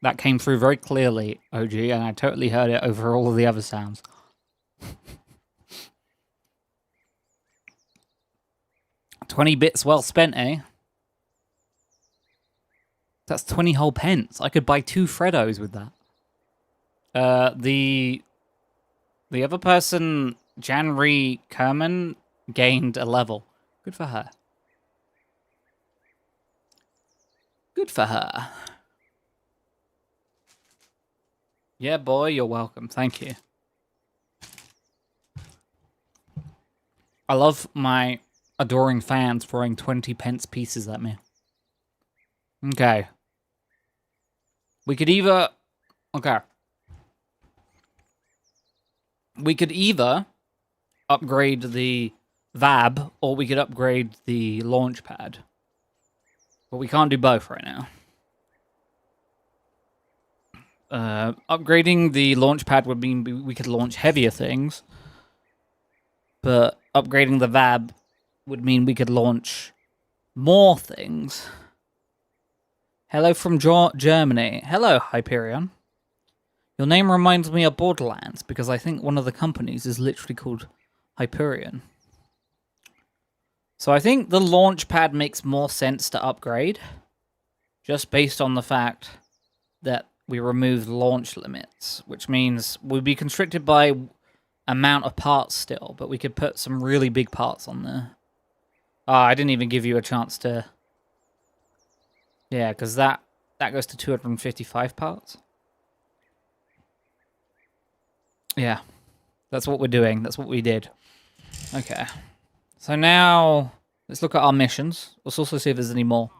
That came through very clearly, OG, and I totally heard it over all of the other sounds. 20 bits well spent, eh? That's 20 whole pence. I could buy 2 Freddos with that. The other person, Janri Kerman, gained a level. Good for her. Good for her. Yeah, boy, you're welcome. Thank you. I love my adoring fans throwing 20 pence pieces at me. Okay. We could either... Okay. We could either upgrade the VAB, or we could upgrade the launch pad. But we can't do both right now. Upgrading the launch pad would mean we could launch heavier things. But upgrading the VAB would mean we could launch more things. Hello from Germany. Hello, Hyperion. Your name reminds me of Borderlands because I think one of the companies is literally called Hyperion. So I think the launch pad makes more sense to upgrade, just based on the fact that we removed launch limits, which means we'd be constricted by amount of parts still, but we could put some really big parts on there. Ah, I didn't even give you a chance to... Yeah, because that goes to 255 parts. Yeah, that's what we're doing. That's what we did. Okay. So now, let's look at our missions. Let's also see if there's any more.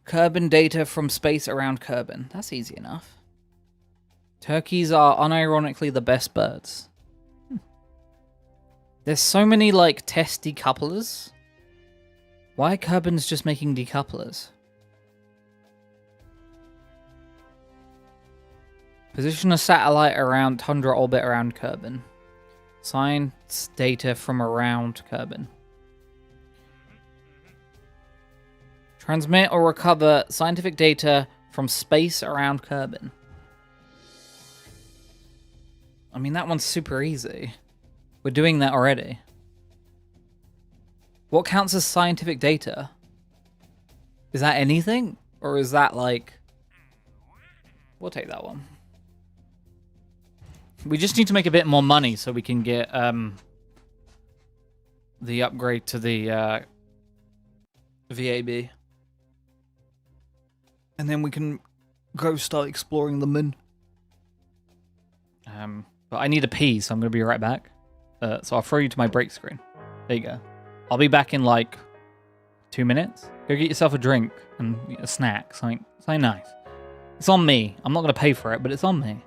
Kerbin data from space around Kerbin. That's easy enough. Turkeys are unironically the best birds. There's so many, like, test decouplers. Why are Kerbins just making decouplers? Position a satellite around Tundra orbit around Kerbin. Science data from around Kerbin. Transmit or recover scientific data from space around Kerbin. I mean, that one's super easy. We're doing that already. What counts as scientific data? Is that anything? Or is that like... We'll take that one. We just need to make a bit more money so we can get the upgrade to the VAB. And then we can go start exploring the moon. But I need a pee, so I'm going to be right back. So I'll throw you to my break screen. There you go. I'll be back in like 2 minutes. Go get yourself a drink and a snack. Something nice. It's on me. I'm not going to pay for it, but it's on me.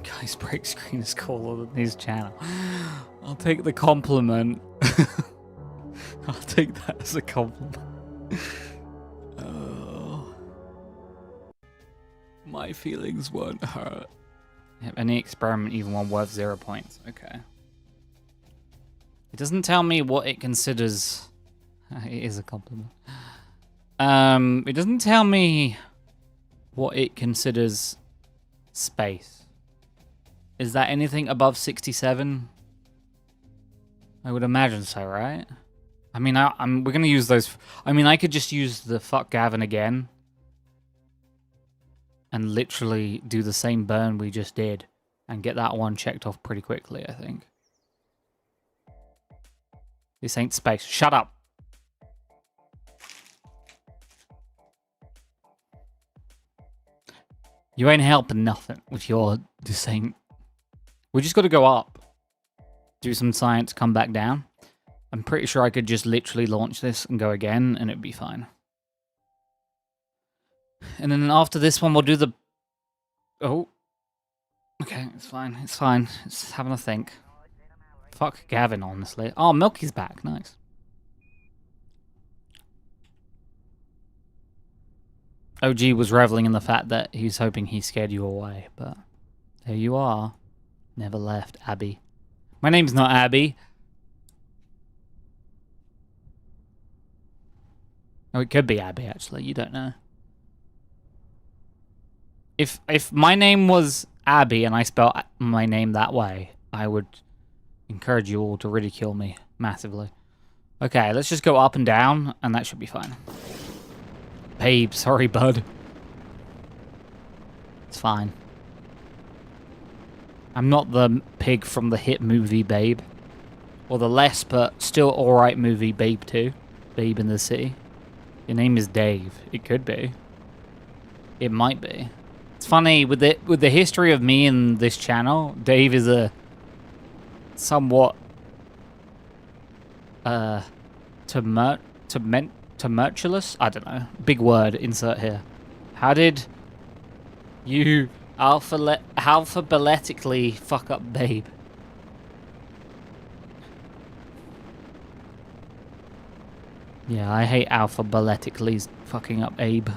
Guy's break screen is cooler than his channel. I'll take the compliment. I'll take that as a compliment. Oh. My feelings won't hurt. Any experiment, even one worth 0 points. Okay. It doesn't tell me what it considers. It is a compliment. It doesn't tell me what it considers space. Is that anything above 67? I would imagine so, right? I mean, we're gonna use those. I mean, I could just use the fuck Gavin again and literally do the same burn we just did and get that one checked off pretty quickly, I think. This ain't space. Shut up. You ain't helping nothing with your this ain't. We just got to go up, do some science, come back down. I'm pretty sure I could just literally launch this and go again, and it'd be fine. And then after this one, we'll do the... Oh. Okay, it's fine. It's fine. It's having a think. Fuck Gavin, honestly. Oh, Milky's back. Nice. OG was reveling in the fact that he's hoping he scared you away, but there you are. Never left, Abby. My name's not Abby. Oh, it could be Abby, actually. You don't know. If my name was Abby and I spelled my name that way, I would encourage you all to ridicule me massively. Okay, let's just go up and down, and that should be fine. Babe, sorry, bud. It's fine. I'm not the pig from the hit movie Babe. Or the less, but still alright movie Babe 2. Babe in the City. Your name is Dave. It could be. It might be. It's funny, with the history of me and this channel, Dave is a somewhat tumultuous? I don't know. Big word, insert here. How did you alphabetically fuck up Babe? Yeah, I hate alphabetically fucking up Abe.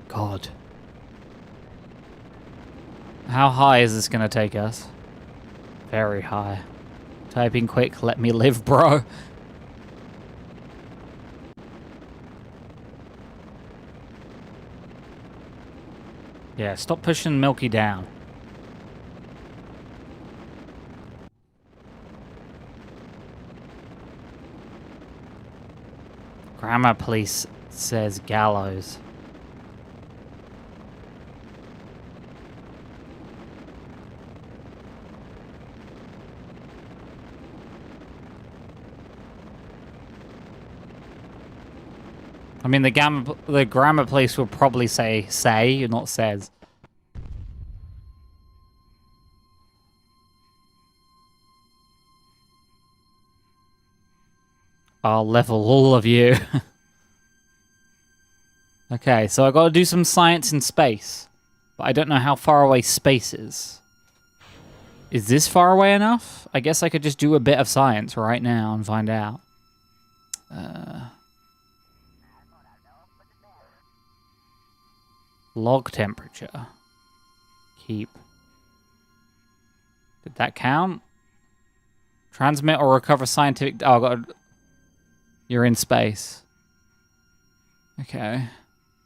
God. How high is this gonna take us? Very high. Typing quick, let me live, bro. Yeah, stop pushing Milky down. Grammar police says gallows. I mean, the grammar police will probably say, not says. I'll level all of you. Okay, so I gotta do some science in space. But I don't know how far away space is. Is this far away enough? I guess I could just do a bit of science right now and find out. Log temperature. Keep. Did that count? Transmit or recover scientific... Oh, God. You're in space. Okay.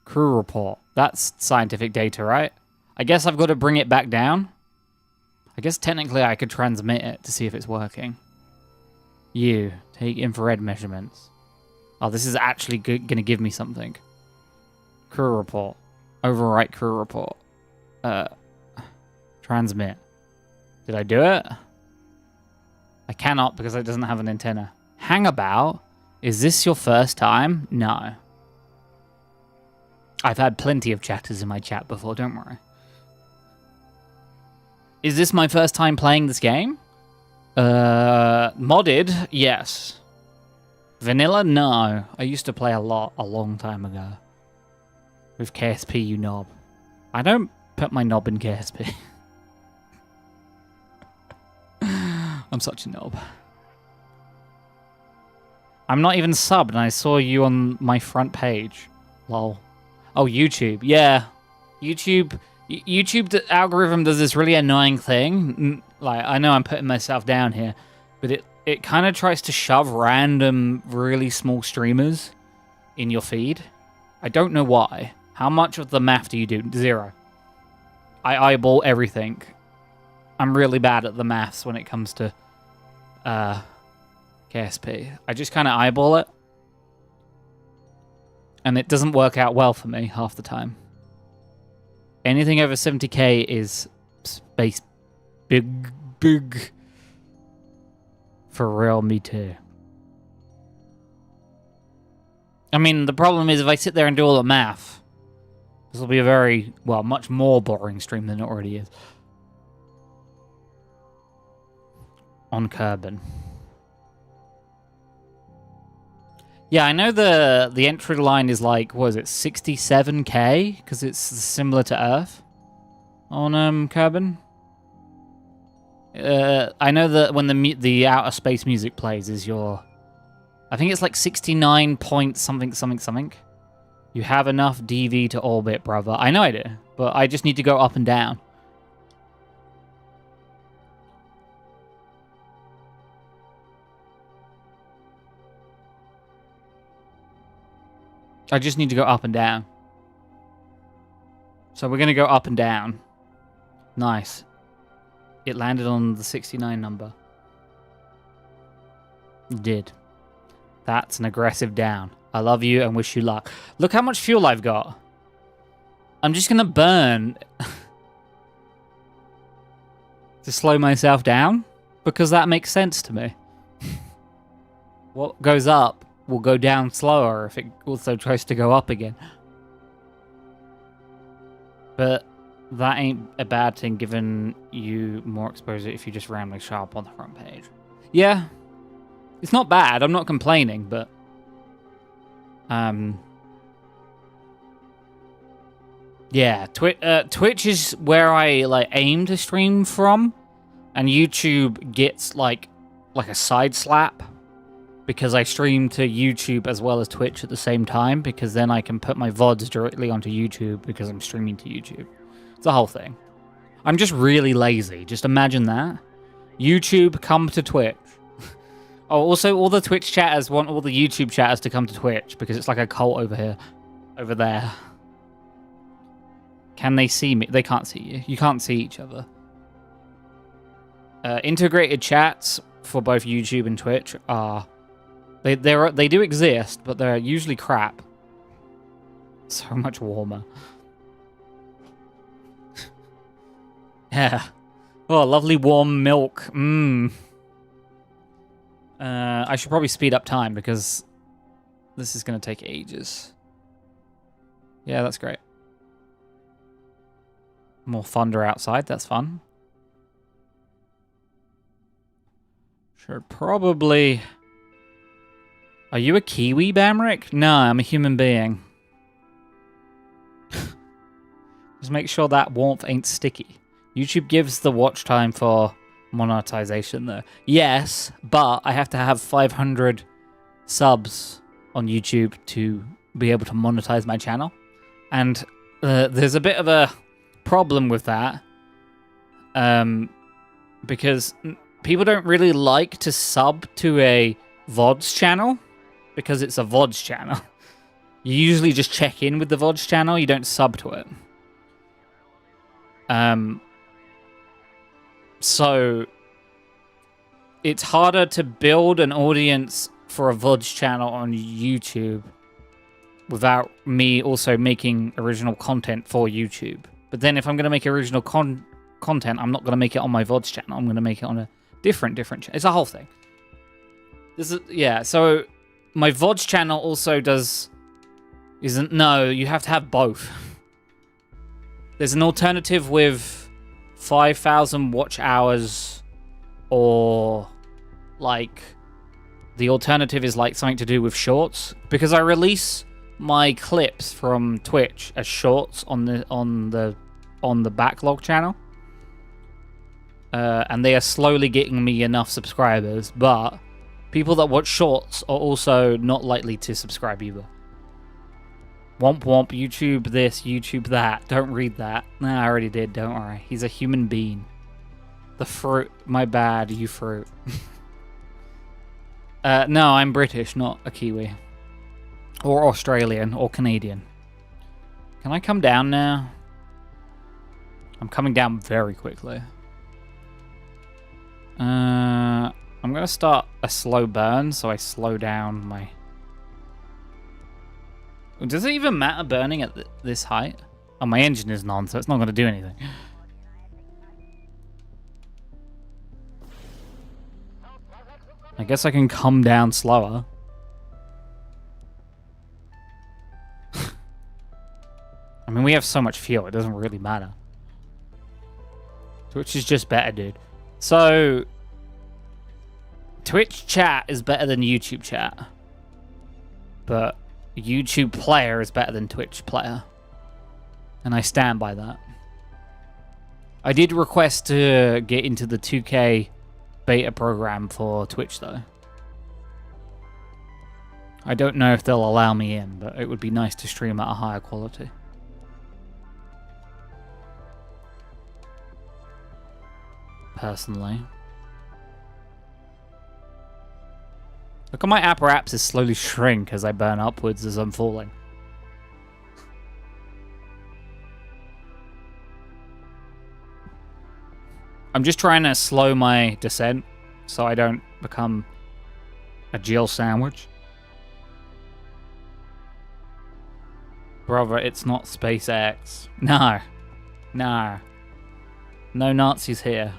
Crew report. That's scientific data, right? I guess I've got to bring it back down. I guess technically I could transmit it to see if it's working. You. Take infrared measurements. Oh, this is actually going to give me something. Crew report. Overwrite crew report. Transmit. Did I do it? I cannot because it doesn't have an antenna. Hangabout? Is this your first time? No. I've had plenty of chatters in my chat before, don't worry. Is this my first time playing this game? Modded? Yes. Vanilla? No. I used to play a lot a long time ago. with KSP, you knob. I don't put my knob in KSP. I'm such a knob. I'm not even subbed, and I saw you on my front page. Lol. Oh, YouTube. Yeah. YouTube algorithm does this really annoying thing. Like, I know I'm putting myself down here, but it kind of tries to shove random, really small streamers in your feed. I don't know why. How much of the math do you do? 0. I eyeball everything. I'm really bad at the maths when it comes to KSP. I just kind of eyeball it. And it doesn't work out well for me half the time. Anything over 70k is space big. For real, me too. I mean, the problem is if I sit there and do all the math, this will be a very, well, much more boring stream than it already is. On Kerbal. Yeah, I know the entry line is like, what is it, 67k? Because it's similar to Earth on Kerbal. I know that when the outer space music plays is your, I think it's like 69 point something. You have enough DV to orbit, brother. I know I do, but I just need to go up and down. I just need to go up and down. So we're going to go up and down. Nice. It landed on the 69 number. It did. That's an aggressive down. I love you and wish you luck. Look how much fuel I've got. I'm just going to burn to slow myself down because that makes sense to me. What goes up will go down slower if it also tries to go up again. But that ain't a bad thing given you more exposure if you just randomly show up on the front page. Yeah. It's not bad. I'm not complaining, but yeah, Twitch is where I like aim to stream from, and YouTube gets like a side slap because I stream to YouTube as well as Twitch at the same time, because then I can put my VODs directly onto YouTube because I'm streaming to YouTube. It's a whole thing. I'm just really lazy. Just imagine that. YouTube, come to Twitch. Oh, also, all the Twitch chatters want all the YouTube chatters to come to Twitch because it's like a cult over here. Over there. Can they see me? They can't see you. You can't see each other. Integrated chats for both YouTube and Twitch are... They do exist, but they're usually crap. So much warmer. Yeah. Oh, lovely warm milk. Mmm. I should probably speed up time because this is going to take ages. Yeah, that's great. More thunder outside. That's fun. Should probably... Are you a Kiwi, Banrik? No, I'm a human being. Just make sure that warmth ain't sticky. YouTube gives the watch time for monetization, though. Yes, but I have to have 500 subs on YouTube to be able to monetize my channel. And there's a bit of a problem with that. Because people don't really like to sub to a VODs channel. Because it's a VODs channel. You usually just check in with the VODs channel. You don't sub to it. So it's harder to build an audience for a VODs channel on YouTube without me also making original content for YouTube. But then if I'm going to make original content, I'm not going to make it on my VODs channel. I'm going to make it on a different channel. It's a whole thing. Yeah, so my VODs channel also no, you have to have both. There's an alternative with 5,000 watch hours, or like the alternative is like something to do with shorts, because I release my clips from Twitch as shorts on the backlog channel. And they are slowly getting me enough subscribers, but people that watch shorts are also not likely to subscribe either. Womp womp, YouTube this, YouTube that. Don't read that. Nah, I already did, don't worry. He's a human being. The fruit. My bad, you fruit. No, I'm British, not a Kiwi. Or Australian, or Canadian. Can I come down now? I'm coming down very quickly. I'm gonna start a slow burn, so I slow down my... Does it even matter burning at this height? Oh, my engine isn't on, so it's not gonna do anything. I guess I can come down slower. I mean, we have so much fuel, it doesn't really matter. Twitch is just better, dude. So, Twitch chat is better than YouTube chat. But YouTube player is better than Twitch player. And I stand by that. I did request to get into the 2K beta program for Twitch, though. I don't know if they'll allow me in, but it would be nice to stream at a higher quality. Personally. Look at my apparatus slowly shrink as I burn upwards as I'm falling. I'm just trying to slow my descent so I don't become a Jill sandwich. Brother, it's not SpaceX. No. No. No Nazis here.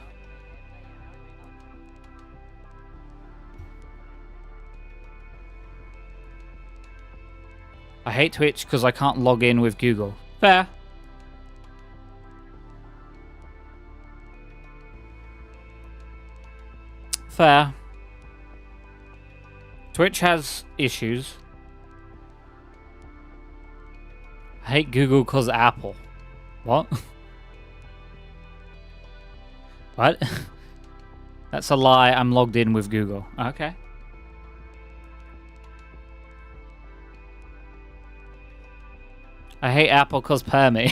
I hate Twitch because I can't log in with Google. Fair. Fair. Twitch has issues. I hate Google because Apple. What? What? That's a lie. I'm logged in with Google. Okay. I hate Apple because Permy.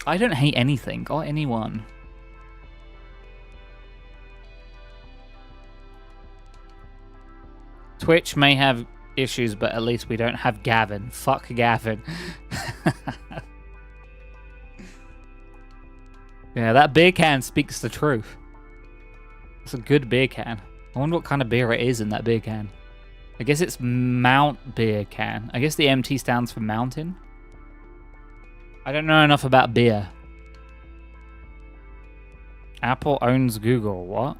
I don't hate anything or anyone. Twitch may have issues, but at least we don't have Gavin. Fuck Gavin. Yeah, that beer can speaks the truth. It's a good beer can. I wonder what kind of beer it is in that beer can. I guess it's Mount Beer Can. I guess the MT stands for mountain. I don't know enough about beer. Apple owns Google. What?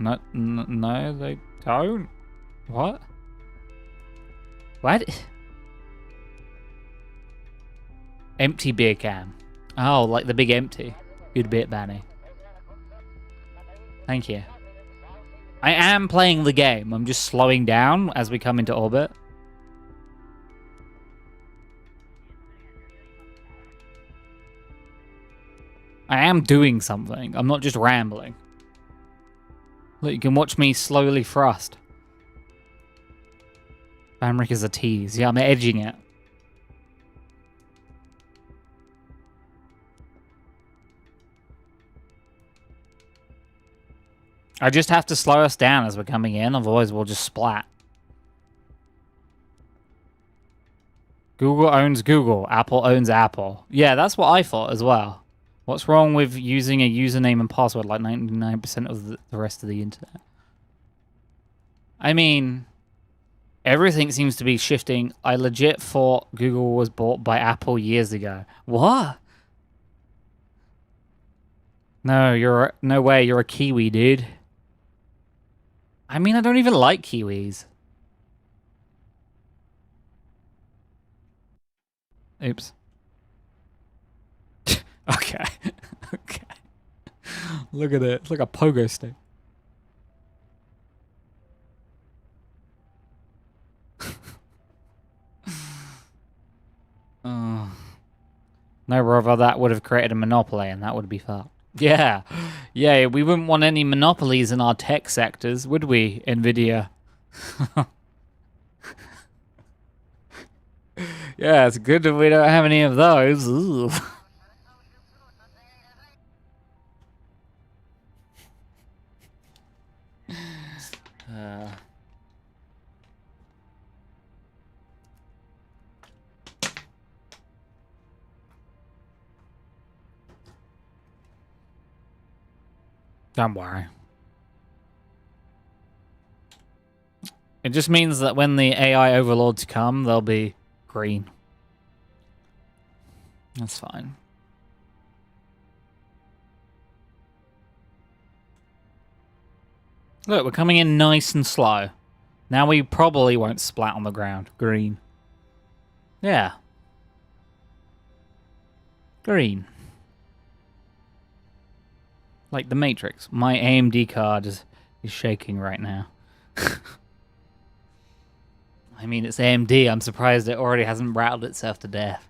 No, no, they don't. What? What? Empty beer can. Oh, like the big empty. Good bit, Banny. Thank you. I am playing the game. I'm just slowing down as we come into orbit. I am doing something. I'm not just rambling. Look, you can watch me slowly thrust. Banrik is a tease. Yeah, I'm edging it. I just have to slow us down as we're coming in, otherwise we'll just splat. Google owns Google. Apple owns Apple. Yeah, that's what I thought as well. What's wrong with using a username and password like 99% of the rest of the internet? I mean, everything seems to be shifting. I legit thought Google was bought by Apple years ago. What? No, no way, you're a Kiwi, dude. I mean, I don't even like Kiwis. Oops. Okay. Okay. Look at it. It's like a pogo stick. No, brother, that would have created a monopoly, and that would be fucked. Yeah. Yeah, we wouldn't want any monopolies in our tech sectors, would we, Nvidia? Yeah, it's good that we don't have any of those. Don't worry. It just means that when the AI overlords come, they'll be green. That's fine. Look, we're coming in nice and slow. Now we probably won't splat on the ground. Green. Yeah. Green. Like the Matrix. My AMD card is shaking right now. I mean, it's AMD. I'm surprised it already hasn't rattled itself to death.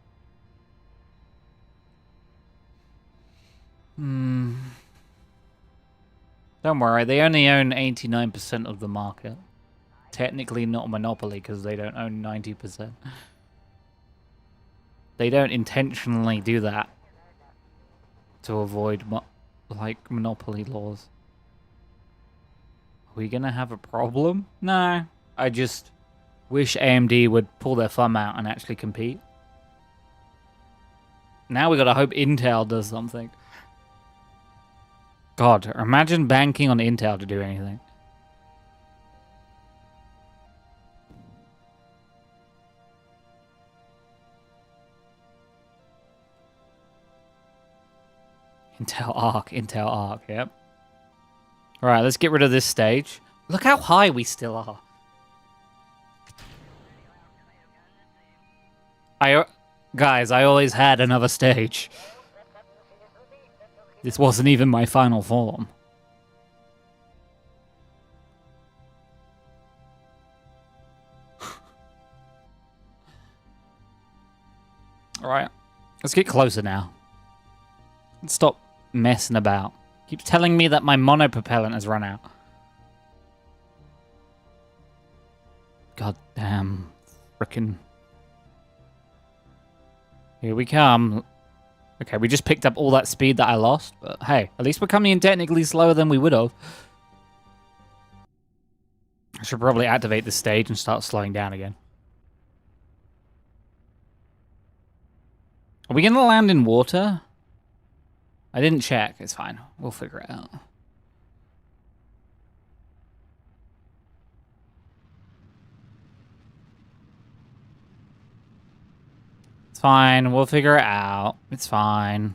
Don't worry, they only own 89% of the market. Technically not a monopoly because they don't own 90%. They don't intentionally do that to avoid like monopoly laws. Are we gonna have a problem? No, I just wish AMD would pull their thumb out and actually compete. Now we gotta hope Intel does something. God, imagine banking on Intel to do anything. Intel Arc, yep. Alright, let's get rid of this stage. Look how high we still are. Guys, I always had another stage. This wasn't even my final form. Alright, let's get closer now. Let's stop messing about. Keeps telling me that my monopropellant has run out. God damn. Frickin'. Here we come. Okay, we just picked up all that speed that I lost, but hey, at least we're coming in technically slower than we would have. I should probably activate this stage and start slowing down again. Are we gonna land in water? I didn't check. It's fine. We'll figure it out. It's fine. We'll figure it out. It's fine.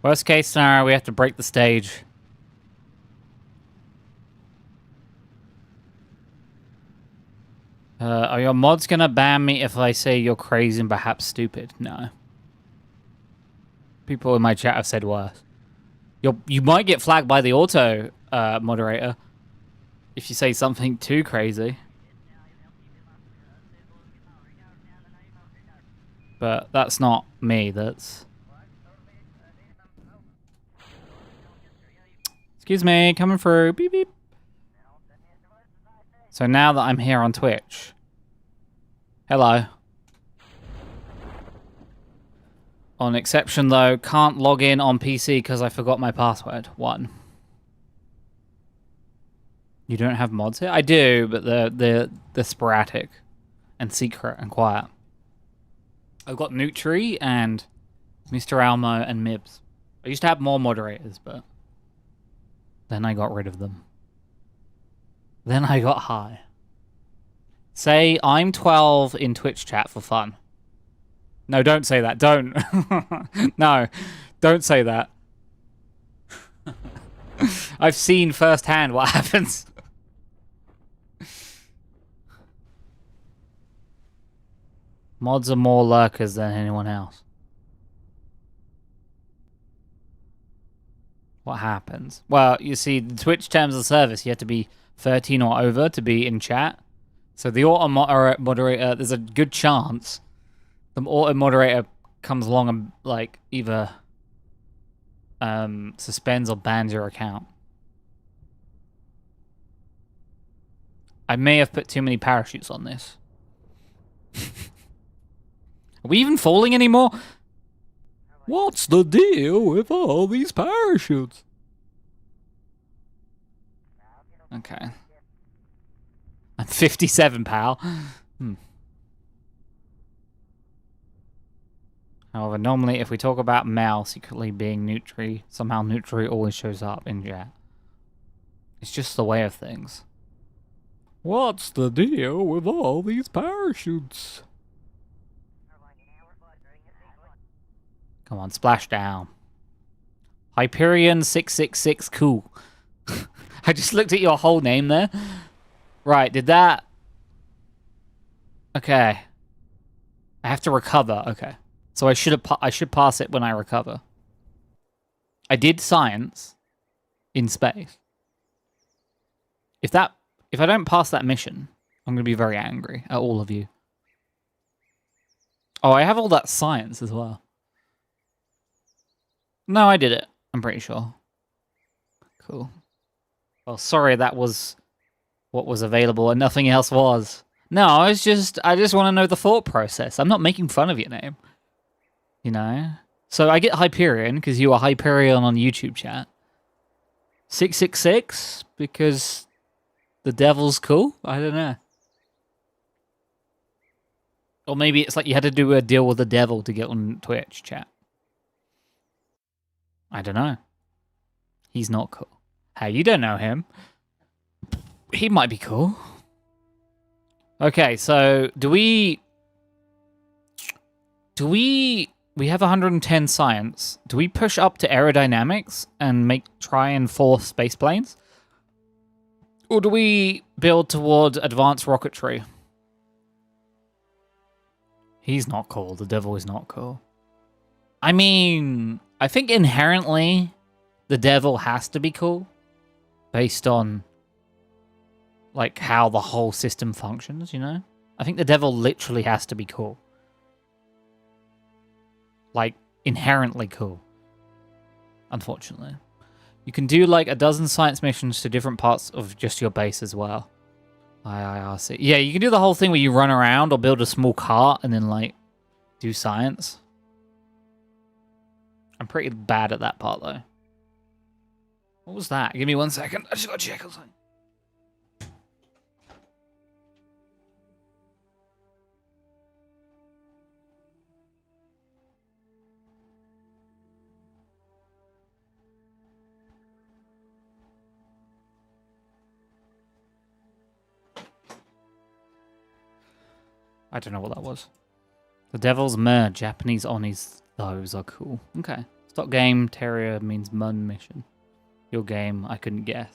Worst case scenario, we have to break the stage. Are your mods gonna ban me if I say you're crazy and perhaps stupid? No. People in my chat have said worse. You might get flagged by the auto moderator if you say something too crazy. But that's not me, that's... Excuse me, coming through. Beep, beep. So now that I'm here on Twitch... Hello. On exception though, can't log in on PC because I forgot my password. 1. You don't have mods here? I do, but they're sporadic and secret and quiet. I've got Nutri and Mr. Almo and Mibs. I used to have more moderators, but then I got rid of them. Then I got high. Say I'm 12 in Twitch chat for fun. No, don't say that. Don't. No, don't say that. I've seen firsthand what happens. Mods are more lurkers than anyone else. What happens? Well, you see, the Twitch terms of service, you have to be 13 or over to be in chat. So the auto moderator, there's a good chance the auto moderator comes along and like either suspends or bans your account. I may have put too many parachutes on this. Are we even falling anymore? What's the deal with all these parachutes? Okay. I'm 57, pal. However, normally if we talk about Mal secretly being Nutri, somehow Nutri always shows up in chat. It's just the way of things. What's the deal with all these parachutes? Come on, splash down. Hyperion 666 cool. I just looked at your whole name there. Right, did that... Okay. I have to recover, okay. So I should pass it when I recover. I did science in space. If I don't pass that mission, I'm going to be very angry at all of you. Oh, I have all that science as well. No, I did it. I'm pretty sure. Cool. Well, sorry that was what was available and nothing else was. No, I just want to know the thought process. I'm not making fun of your name. You know? So I get Hyperion because you are Hyperion on YouTube chat. 666 because the devil's cool? I don't know. Or maybe it's like you had to do a deal with the devil to get on Twitch chat. I don't know. He's not cool. Hey, you don't know him. He might be cool. Okay, so we have 110 science. Do we push up to aerodynamics and try and force space planes? Or do we build toward advanced rocketry? He's not cool. The devil is not cool. I mean, I think inherently the devil has to be cool based on like how the whole system functions, you know? I think the devil literally has to be cool. Like, inherently cool. Unfortunately. You can do like a dozen science missions to different parts of just your base as well. IIRC. Yeah, you can do the whole thing where you run around or build a small cart and then like do science. I'm pretty bad at that part though. What was that? Give me 1 second. I just gotta check something. I don't know what that was. The Devil's Mare, Japanese Onis, those are cool. Okay. Stop game, Terrier means Mun mission. Your game, I couldn't guess.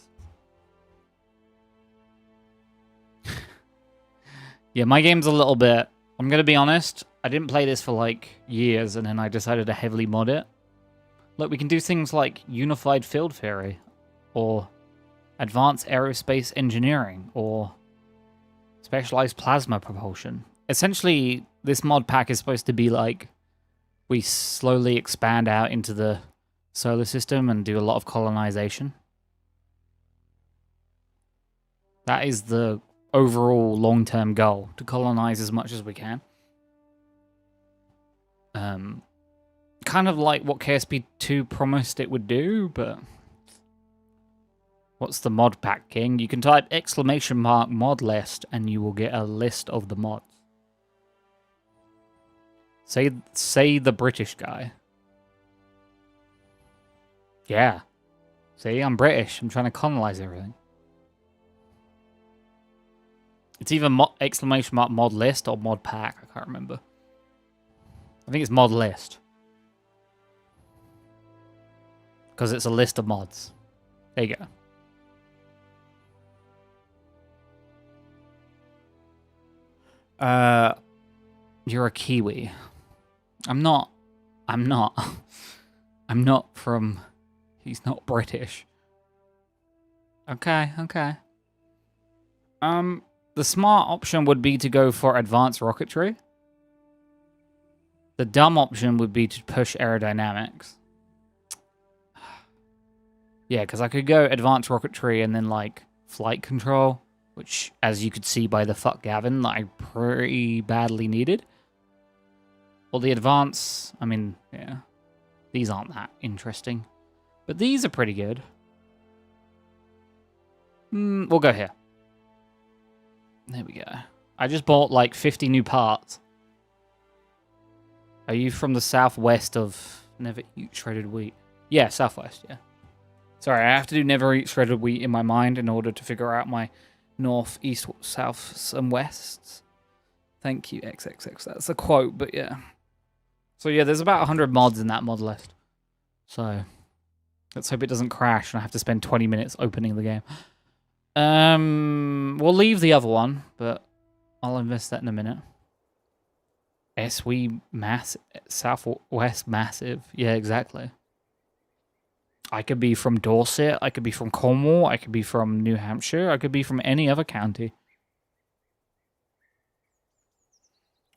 Yeah, my game's a little bit... I'm going to be honest, I didn't play this for like years and then I decided to heavily mod it. Look, we can do things like Unified Field Theory or Advanced Aerospace Engineering or Specialized Plasma Propulsion. Essentially, this mod pack is supposed to be like we slowly expand out into the solar system and do a lot of colonization. That is the overall long-term goal, to colonize as much as we can. Kind of like what KSP2 promised it would do, but... What's the mod pack, King? You can type !mod list and you will get a list of the mods. Say the British guy. Yeah. See, I'm British. I'm trying to colonize everything. It's either !mod list or mod pack. I can't remember. I think it's mod list. Because it's a list of mods. There you go. You're a Kiwi. I'm not from... He's not British. Okay. The smart option would be to go for advanced rocketry. The dumb option would be to push aerodynamics. Yeah, because I could go advanced rocketry and then, like, flight control, which, as you could see by the fuck Gavin, I pretty badly needed. Well, the advance, I mean, yeah, these aren't that interesting. But these are pretty good. We'll go here. There we go. I just bought, like, 50 new parts. Are you from the southwest of Never Eat Shredded Wheat? Yeah, southwest, yeah. Sorry, I have to do never eat shredded wheat in my mind in order to figure out my north, east, south, and wests. Thank you, XXX. That's a quote, but yeah. So yeah, there's about 100 mods in that mod list. So let's hope it doesn't crash and I have to spend 20 minutes opening the game. We'll leave the other one, but I'll invest that in a minute. SW mass Southwest massive. Yeah, exactly. I could be from Dorset, I could be from Cornwall, I could be from New Hampshire, I could be from any other county.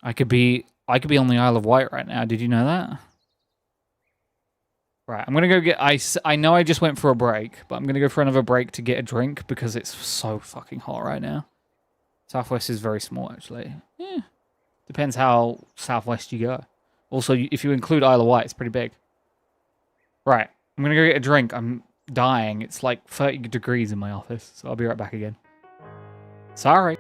I could be on the Isle of Wight right now. Did you know that? Right, I'm gonna go get ice. I know I just went for a break, but I'm gonna go for another break to get a drink because it's so fucking hot right now. Southwest is very small, actually. Yeah. Depends how southwest you go. Also, if you include Isle of Wight, it's pretty big. Right. I'm going to go get a drink. I'm dying. It's like 30 degrees in my office, so I'll be right back again. Sorry.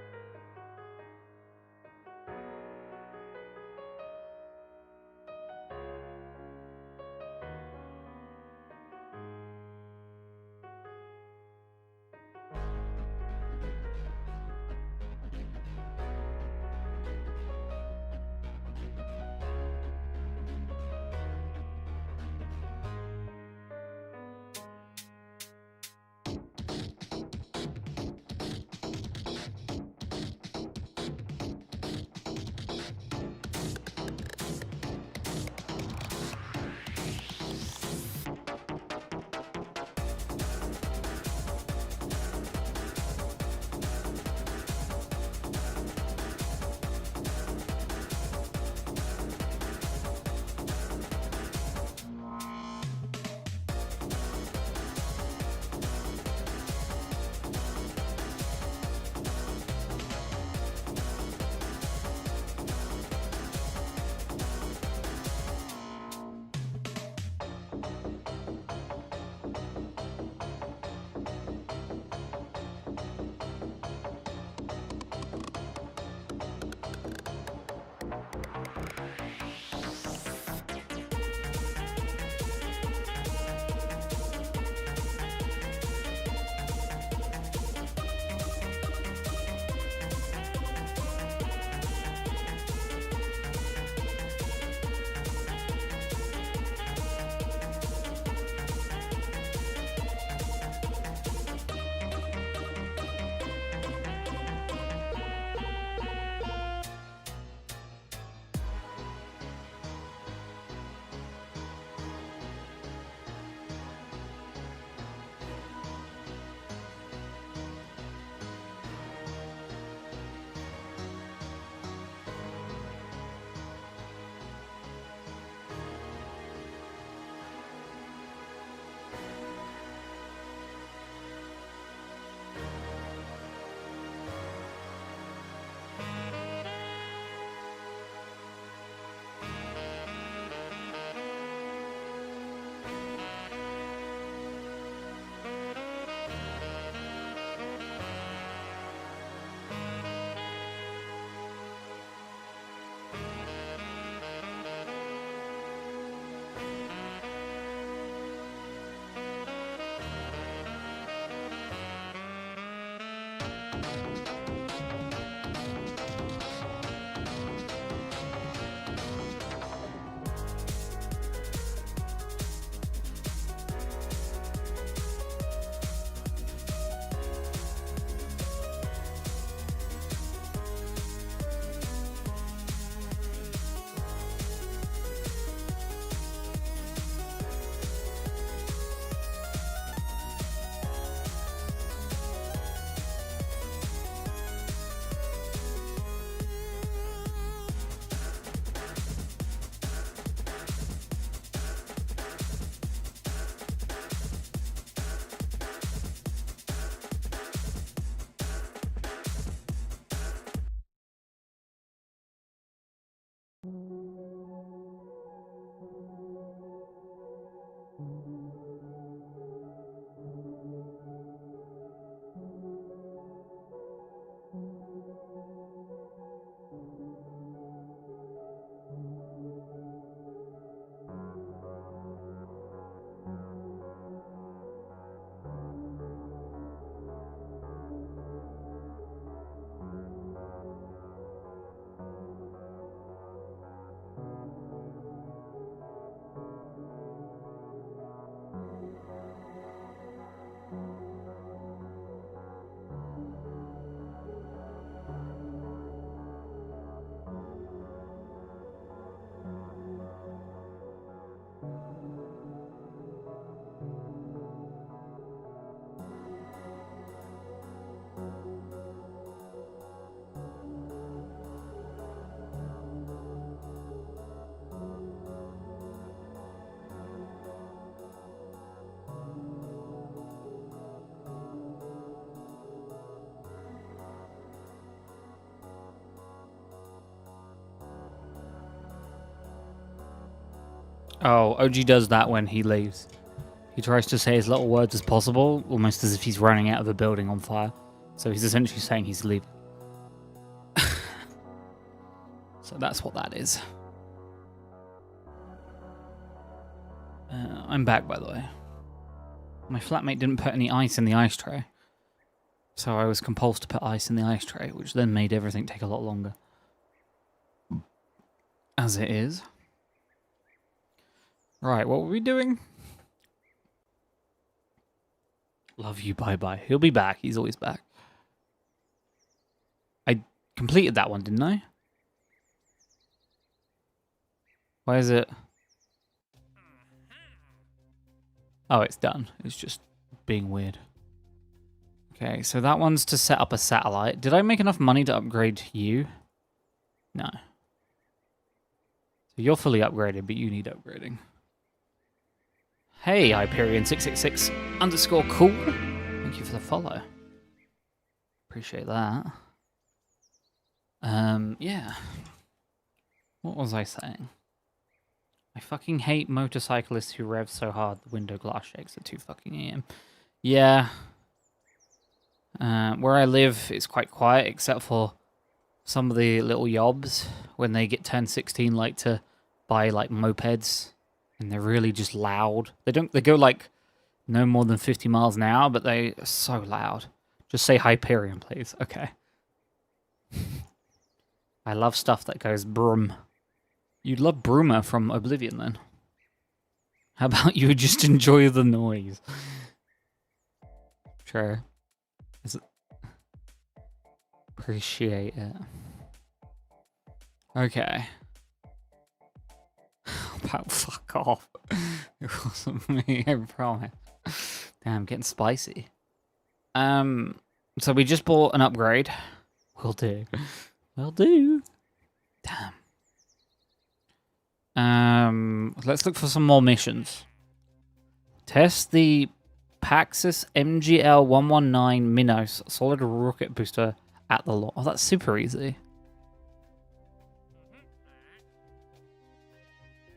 Oh, OG does that when he leaves. He tries to say as little words as possible, almost as if he's running out of a building on fire. So he's essentially saying he's leaving. So that's what that is. I'm back, by the way. My flatmate didn't put any ice in the ice tray. So I was compelled to put ice in the ice tray, which then made everything take a lot longer. As it is. Right, what were we doing? Love you, bye-bye. He'll be back. He's always back. I completed that one, didn't I? Why is it... Oh, it's done. It's just being weird. Okay, so that one's to set up a satellite. Did I make enough money to upgrade you? No. So you're fully upgraded, but you need upgrading. Hey, Hyperion666_cool. Thank you for the follow. Appreciate that. Yeah. What was I saying? I fucking hate motorcyclists who rev so hard the window glass shakes at 2 fucking AM. Yeah. Where I live, it's quite quiet, except for some of the little yobs when they get turned 16, like to buy like mopeds, and they're really just loud. They go like no more than 50 miles an hour, but they are so loud. Just say Hyperion, please. Okay. I love stuff that goes brum. You'd love Bruma from Oblivion, then. How about you just enjoy the noise? Sure. Appreciate it. Okay. About fuck off. It wasn't me, I promise. Damn, getting spicy. So we just bought an upgrade. Will do. Will do. Damn. Let's look for some more missions. Test the Paxis MGL-119 Minos solid rocket booster at the launch. Oh, that's super easy.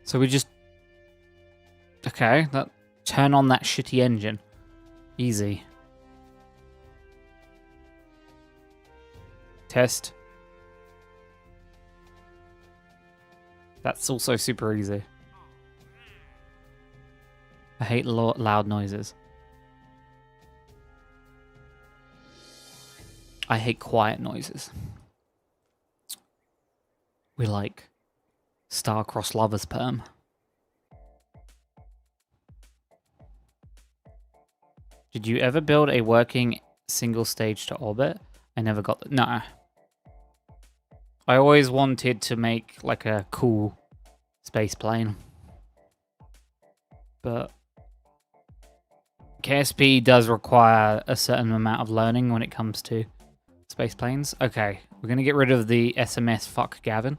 So we just... Okay, turn on that shitty engine. Easy. Test. That's also super easy. I hate loud noises. I hate quiet noises. We like star-crossed lovers perm. Did you ever build a working single stage to orbit? I never got that. No. I always wanted to make like a cool space plane. But KSP does require a certain amount of learning when it comes to space planes. Okay, we're going to get rid of the SMS fuck Gavin.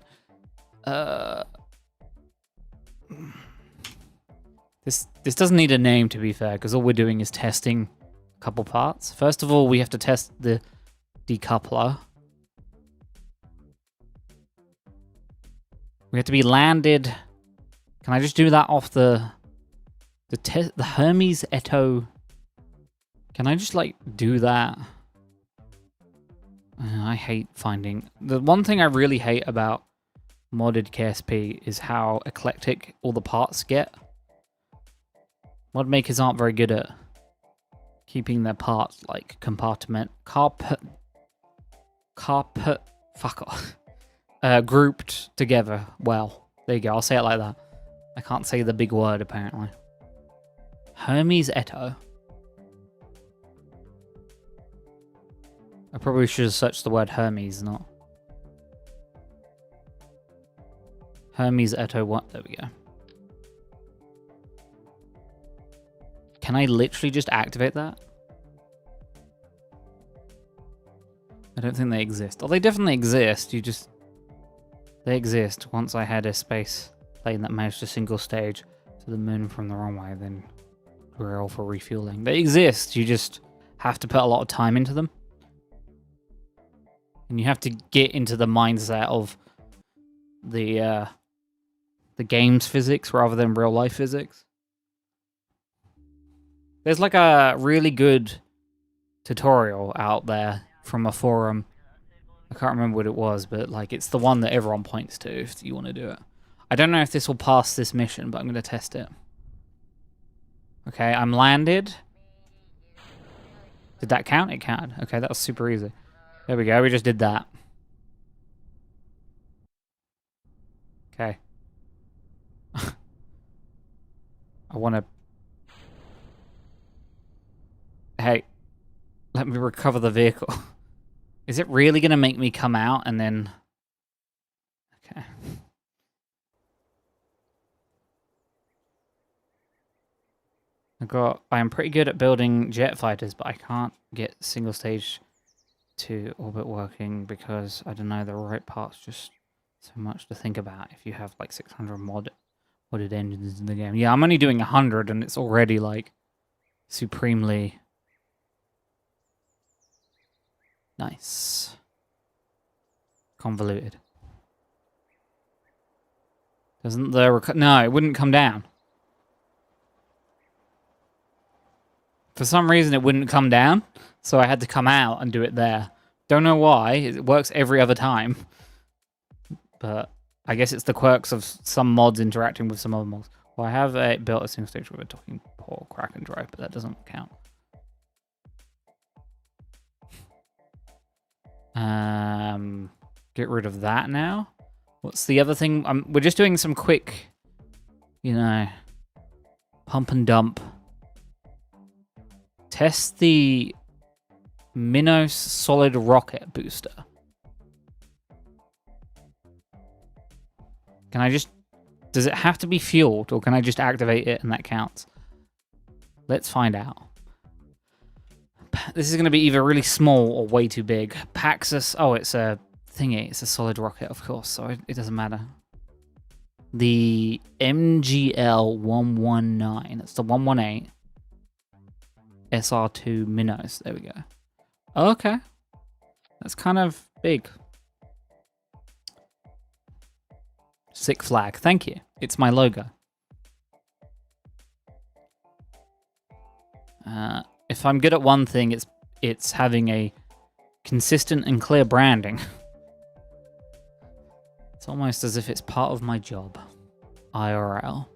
This doesn't need a name, to be fair, because all we're doing is testing a couple parts. First of all, we have to test the decoupler. We have to be landed. Can I just do that off the Hermes Eto? Can I just like do that? I hate finding... The one thing I really hate about modded KSP is how eclectic all the parts get. Mod makers aren't very good at keeping their parts like grouped together well. There you go, I'll say it like that. I can't say the big word apparently. Hermes Eto. I probably should have searched the word Hermes, not Hermes Eto what? There we go. Can I literally just activate that? I don't think they exist. Oh, they definitely exist. They exist. Once I had a space plane that managed a single stage to the moon from the runway, then we're all for refueling. They exist. You just have to put a lot of time into them. And you have to get into the mindset of the the game's physics rather than real life physics. There's like a really good tutorial out there from a forum. I can't remember what it was, but like it's the one that everyone points to if you want to do it. I don't know if this will pass this mission, but I'm going to test it. Okay, I'm landed. Did that count? It counted. Okay, that was super easy. There we go, we just did that. Okay. I want to... Hey, let me recover the vehicle. Is it really going to make me come out and then... Okay. I am pretty good at building jet fighters, but I can't get single stage to orbit working because, I don't know, the right part's just so much to think about if you have like 600 modded engines in the game. Yeah, I'm only doing 100 and it's already like supremely nice. Convoluted. Doesn't the... No, it wouldn't come down. For some reason, it wouldn't come down, so I had to come out and do it there. Don't know why. It works every other time. But I guess it's the quirks of some mods interacting with some other mods. Well, I have built a single stage with a talking port crack and drive, but that doesn't count. Get rid of that now. What's the other thing? We're just doing some quick, you know, pump and dump. Test the Minos solid rocket booster. Can I just... Does it have to be fueled, or can I just activate it and that counts? Let's find out. This is going to be either really small or way too big. Paxos... Oh, it's a thingy. It's a solid rocket, of course, so it doesn't matter. The MGL 119. That's the 118. SR2 Minos. There we go. Okay. That's kind of big. Sick flag. Thank you. It's my logo. If I'm good at one thing, it's having a consistent and clear branding. It's almost as if it's part of my job. IRL.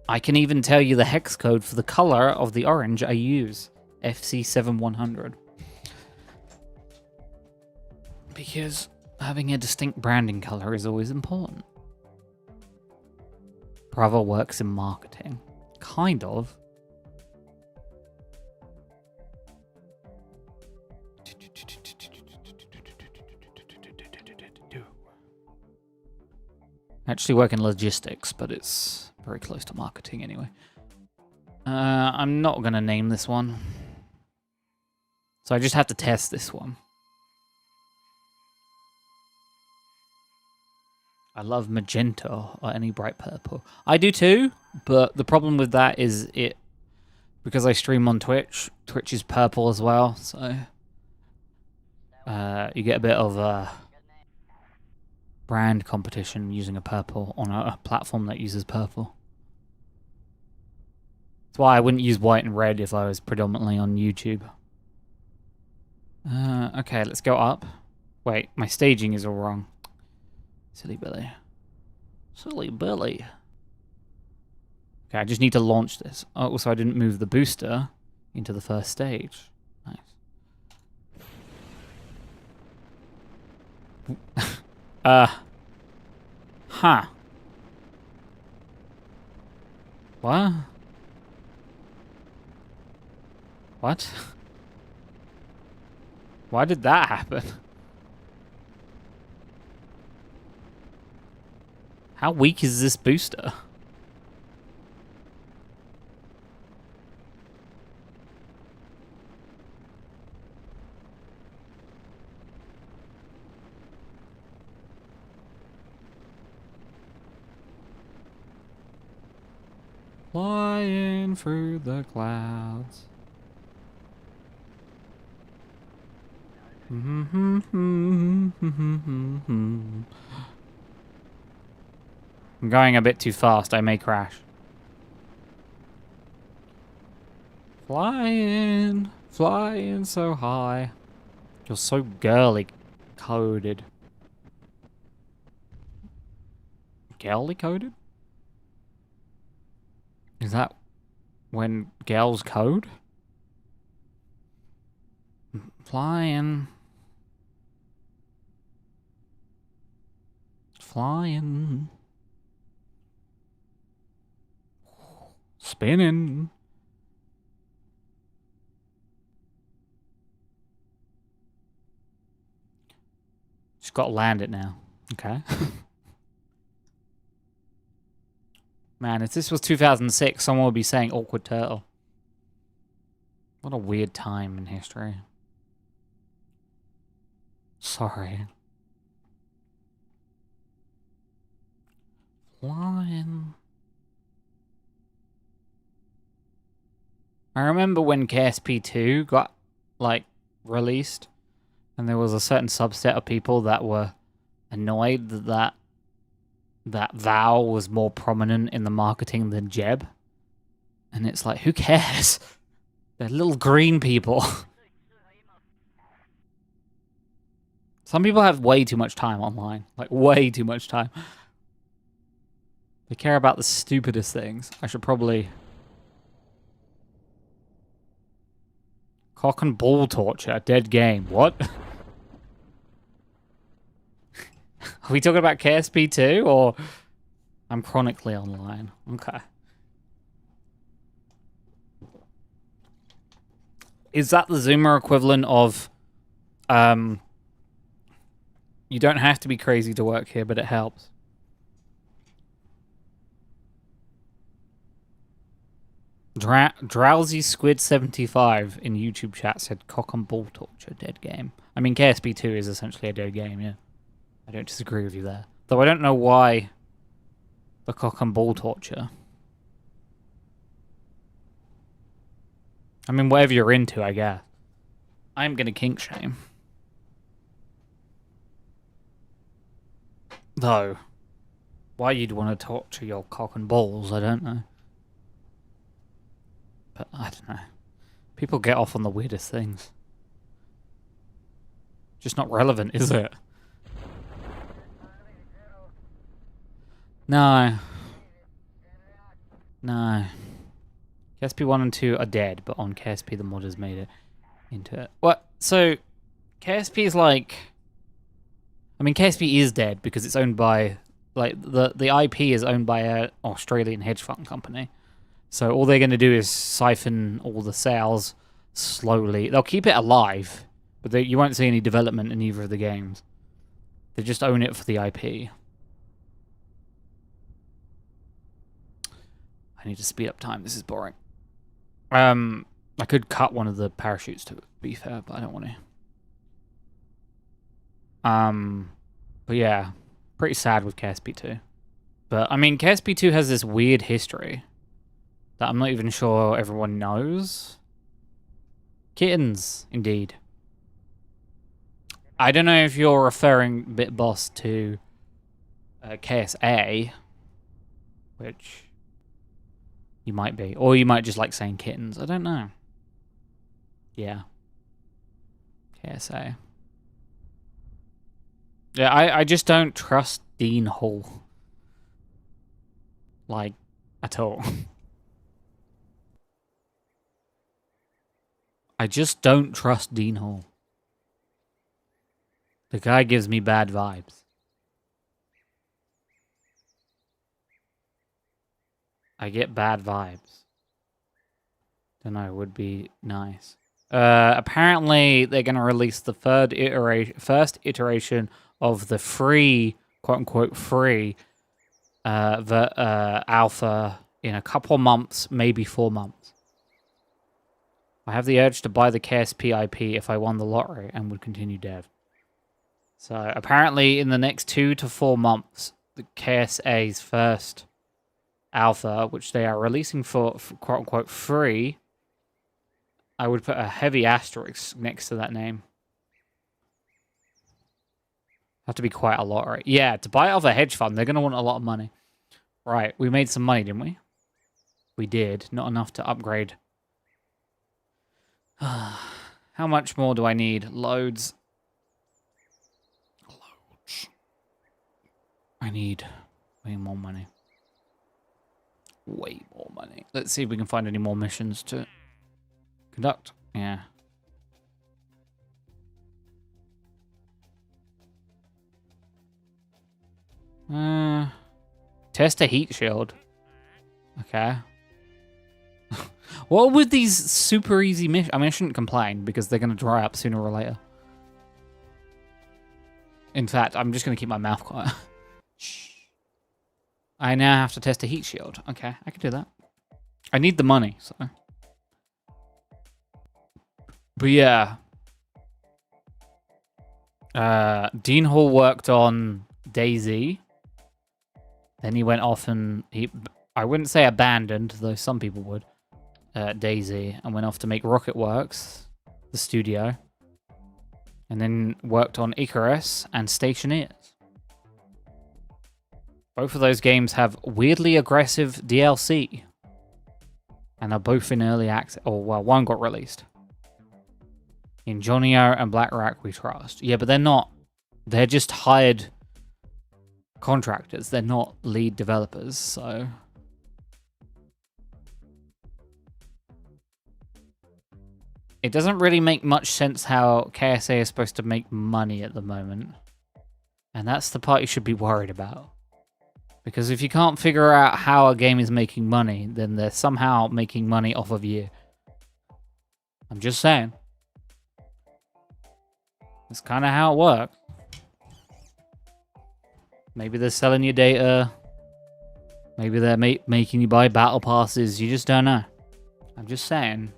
I can even tell you the hex code for the color of the orange I use. FC7100. Because having a distinct branding color is always important. Bravo works in marketing. Kind of. I actually work in logistics, but it's very close to marketing anyway. I'm not going to name this one. So I just have to test this one. I love magenta or any bright purple. I do too, but the problem with that is because I stream on Twitch, Twitch is purple as well, so you get a bit of brand competition using a purple on a platform that uses purple. That's why I wouldn't use white and red if I was predominantly on YouTube. Okay, let's go up. Wait, my staging is all wrong. Silly Billy. Silly Billy. Okay, I just need to launch this. Oh, also, I didn't move the booster into the first stage. Nice. Huh. What? What? Why did that happen? How weak is this booster? Flying through the clouds. I'm going a bit too fast. I may crash. Flying, flying so high. You're so girly coded. Girly coded? Is that when girls code? Flying. Flying. Spinning. Just got to land it now. Okay. Man, if this was 2006, someone would be saying awkward turtle. What a weird time in history. Sorry. Flying. I remember when KSP2 got, like, released, and there was a certain subset of people that were annoyed that Val was more prominent in the marketing than Jeb. And it's like, who cares? They're little green people. Some people have way too much time online. Like, way too much time. They care about the stupidest things. I should probably... Cock and ball torture. Dead game. What? Are we talking about KSP2 or... I'm chronically online. Okay. Is that the Zoomer equivalent of... You don't have to be crazy to work here, but it helps. Drowsy Squid 75 in YouTube chat said cock and ball torture, dead game. I mean, KSP2 is essentially a dead game, yeah. I don't disagree with you there. Though I don't know why the cock and ball torture. I mean, whatever you're into, I guess. I'm gonna kink shame. Though, why you'd want to torture your cock and balls, I don't know. But I don't know. People get off on the weirdest things. Just not relevant, is it? No. No. KSP 1 and 2 are dead, but on KSP the modders made it into it. What? So, KSP is like... I mean, KSP is dead because it's owned by... Like, the IP is owned by an Australian hedge fund company. So all they're going to do is siphon all the sales slowly. They'll keep it alive, but you won't see any development in either of the games. They just own it for the IP. I need to speed up time. This is boring. I could cut one of the parachutes to be fair, but I don't want to. But yeah, pretty sad with KSP2. But I mean, KSP2 has this weird history that I'm not even sure everyone knows. Kittens, indeed. I don't know if you're referring, BitBoss, to KSA, which you might be. Or you might just like saying kittens. I don't know. Yeah. KSA. Yeah, I just don't trust Dean Hall. Like, at all. I just don't trust Dean Hall. The guy gives me bad vibes. I get bad vibes. Don't know, would be nice. Apparently, they're going to release the first iteration of the free, quote-unquote free, alpha in a couple months, maybe 4 months. I have the urge to buy the KSP IP if I won the lottery and would continue dev. So apparently in the next 2 to 4 months, the KSA's first alpha, which they are releasing for quote-unquote free, I would put a heavy asterisk next to that name. Have to be quite a lot, right? Yeah, to buy it off a hedge fund, they're going to want a lot of money. Right, we made some money, didn't we? We did. Not enough to upgrade. How much more do I need? Loads. Loads. I need way more money. Way more money. Let's see if we can find any more missions to conduct. Yeah. Test a heat shield. Okay. What would these super easy missions? I mean, I shouldn't complain because they're going to dry up sooner or later. In fact, I'm just going to keep my mouth quiet. Shh. I now have to test a heat shield. Okay, I can do that. I need the money, so. But yeah. Dean Hall worked on DayZ. Then he went off and I wouldn't say abandoned, though some people would. DayZ, and went off to make Rocketworks, the studio. And then worked on Icarus and Stationeers. Both of those games have weirdly aggressive DLC. And are both in early access. Oh, well, one got released. In Johnny O and Black Rack We Trust. Yeah, but they're not. They're just hired contractors. They're not lead developers, so... It doesn't really make much sense how KSA is supposed to make money at the moment. And that's the part you should be worried about. Because if you can't figure out how a game is making money, then they're somehow making money off of you. I'm just saying. That's kind of how it works. Maybe they're selling you data. Maybe they're making you buy battle passes. You just don't know. I'm just saying.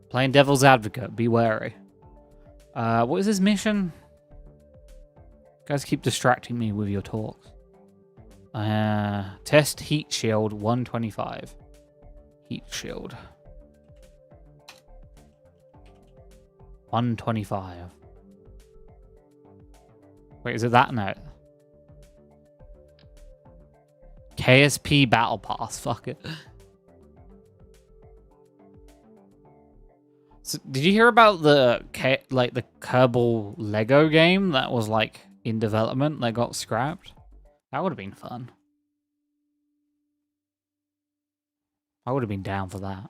Playing devil's advocate. Be wary. What is this mission? You guys keep distracting me with your talks. Test heat shield 125. Heat shield. 125. Wait, is it that note? KSP Battle Pass. Fuck it. So, did you hear about the the Kerbal Lego game that was like in development that got scrapped? That would have been fun. I would have been down for that.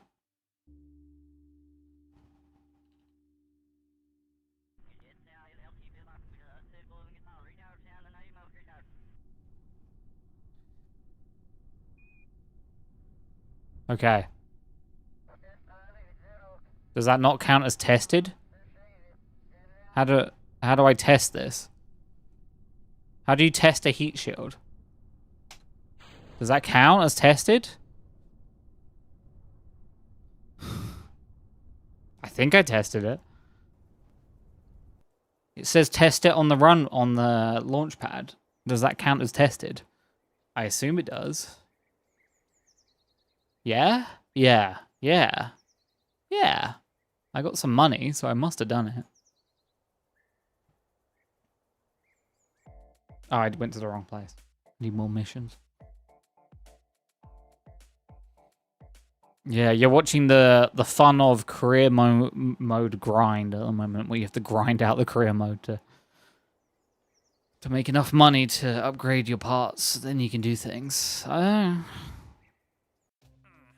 Okay. Does that not count as tested? How do I test this? How do you test a heat shield? Does that count as tested? I think I tested it. It says test it on the run on the launch pad. Does that count as tested? I assume it does. Yeah? Yeah. Yeah. Yeah. I got some money, so I must have done it. Oh, I went to the wrong place. Need more missions. Yeah, you're watching the fun of career mode grind at the moment, where you have to grind out the career mode to make enough money to upgrade your parts. Then you can do things.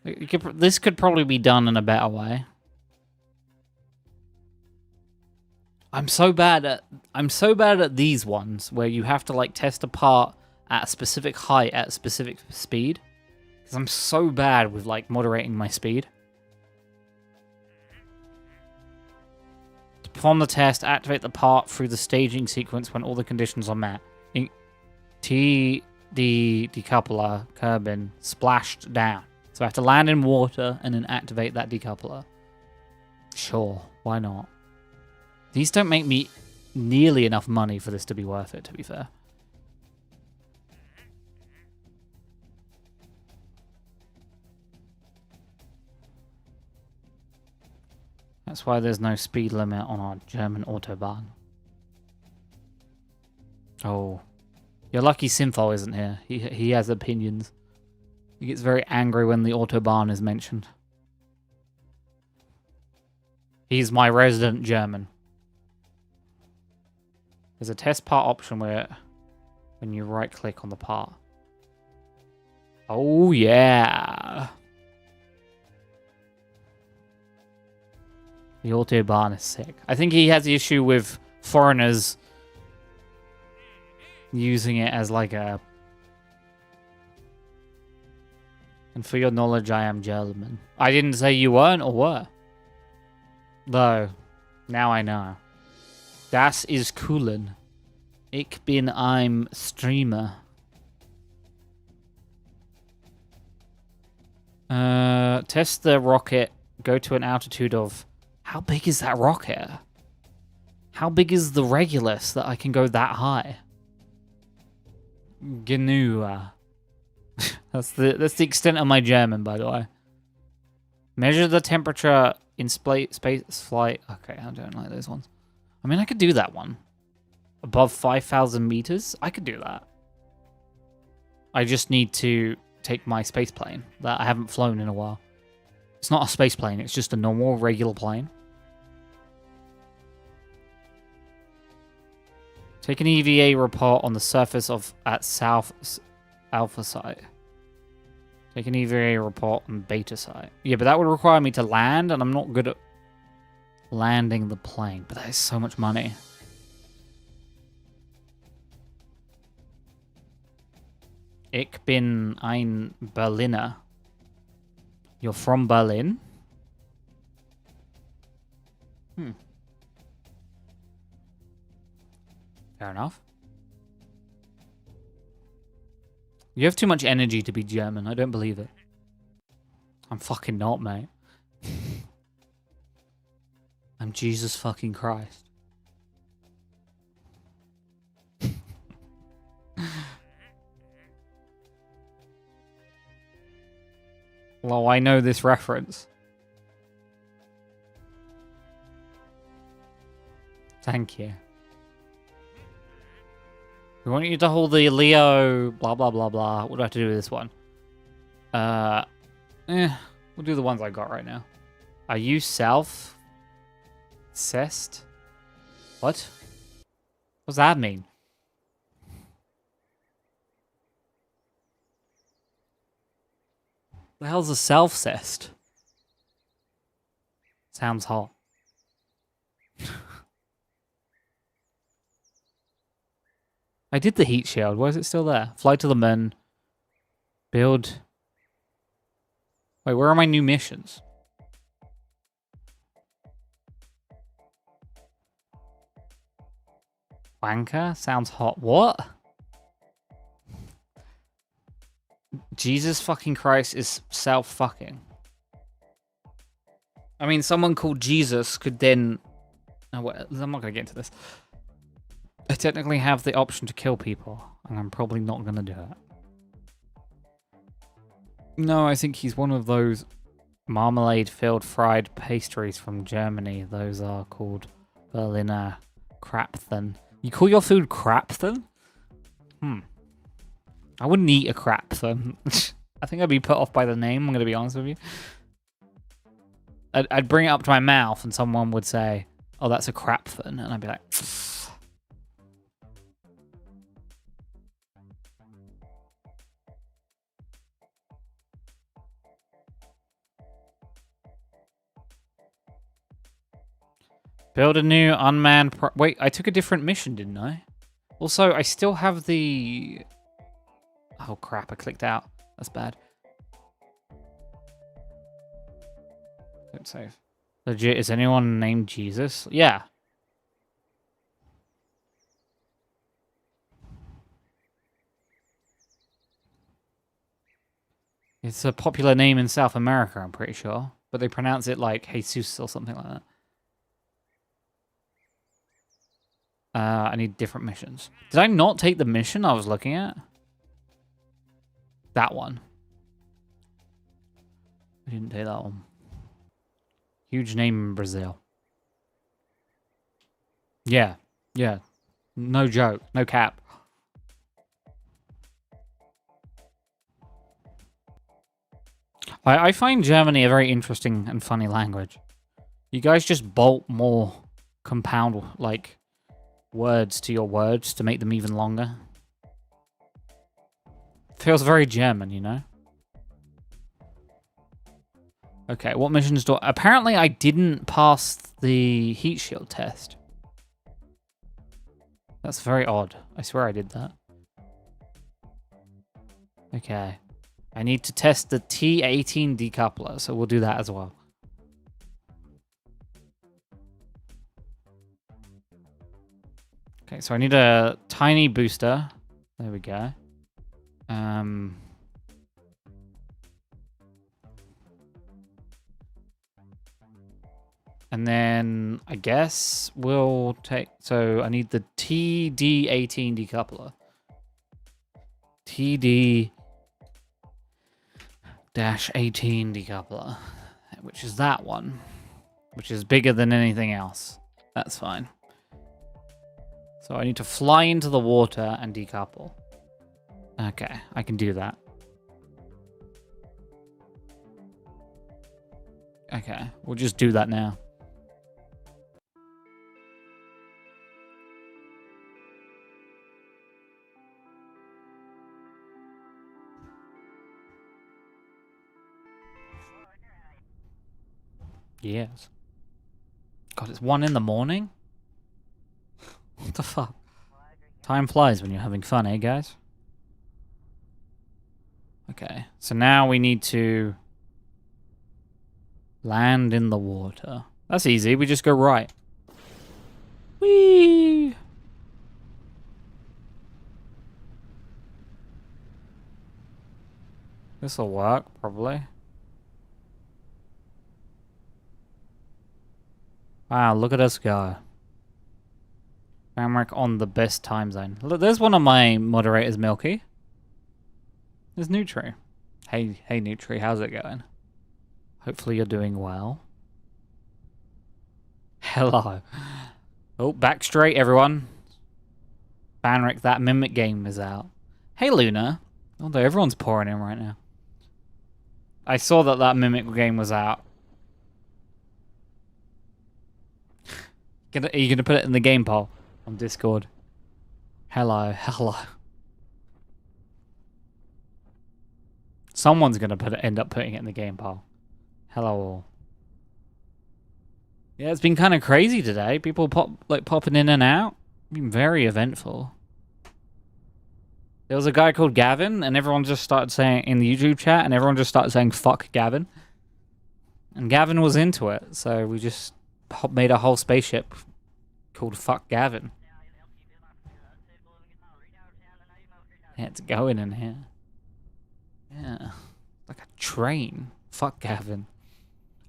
This could probably be done in a better way. I'm so bad at these ones where you have to like test a part at a specific height at a specific speed. Because I'm so bad with like moderating my speed. To perform the test, activate the part through the staging sequence when all the conditions are met. The decoupler Kerbin splashed down. So I have to land in water and then activate that decoupler. Sure, why not? These don't make me nearly enough money for this to be worth it, to be fair. That's why there's no speed limit on our German Autobahn. Oh. You're lucky Synthol isn't here. He has opinions. He gets very angry when the Autobahn is mentioned. He's my resident German. There's a test part option where when you right click on the part. Oh yeah. The Autobahn is sick. I think he has the issue with foreigners using it as like a... And for your knowledge, I am German. I didn't say you weren't or were. Though, now I know. Das ist coolen. Ich bin ein Streamer. Test the rocket. Go to an altitude of... How big is that rocket? How big is the Regulus that I can go that high? Genua. That's the extent of my German, by the way. Measure the temperature in space flight. Okay, I don't like those ones. I mean, I could do that one. Above 5,000 meters? I could do that. I just need to take my space plane that I haven't flown in a while. It's not a space plane, it's just a normal, regular plane. Take an EVA report on the surface of at South Alpha site. Take an EVA report on Beta site. Yeah, but that would require me to land, and I'm not good at landing the plane. But that is so much money. Ich bin ein Berliner. You're from Berlin? Fair enough. You have too much energy to be German. I don't believe it. I'm fucking not, mate. I'm Jesus fucking Christ. Well, I know this reference. Thank you. We want you to hold the Leo, blah, blah, blah, blah. What do I have to do with this one? We'll do the ones I got right now. Are you self-cessed? What? What's that mean? The hell's a self-cessed? Sounds hot. I did the heat shield. Why is it still there? Fly to the moon. Build. Wait, where are my new missions? Wanker? Sounds hot. What? Jesus fucking Christ is self-fucking. I mean, someone called Jesus could then... Oh, wait, I'm not going to get into this. I technically have the option to kill people, and I'm probably not going to do it. No, I think he's one of those marmalade-filled fried pastries from Germany. Those are called Berliner Krapfen. You call your food Krapfen? I wouldn't eat a Krapfen. I think I'd be put off by the name, I'm going to be honest with you. I'd bring it up to my mouth, and someone would say, oh, that's a Krapfen, and I'd be like... Build a new unmanned... Wait, I took a different mission, didn't I? Also, I still have the... Oh, crap, I clicked out. That's bad. Don't save. Legit, is anyone named Jesus? Yeah. It's a popular name in South America, I'm pretty sure. But they pronounce it like Jesus or something like that. I need different missions. Did I not take the mission I was looking at? That one. I didn't take that one. Huge name in Brazil. Yeah. Yeah. No joke. No cap. I find Germany a very interesting and funny language. You guys just bolt more compound, like, words to your words to make them even longer. Feels very German, you know? Okay, what missions do... Apparently I didn't pass the heat shield test. That's very odd. I swear I did that. Okay. I need to test the T18 decoupler, so we'll do that as well. Okay, so I need a tiny booster. There we go. And then I guess we'll take... So I need the TD18 decoupler. TD-18 decoupler. Which is that one. Which is bigger than anything else. That's fine. So I need to fly into the water and decouple. Okay, I can do that. Okay, we'll just do that now. Yes. God, it's 1 in the morning? What the fuck? Time flies when you're having fun, eh, guys? Okay, so now we need to land in the water. That's easy, we just go right. Whee! This'll work, probably. Wow, look at us go. Banrik on the best time zone. Look, there's one of my moderators, Milky. There's Nutri. Hey Nutri, how's it going? Hopefully you're doing well. Hello. Oh, back straight, everyone. Banrik, that Mimic game is out. Hey, Luna. Although everyone's pouring in right now. I saw that Mimic game was out. Are you gonna put it in the game poll on Discord? Hello. Someone's gonna end up putting it in the game poll. Hello all. Yeah, it's been kind of crazy today. People popping in and out. Been very eventful. There was a guy called Gavin, and everyone just started saying in the YouTube chat, and everyone just started saying "fuck Gavin," and Gavin was into it, so we just made a whole spaceship called "Fuck Gavin." Yeah, it's going in here. Yeah, like a train. Fuck Gavin.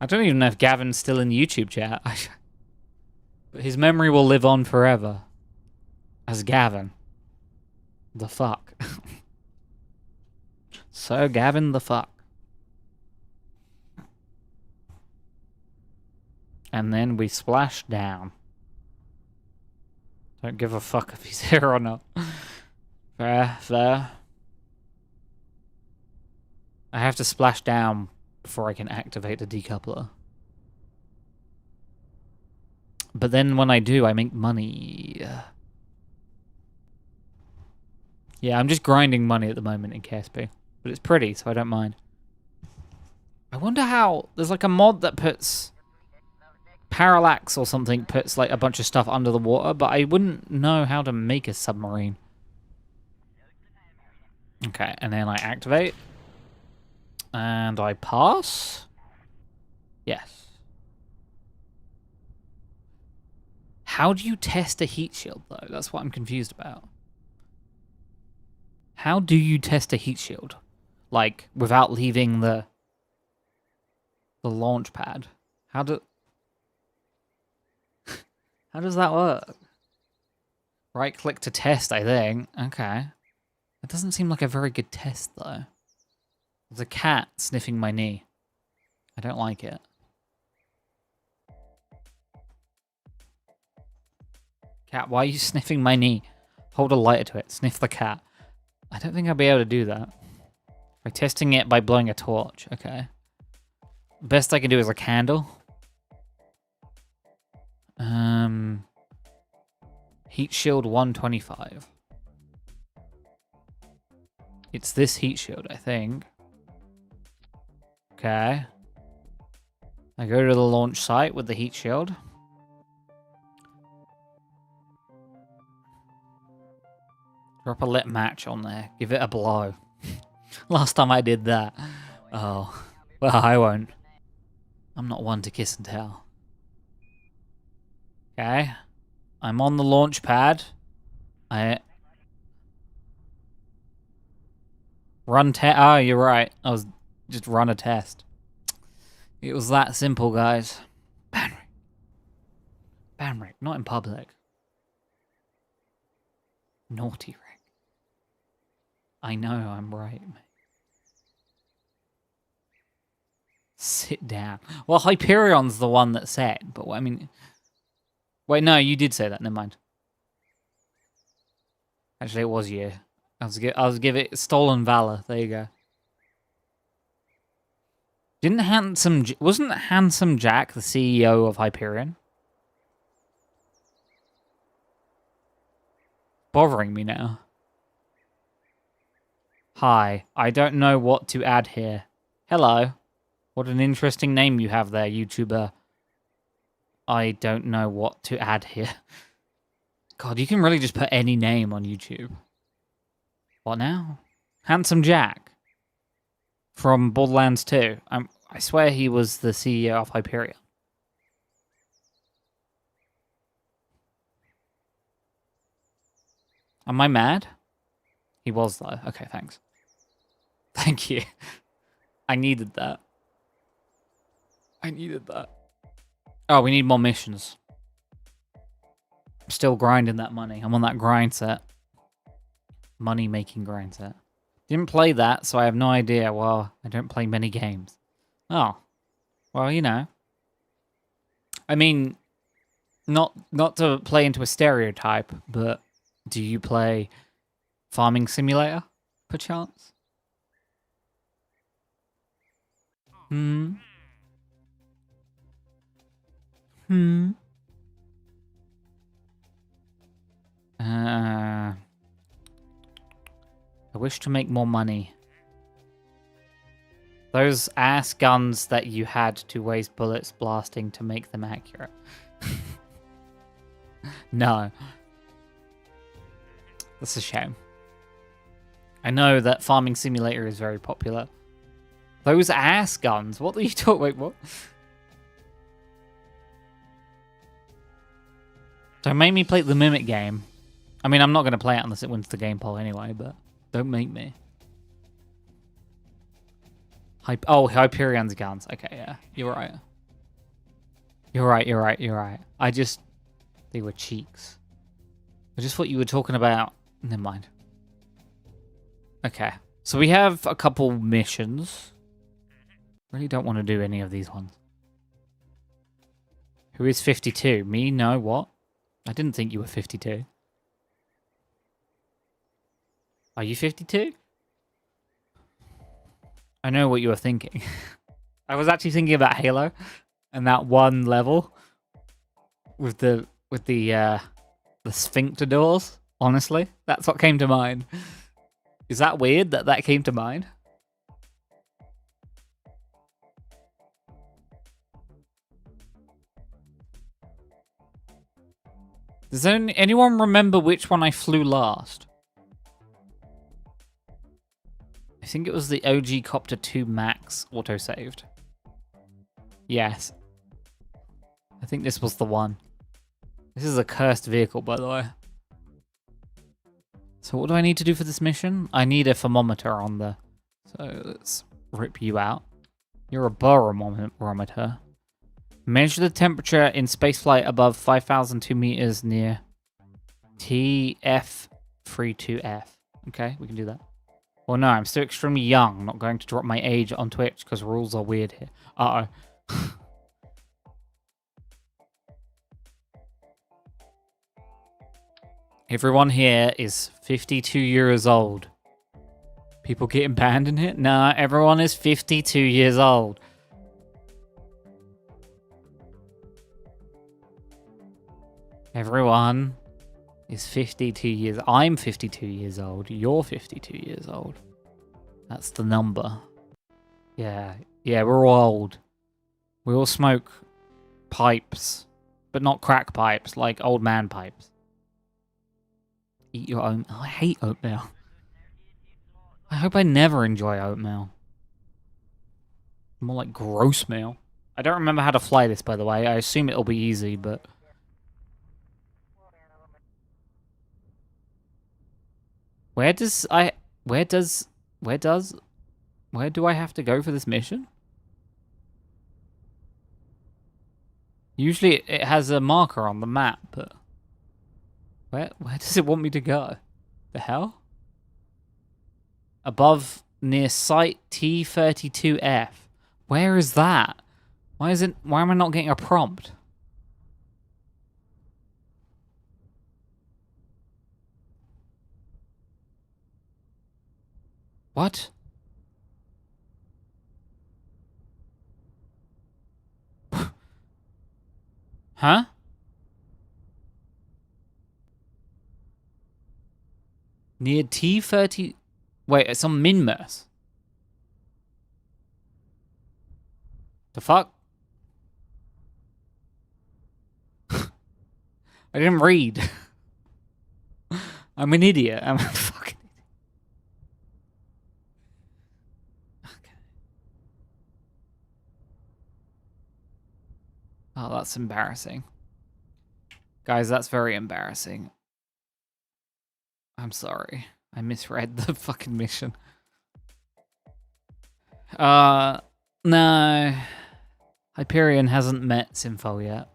I don't even know if Gavin's still in the YouTube chat. But his memory will live on forever as Gavin. The fuck. So Gavin the fuck. And then we splash down. Don't give a fuck if he's here or not. Fair. I have to splash down before I can activate the decoupler. But then when I do, I make money. Yeah, I'm just grinding money at the moment in KSP. But it's pretty, so I don't mind. I wonder how... There's like a mod that puts... Parallax or something puts like a bunch of stuff under the water, but I wouldn't know how to make a submarine. Okay, and then I activate. And I pass? Yes. How do you test a heat shield, though? That's what I'm confused about. How do you test a heat shield? Like, without leaving the launch pad? How does that work? Right-click to test, I think. Okay. That doesn't seem like a very good test, though. There's a cat sniffing my knee. I don't like it. Cat, why are you sniffing my knee? Hold a lighter to it. Sniff the cat. I don't think I'll be able to do that. By testing it by blowing a torch. Okay. Best I can do is a candle. Heat shield 125. It's this heat shield, I think. Okay. I go to the launch site with the heat shield. Drop a lit match on there. Give it a blow. Last time I did that. Oh. Well, I won't. I'm not one to kiss and tell. Okay. I'm on the launch pad. Run test. Oh, you're right. I was just run a test. It was that simple, guys. Banrik. Banrik, not in public. Naughty Rick. I know I'm right, mate. Sit down. Well, Hyperion's the one that said, but I mean... Wait, no, you did say that. Never mind. Actually, it was you. I was give it stolen valor. There you go. Wasn't Handsome Jack the CEO of Hyperion? Bothering me now. Hi, I don't know what to add here. Hello. What an interesting name you have there, YouTuber. I don't know what to add here. God, you can really just put any name on YouTube. What now? Handsome Jack. From Borderlands 2. I swear he was the CEO of Hyperion. Am I mad? He was, though. Okay, thanks. Thank you. I needed that. I needed that. Oh, we need more missions. I'm still grinding that money. I'm on that grind set. Money-making grind set. Didn't play that, so I have no idea. Well, I don't play many games. Oh. Well, you know. I mean, not to play into a stereotype, but do you play Farming Simulator, perchance? I wish to make more money. Those ass guns that you had to waste bullets blasting to make them accurate. No. That's a shame. I know that Farming Simulator is very popular. Those ass guns? What are you talking? Wait, what? Don't make me play the Mimic game. I mean, I'm not going to play it unless it wins the game poll anyway, but don't make me. Hyperion's guns. Okay, yeah. You're right. You're right. They were cheeks. I just thought you were talking about... Never mind. Okay. So we have a couple missions. Really don't want to do any of these ones. Who is 52? Me? No, what? I didn't think you were 52. Are you 52? I know what you were thinking. I was actually thinking about Halo and that one level with the sphincter doors. Honestly, that's what came to mind. Is that weird that that came to mind? Does anyone remember which one I flew last? I think it was the OG Copter 2 Max autosaved. Yes. I think this was the one. This is a cursed vehicle, by the way. So what do I need to do for this mission? I need a thermometer on the... So let's rip you out. You're a barometer. Measure the temperature in spaceflight above 5,002 meters near TF32F. Okay, we can do that. Well, no, I'm still extremely young. I'm not going to drop my age on Twitch because rules are weird here. Uh-oh. Everyone here is 52 years old. People getting banned in here? Nah, everyone is 52 years old. Everyone is 52 years. I'm 52 years old. You're 52 years old. That's the number. Yeah. Yeah, we're all old. We all smoke pipes, but not crack pipes, like old man pipes. Eat your own. Oh, I hate oatmeal. I hope I never enjoy oatmeal. More like gross meal. I don't remember how to fly this, by the way. I assume it'll be easy, but... Where do I have to go for this mission? Usually it has a marker on the map, but... Where does it want me to go? The hell? Above, near site T32F. Where is that? Why am I not getting a prompt? What? Huh? Near T30... Wait, it's on Minmus. The fuck? I didn't read. I'm an idiot. I'm a fucking idiot. Okay. Oh, that's embarrassing. Guys, that's very embarrassing. I'm sorry. I misread the fucking mission. No. Hyperion hasn't met Sinful yet.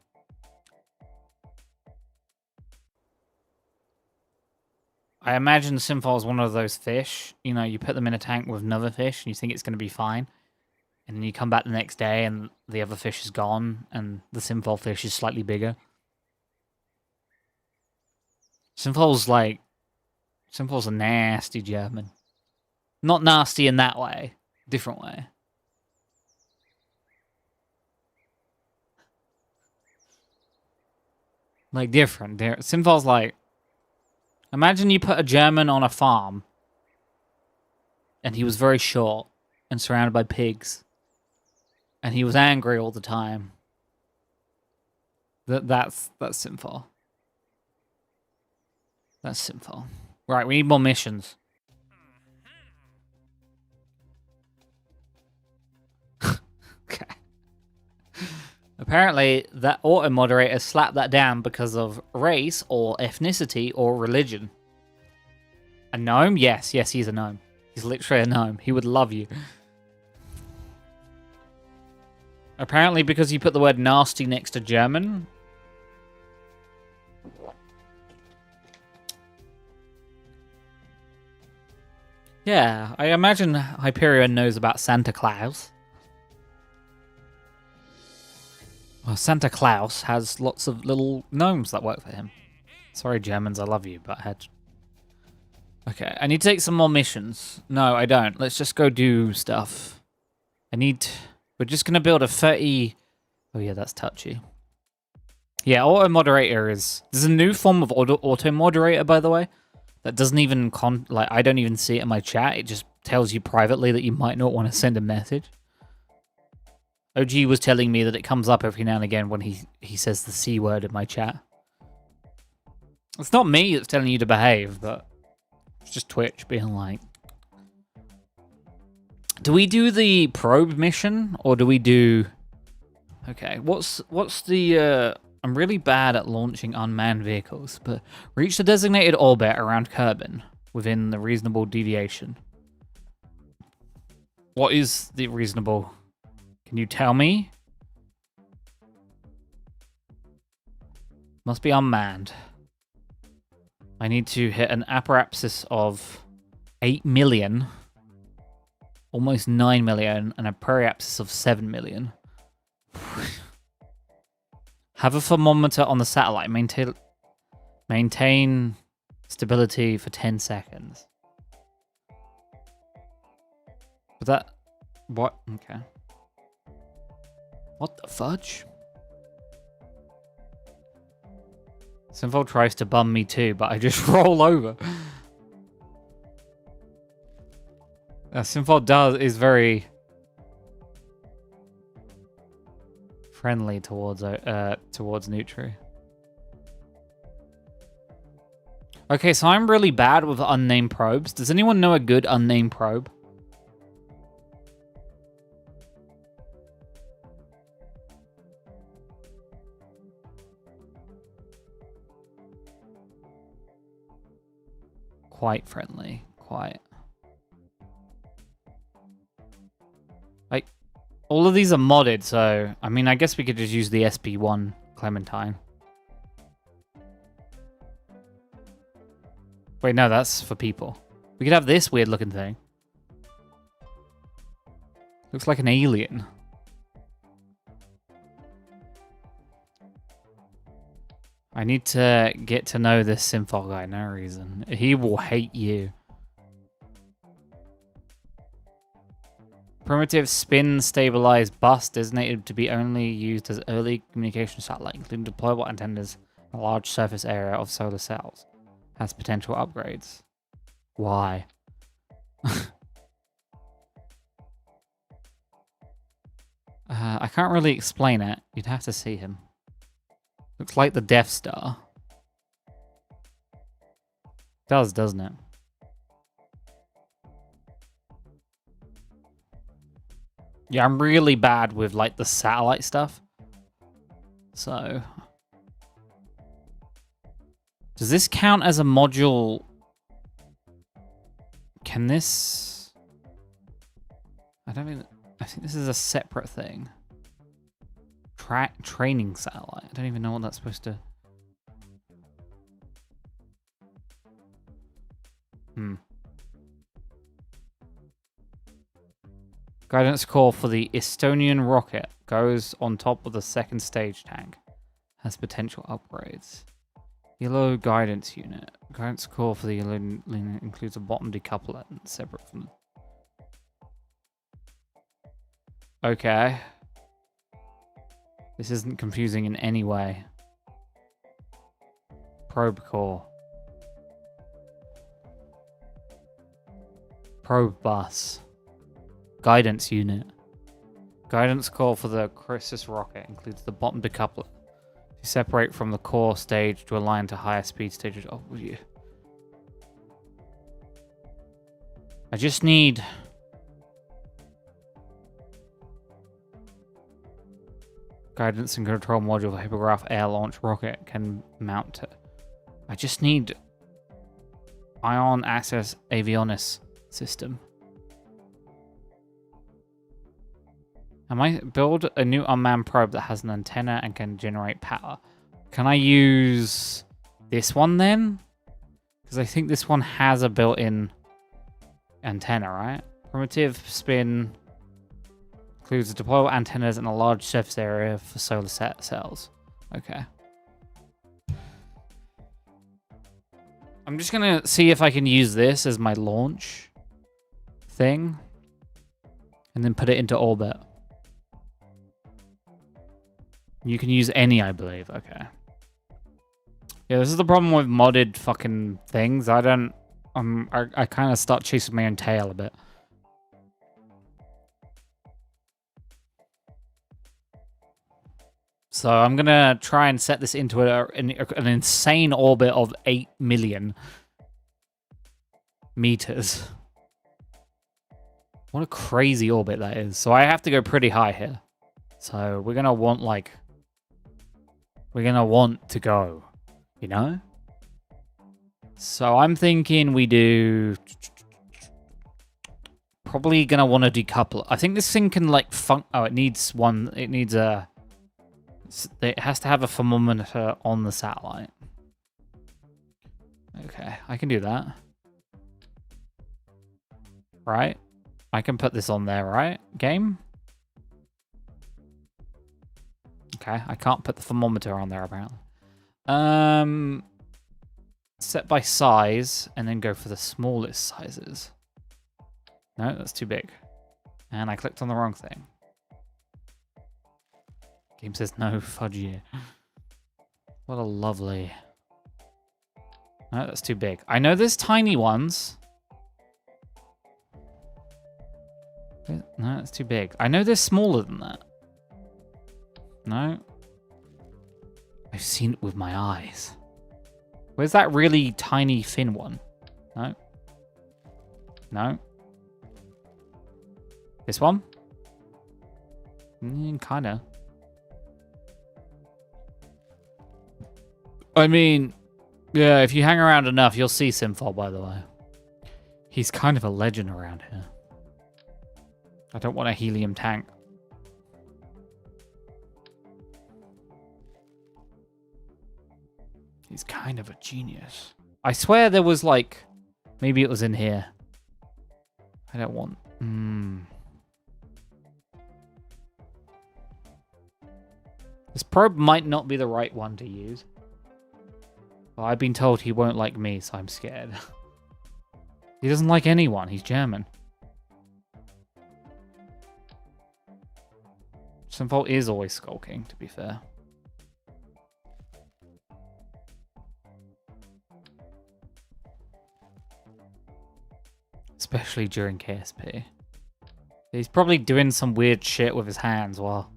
I imagine Sinful is one of those fish. You know, you put them in a tank with another fish and you think it's going to be fine. And then you come back the next day and the other fish is gone and the Sinful fish is slightly bigger. Sinful's a nasty German. Not nasty in that way. Different way. Like, different. Sinful's like... Imagine you put a German on a farm. And he was very short. And surrounded by pigs. And he was angry all the time. That's Sinful. That's Sinful. Right, we need more missions. Okay. Apparently, that auto-moderator slapped that down because of race or ethnicity or religion. A gnome? Yes, he's a gnome. He's literally a gnome. He would love you. Apparently, because you put the word nasty next to German. Yeah, I imagine Hyperion knows about Santa Claus. Well, Santa Claus has lots of little gnomes that work for him. Sorry, Germans, I love you, but I had... Okay, I need to take some more missions. No, I don't. Let's just go do stuff. We're just going to build a 30... Oh yeah, that's touchy. Yeah, auto-moderator is... There's a new form of auto-moderator, by the way, that doesn't even... I don't even see it in my chat. It just tells you privately that you might not want to send a message. OG was telling me that it comes up every now and again when he says the C word in my chat. It's not me that's telling you to behave, but it's just Twitch being like... Do we do the probe mission, or do we do... Okay, what's the... I'm really bad at launching unmanned vehicles, but reach the designated orbit around Kerbin within the reasonable deviation. What is the reasonable... Can you tell me? Must be unmanned. I need to hit an apoapsis of 8 million, almost 9 million, and a periapsis of 7 million. Have a thermometer on the satellite. Maintain stability for 10 seconds. Was that... What? Okay. What the fudge? Synthol tries to bum me too, but I just roll over. Synthol is very friendly towards Nutri. Okay, so I'm really bad with unnamed probes. Does anyone know a good unnamed probe? Quite friendly. Quite. Like, all of these are modded, so... I mean, I guess we could just use the SP1 Clementine. Wait, no, that's for people. We could have this weird looking thing. Looks like an alien. I need to get to know this Synthol guy, no reason. He will hate you. Primitive spin stabilized bus designated to be only used as early communication satellite, including deployable antennas and a large surface area of solar cells. Has potential upgrades. Why? I can't really explain it. You'd have to see him. Looks like the Death Star. Does, doesn't it? Yeah, I'm really bad with, like, the satellite stuff. So... does this count as a module? Can this... I think this is a separate thing. Training satellite. I don't even know what that's supposed to... Guidance core for the Estonian rocket goes on top of the second stage tank. Has potential upgrades. Yellow guidance unit. Guidance core for the yellow unit includes a bottom decoupler and separate from... Okay. This isn't confusing in any way. Probe core. Probe bus. Guidance unit. Guidance core for the Chrysis rocket includes the bottom decoupler to separate from the core stage to align to higher speed stages. Oh, yeah. I just need... guidance and control module for Hippograph air launch rocket can mount to... I just need... ion access avionis system. I might build a new unmanned probe that has an antenna and can generate power. Can I use this one then? Because I think this one has a built-in antenna, right? Primitive spin includes deployable antennas and a large surface area for solar cells. Okay. I'm just going to see if I can use this as my launch thing and then put it into orbit. You can use any, I believe. Okay. Yeah, this is the problem with modded fucking things. I don't... I kind of start chasing my own tail a bit. So I'm going to try and set this into an insane orbit of 8 million meters. What a crazy orbit that is. So I have to go pretty high here. So we're going to want, like... we're going to want to go, you know? So I'm thinking we do... probably going to want to decouple. I think this thing can, like, oh, it needs one... it needs a... it has to have a thermometer on the satellite. Okay, I can do that. Right? I can put this on there, right? Game? Okay, I can't put the thermometer on there, apparently. Set by size, and then go for the smallest sizes. No, that's too big. And I clicked on the wrong thing. Game says no fudge here. What a lovely No, that's too big. I know there's tiny ones. No, that's too big. I know they're smaller than that. No. I've seen it with my eyes. Where's that really tiny thin one? No. No. This one? Kinda. I mean, yeah, if you hang around enough, you'll see Simfol, by the way. He's kind of a legend around here. I don't want a helium tank. He's kind of a genius. I swear there was like... Maybe it was in here. I don't want... This probe might not be the right one to use. Well, I've been told he won't like me, so I'm scared. He doesn't like anyone. He's German. Simfol is always skulking, to be fair. Especially during KSP. He's probably doing some weird shit with his hands while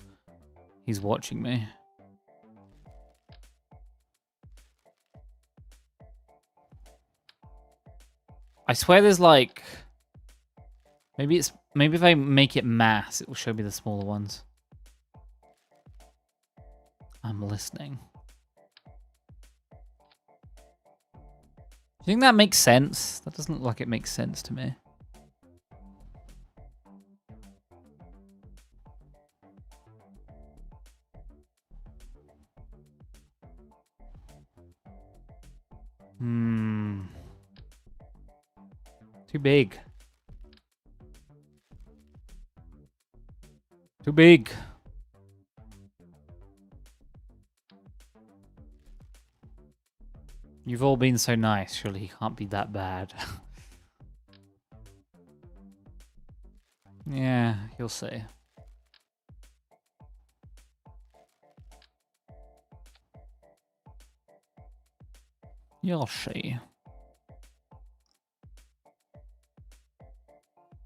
he's watching me. I swear there's like... Maybe if I make it mass, it will show me the smaller ones. I'm listening. Do you think that makes sense? That doesn't look like it makes sense to me. Too big. Too big. You've all been so nice. Surely he can't be that bad. Yeah, you'll see. You'll see.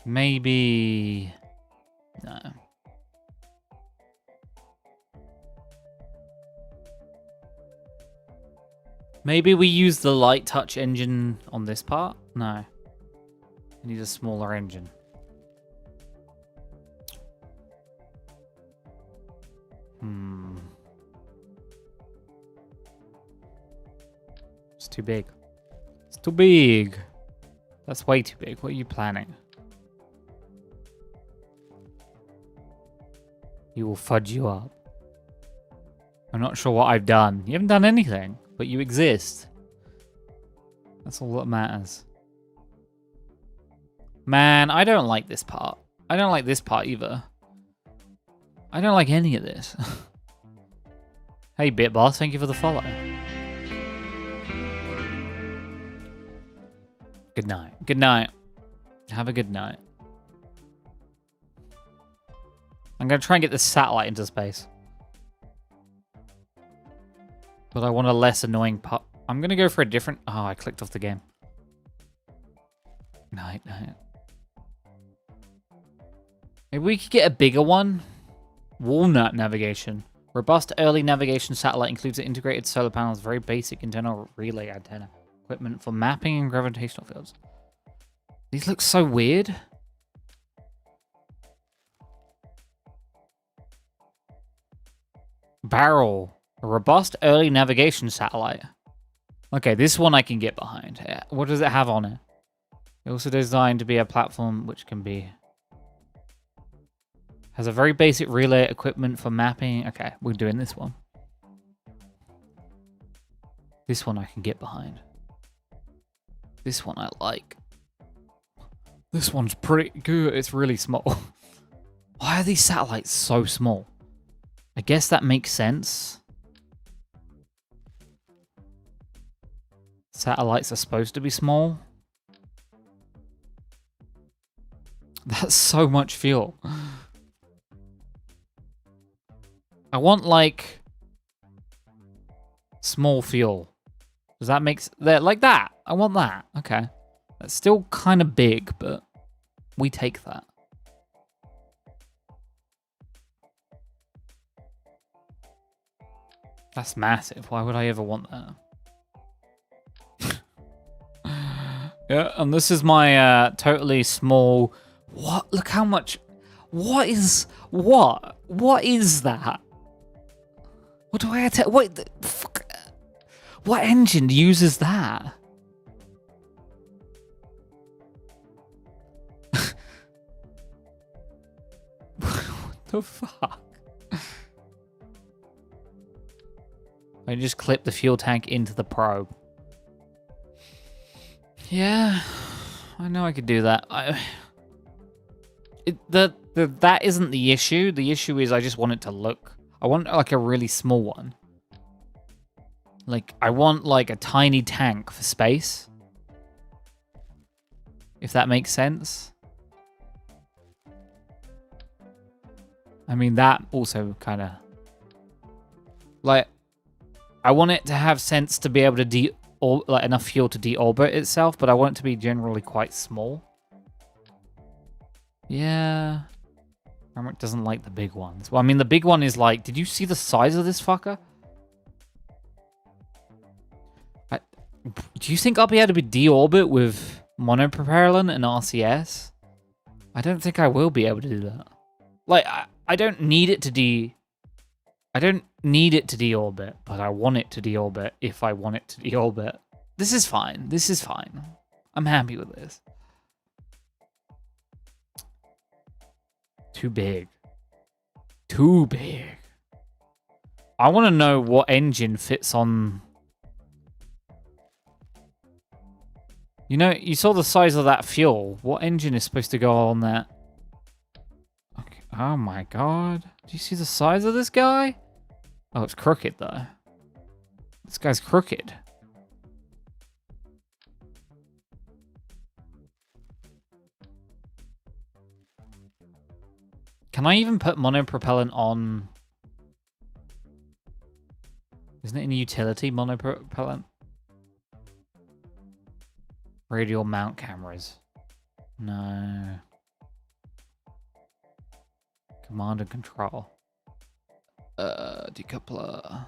Maybe... No. Maybe we use the light touch engine on this part? No. We need a smaller engine. It's too big. It's too big. That's way too big. What are you planning? He will fudge you up. I'm not sure what I've done. You haven't done anything, but you exist. That's all that matters. Man, I don't like this part. I don't like this part either. I don't like any of this. Hey, BitBoss, thank you for the follow. Good night. Good night. Have a good night. I'm going to try and get this satellite into space. But I want a less annoying part. I'm going to go for a different... Oh, I clicked off the game. Night. Maybe we could get a bigger one. Walnut navigation. Robust early navigation satellite includes integrated solar panels, very basic internal relay antenna. Equipment for mapping and gravitational fields. These look so weird. Barrel. A robust early navigation satellite. Okay, this one I can get behind. What does it have on it? It's also designed to be a platform which can be... Has a very basic relay equipment for mapping. Okay, we're doing this one. This one I can get behind. This one I like. This one's pretty good. It's really small. Why are these satellites so small? I guess that makes sense. Satellites are supposed to be small. That's so much fuel. I want, like, small fuel. Does that make that like that? I want that. Okay. That's still kind of big, but we take that. That's massive. Why would I ever want that? Yeah, and this is my totally small. What? Look how much. What is what? What is that? What do I have to? Wait, the fuck? What engine uses that? What the fuck? I just clip the fuel tank into the probe. Yeah, I know I could do that. That isn't the issue. The issue is I just want it to look. I want like a really small one. Like I want like a tiny tank for space. If that makes sense. I mean that also kind of like I want it to have sense to be able to like enough fuel to deorbit itself, but I want it to be generally quite small. Yeah. Banrik doesn't like the big ones. Well, I mean, the big one is like, did you see the size of this fucker? Do you think I'll be able to deorbit with monopropellant and RCS? I don't think I will be able to do that. Like, I don't need it to I don't need it to deorbit, but I want it to deorbit if I want it to deorbit. This is fine. This is fine. I'm happy with this. Too big. Too big. I want to know what engine fits on... You know, you saw the size of that fuel. What engine is supposed to go on that? Okay. Oh my god. Do you see the size of this guy? Oh, it's crooked though. This guy's crooked. Can I even put monopropellant on? Isn't it in utility, monopropellant? Radial mount cameras. No. Command and control. Decoupler.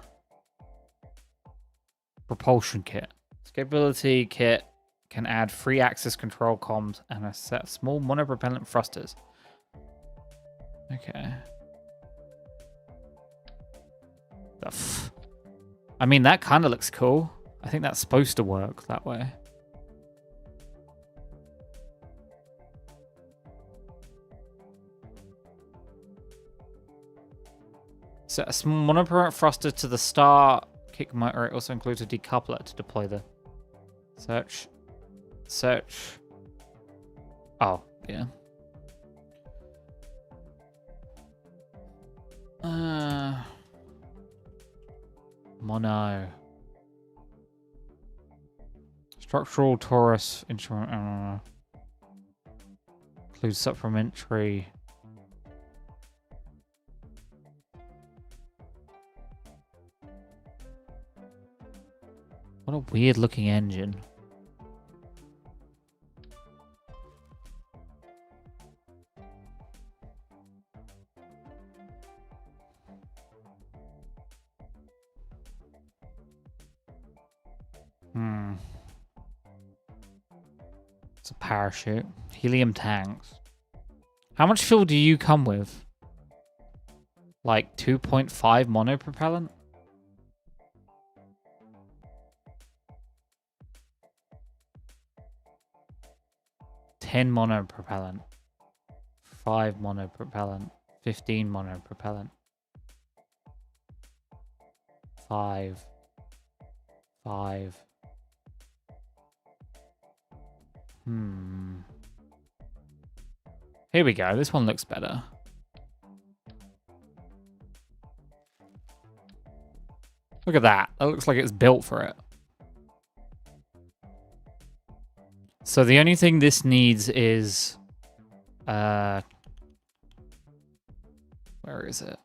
Propulsion kit. Scalability kit can add free axis control comms and a set of small monopropellant thrusters. Okay. I mean, that kind of looks cool. I think that's supposed to work that way. Set a small monopropellant thruster to the star kick motor. It also includes a decoupler to deploy the search. Oh, yeah. Mono. Structural torus instrument. Includes supplementary. What a weird looking engine. It's a parachute. Helium tanks. How much fuel do you come with? Like 2.5 monopropellant? $10 monopropellant. 5 monopropellant. 15 monopropellant. 5. Here we go. This one looks better. Look at that. That looks like it's built for it. So the only thing this needs is... where is it?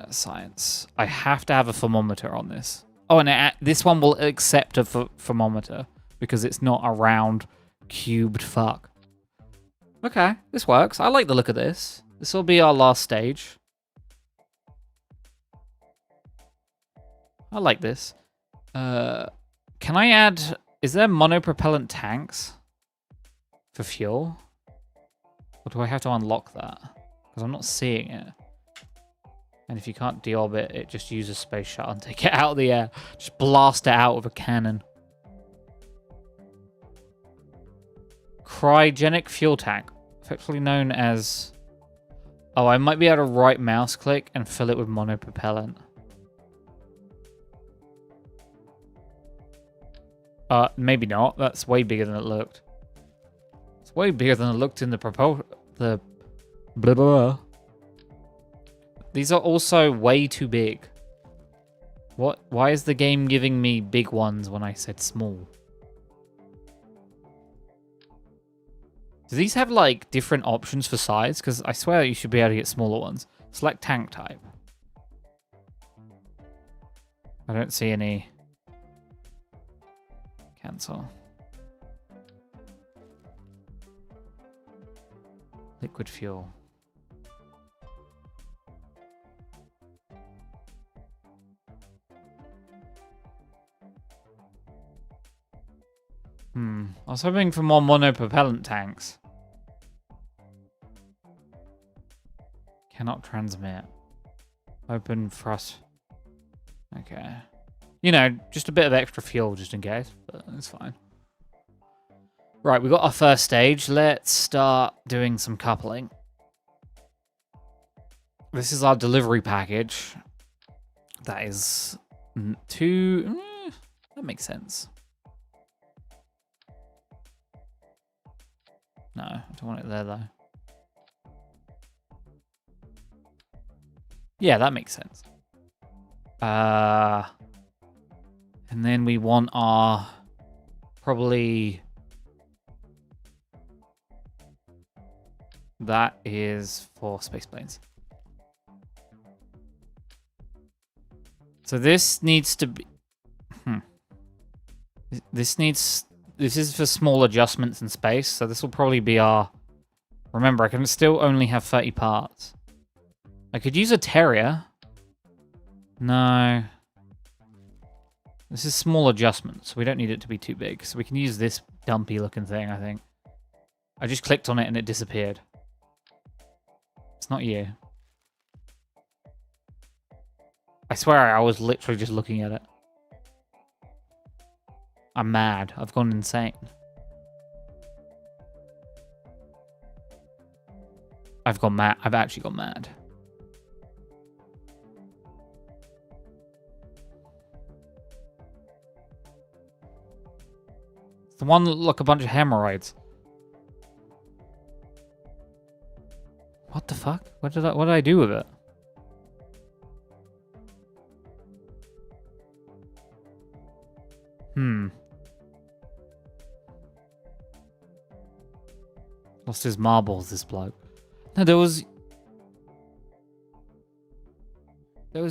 Science. I have to have a thermometer on this. Oh, and this one will accept a thermometer because it's not a round, cubed fuck. Okay, this works. I like the look of this. This will be our last stage. I like this. Can I add... Is there monopropellant tanks for fuel? Or do I have to unlock that? Because I'm not seeing it. And if you can't deorbit it, just use a space shuttle and take it out of the air. Just blast it out with a cannon. Cryogenic fuel tank. Effectively known as... Oh, I might be able to right mouse click and fill it with monopropellant. Maybe not. That's way bigger than it looked. It's way bigger than it looked in the blah blah blah. These are also way too big. What? Why is the game giving me big ones when I said small? Do these have like different options for size? Because I swear you should be able to get smaller ones. Select tank type. I don't see any. Cancel. Liquid fuel. I was hoping for more monopropellant tanks. Cannot transmit. Open thrust. Okay. You know, just a bit of extra fuel just in case, but it's fine. Right, we got our first stage. Let's start doing some coupling. This is our delivery package. That is two... that makes sense. No, I don't want it there, though. Yeah, that makes sense. And then we want our... Probably... That is for space planes. So this needs to be... This is for small adjustments in space, so this will probably be our... Remember, I can still only have 30 parts. I could use a terrier. No. This is small adjustments, so we don't need it to be too big. So we can use this dumpy looking thing, I think. I just clicked on it and it disappeared. It's not you. I swear I was literally just looking at it. I'm mad. I've gone insane. I've gone mad. I've actually gone mad. It's the one that look like a bunch of hemorrhoids. What the fuck? What did I do with it? Lost his marbles, this bloke. No, there was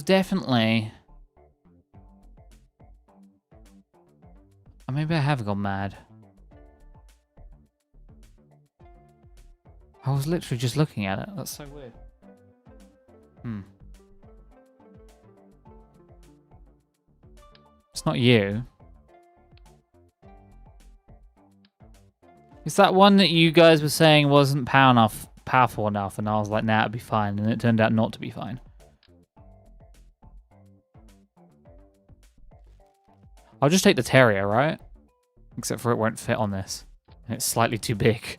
definitely... Or maybe I have gone mad. I was literally just looking at it. That's so weird. It's not you. It's that one that you guys were saying wasn't powerful enough, and I was like, nah, it'd be fine, and it turned out not to be fine. I'll just take the terrier, right? Except for it won't fit on this. And it's slightly too big.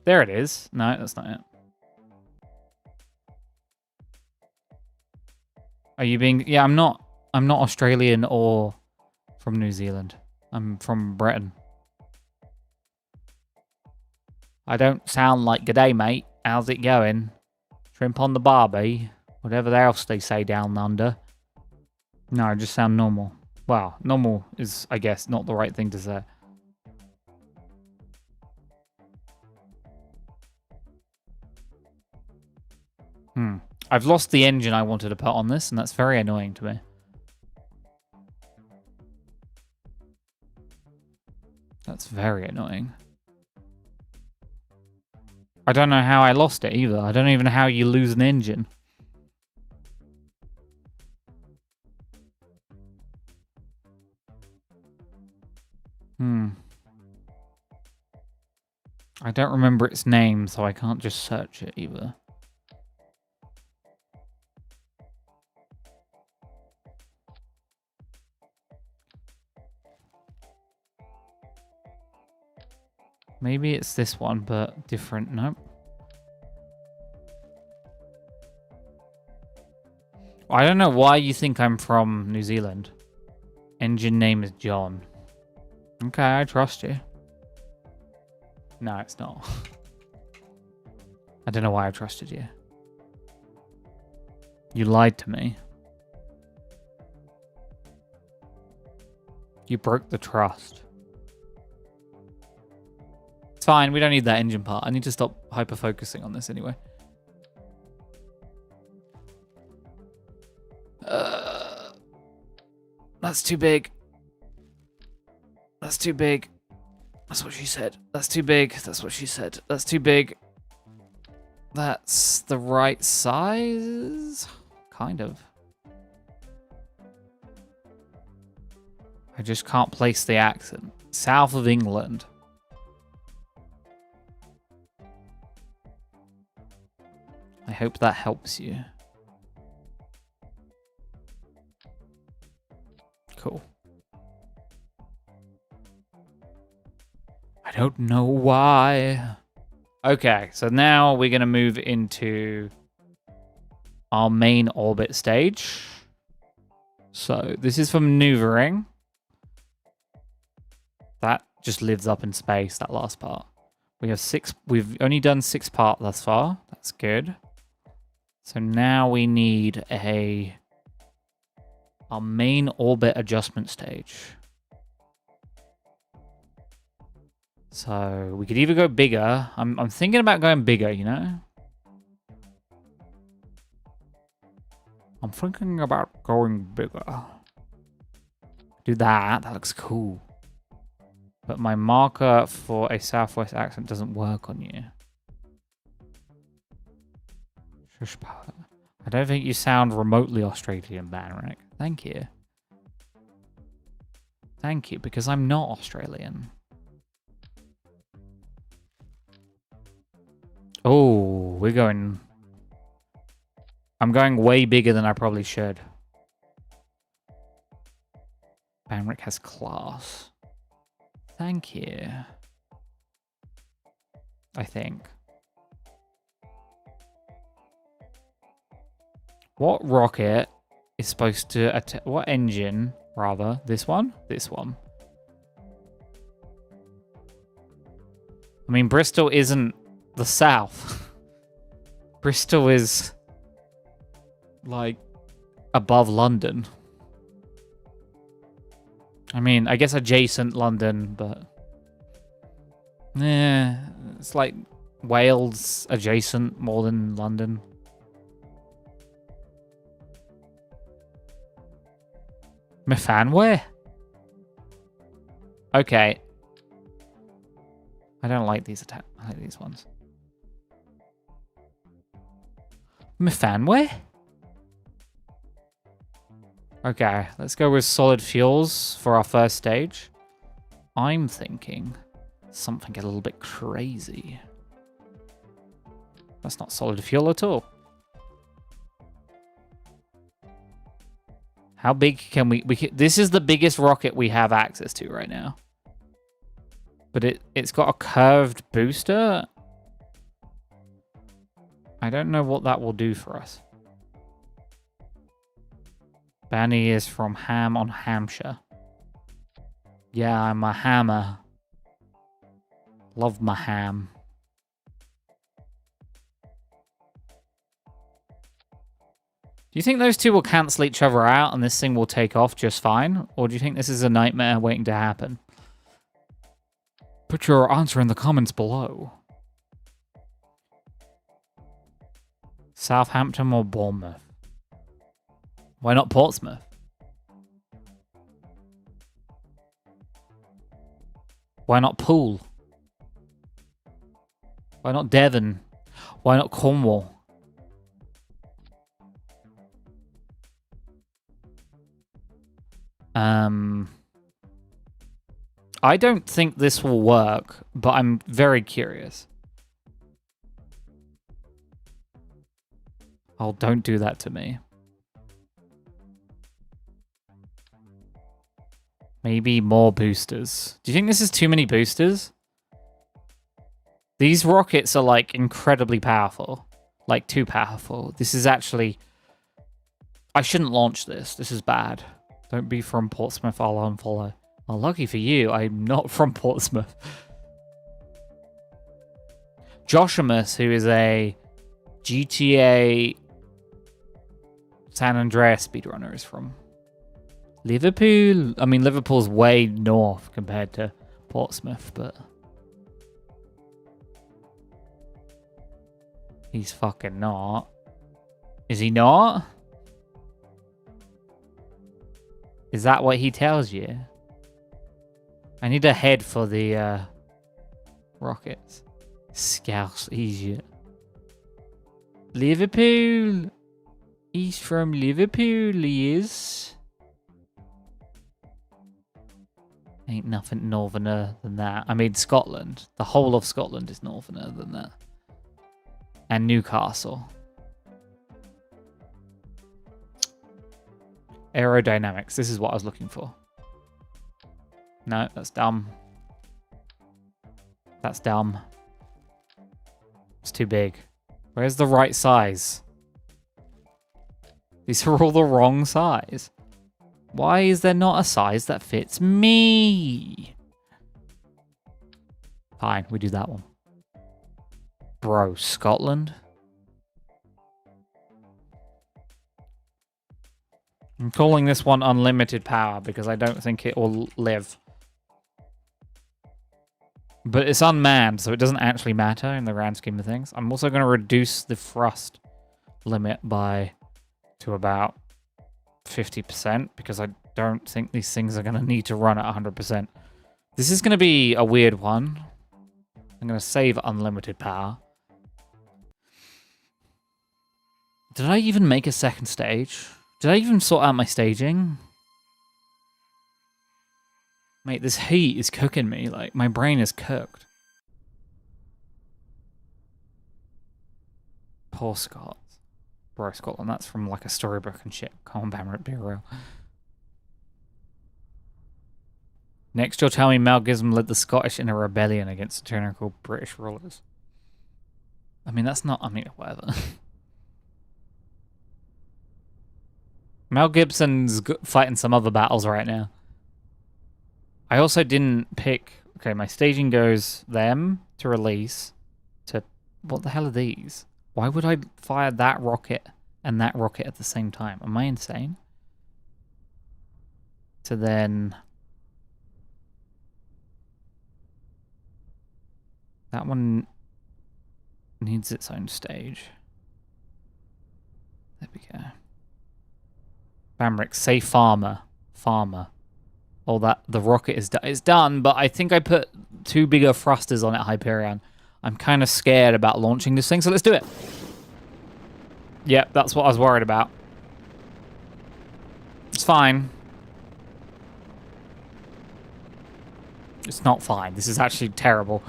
There it is. No, that's not it. Are you being... Yeah, I'm not Australian or from New Zealand. I'm from Britain. I don't sound like, "G'day, mate. How's it going? Shrimp on the barbie." Whatever else they say down under. No, I just sound normal. Well, normal is, I guess, not the right thing to say. I've lost the engine I wanted to put on this, and that's very annoying to me. That's very annoying. I don't know how I lost it either. I don't even know how you lose an engine. I don't remember its name, so I can't just search it either. Maybe it's this one, but different. Nope. I don't know why you think I'm from New Zealand. Engine name is John. Okay, I trust you. No, it's not. I don't know why I trusted you. You lied to me. You broke the trust. It's fine, we don't need that engine part. I need to stop hyper-focusing on this anyway. That's too big. That's too big. That's what she said. That's too big. That's what she said. That's too big. That's the right size? Kind of. I just can't place the accent. South of England. I hope that helps you. Cool. I don't know why. Okay, so now we're going to move into our main orbit stage. So this is for maneuvering. That just lives up in space, that last part. We have 6. We've only done 6 parts thus far. That's good. So now we need our main orbit adjustment stage. So we could either go bigger. I'm thinking about going bigger, you know? I'm thinking about going bigger. Do that. That looks cool. But my marker for a Southwest accent doesn't work on you. I don't think you sound remotely Australian, Banrik. Thank you. Thank you, because I'm not Australian. Oh, we're going... I'm going way bigger than I probably should. Banrik has class. Thank you. I think. What rocket is supposed to attack? What engine, rather? This one? This one. I mean, Bristol isn't the south. Bristol is like above London. I mean, I guess adjacent London, but yeah, it's like Wales adjacent more than London. Mifanware? Okay. I don't like these I like these ones. Mifanware? Okay, let's go with solid fuels for our first stage. I'm thinking something a little bit crazy. That's not solid fuel at all. How big can we this is the biggest rocket we have access to right now. But it's got a curved booster. I don't know what that will do for us. Banny is from Ham on Hampshire. Yeah, I'm a hammer. Love my ham. Do you think those two will cancel each other out and this thing will take off just fine? Or do you think this is a nightmare waiting to happen? Put your answer in the comments below. Southampton or Bournemouth? Why not Portsmouth? Why not Poole? Why not Devon? Why not Cornwall? I don't think this will work, but I'm very curious. Oh, don't do that to me. Maybe more boosters. Do you think this is too many boosters? These rockets are, like, incredibly powerful. Like, too powerful. This is actually... I shouldn't launch this. This is bad. Don't be from Portsmouth, I'll unfollow. Well, lucky for you, I'm not from Portsmouth. Joshimus, who is a GTA San Andreas speedrunner, is from Liverpool. I mean, Liverpool's way north compared to Portsmouth, but... He's fucking not. Is he not? Is that what he tells you? I need a head for the rockets. Scouse Egypt. Liverpool. He's from Liverpool, he is. Ain't nothing northerner than that. I mean, Scotland. The whole of Scotland is northerner than that. And Newcastle. Aerodynamics. This is what I was looking for. No, that's dumb. That's dumb. It's too big. Where's the right size? These are all the wrong size. Why is there not a size that fits me? Fine, we do that one. Bro, Scotland? I'm calling this one unlimited power because I don't think it will live. But it's unmanned, so it doesn't actually matter in the grand scheme of things. I'm also going to reduce the thrust limit to about 50% because I don't think these things are going to need to run at 100%. This is going to be a weird one. I'm going to save unlimited power. Did I even make a second stage? Did I even sort out my staging? Mate, this heat is cooking me. Like, my brain is cooked. Poor Scots. Bro, Scotland, that's from like a storybook and shit. Come on, Banrik, be real. Next, you'll tell me Mel Gibson led the Scottish in a rebellion against tyrannical British rulers. I mean, that's not... I mean, whatever. Mel Gibson's fighting some other battles right now. I also didn't pick... Okay, my staging goes them to release to... What the hell are these? Why would I fire that rocket and that rocket at the same time? Am I insane? To then... That one needs its own stage. There we go. Banrik, say farmer. Farmer. Oh, that the rocket is done, but I think I put too big of thrusters on it, Hyperion. I'm kind of scared about launching this thing, so let's do it. Yep, that's what I was worried about. It's fine. It's not fine. This is actually terrible.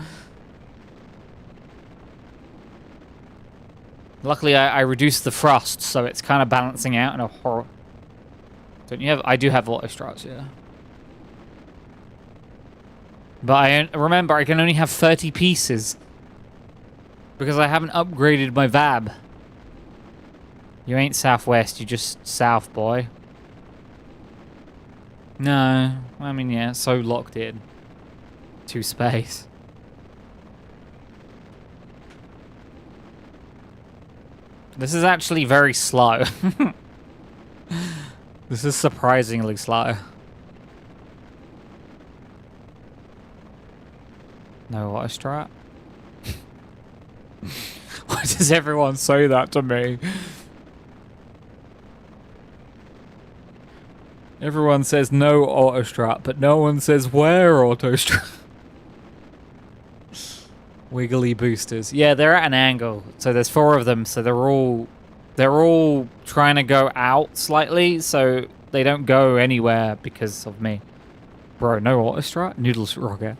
Luckily, I reduced the thrust, so it's kind of balancing out in a horror. Don't you have? I do have auto struts, yeah. But remember, I can only have 30 pieces because I haven't upgraded my VAB. You ain't southwest, you just south, boy. No, I mean, yeah, so locked in to space. This is actually very slow. This is surprisingly slow. No auto strat? Why does everyone say that to me? Everyone says no auto strat, but no one says where auto strat. Wiggly boosters. Yeah, they're at an angle. So there's 4 of them. So they're all trying to go out slightly. So they don't go anywhere because of me. Bro, no auto strike? Noodles rocket.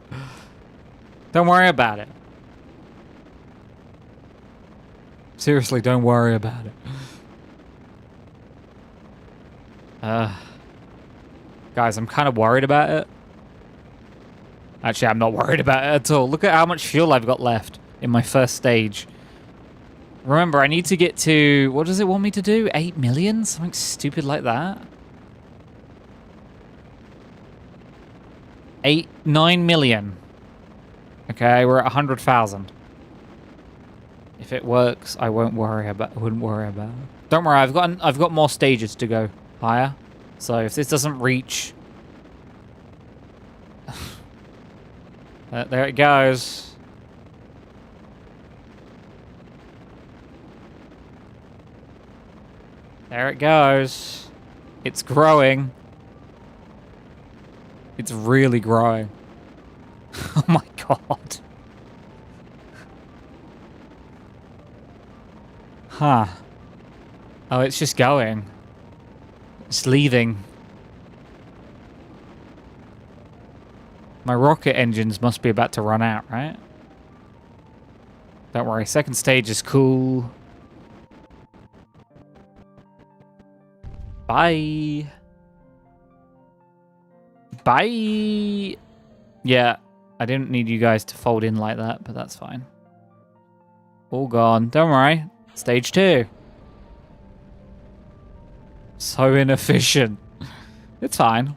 Don't worry about it. Seriously, don't worry about it. Guys, I'm kind of worried about it. Actually, I'm not worried about it at all. Look at how much fuel I've got left in my first stage. Remember, I need to get to... What does it want me to do? 8 million? Something stupid like that? 9 million. Okay, we're at 100,000. If it works, I wouldn't worry about it. Don't worry, I've got more stages to go higher. So if this doesn't reach... there it goes. There it goes. It's growing. It's really growing. Oh my god. Huh. Oh, it's just going. It's leaving. My rocket engines must be about to run out, right? Don't worry, second stage is cool. Bye. Bye. Yeah, I didn't need you guys to fold in like that, but that's fine. All gone. Don't worry. Stage 2. So inefficient. It's fine.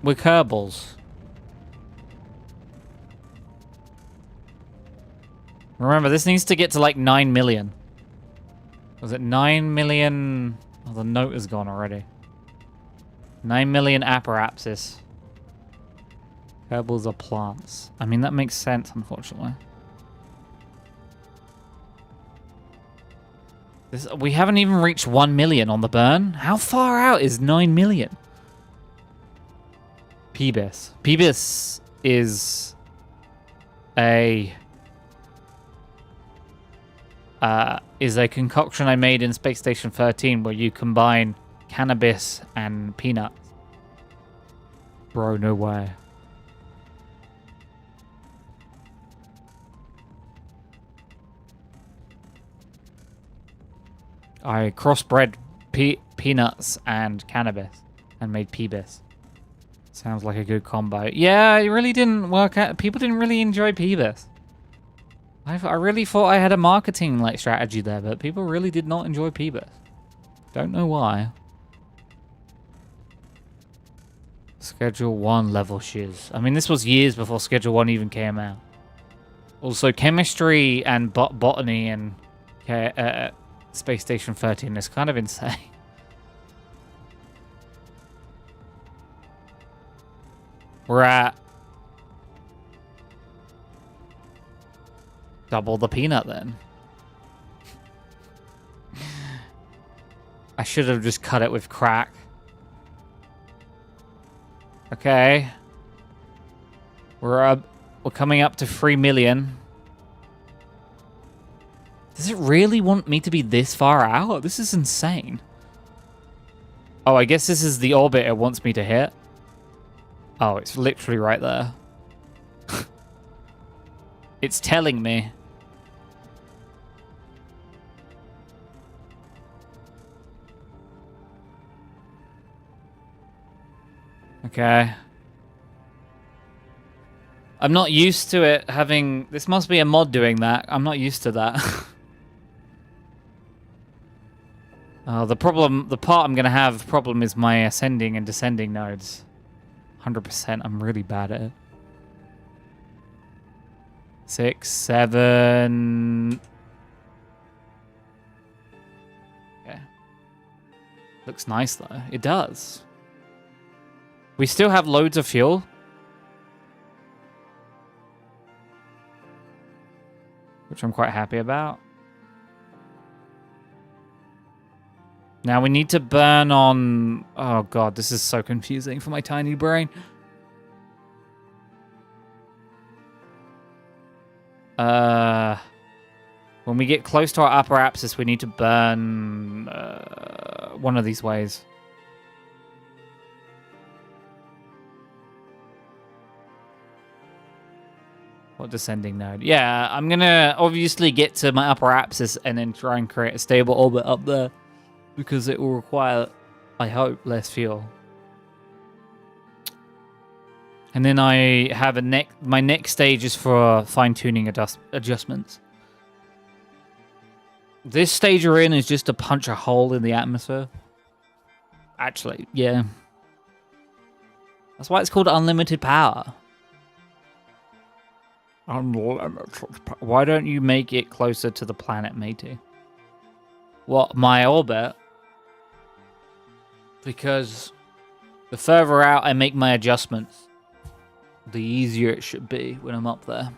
With Kerbals. Remember, this needs to get to like 9 million. Was it 9 million? Oh, the note is gone already. 9 million apparapsis. Kerbals are plants. I mean, that makes sense, unfortunately. We haven't even reached 1 million on the burn. How far out is 9 million? Pebis. Pebis is a concoction I made in Space Station 13 where you combine cannabis and peanuts. Bro, no way. I crossbred peanuts and cannabis and made Pebis. Sounds like a good combo. Yeah, it really didn't work out. People didn't really enjoy Pebis. I really thought I had a marketing strategy there, but people really did not enjoy Pebis. Don't know why. Schedule 1 level shiz. I mean, this was years before Schedule 1 even came out. Also, chemistry and botany and Space Station 13 is kind of insane. We're at double the peanut then. I should have just cut it with crack. Okay. We're coming up to 3 million. Does it really want me to be this far out? This is insane. Oh, I guess this is the orbit it wants me to hit. Oh, it's literally right there. It's telling me. Okay. I'm not used to it having... This must be a mod doing that. I'm not used to that. The part I'm going to have problem is my ascending and descending nodes. 100%. I'm really bad at it. 6, 7... Okay. Looks nice, though. It does. We still have loads of fuel. which I'm quite happy about. Now we need to burn on... Oh god, this is so confusing for my tiny brain. When we get close to our upper apsis, we need to burn one of these ways. What descending node? Yeah, I'm gonna obviously get to my upper apsis and then try and create a stable orbit up there, because it will require, I hope, less fuel. And then I have my next stage is for fine-tuning adjustments. This stage you're in is just to punch a hole in the atmosphere. Actually, yeah. That's why it's called unlimited power. Why don't you make it closer to the planet, matey? What, my orbit? Because the further out I make my adjustments, the easier it should be when I'm up there.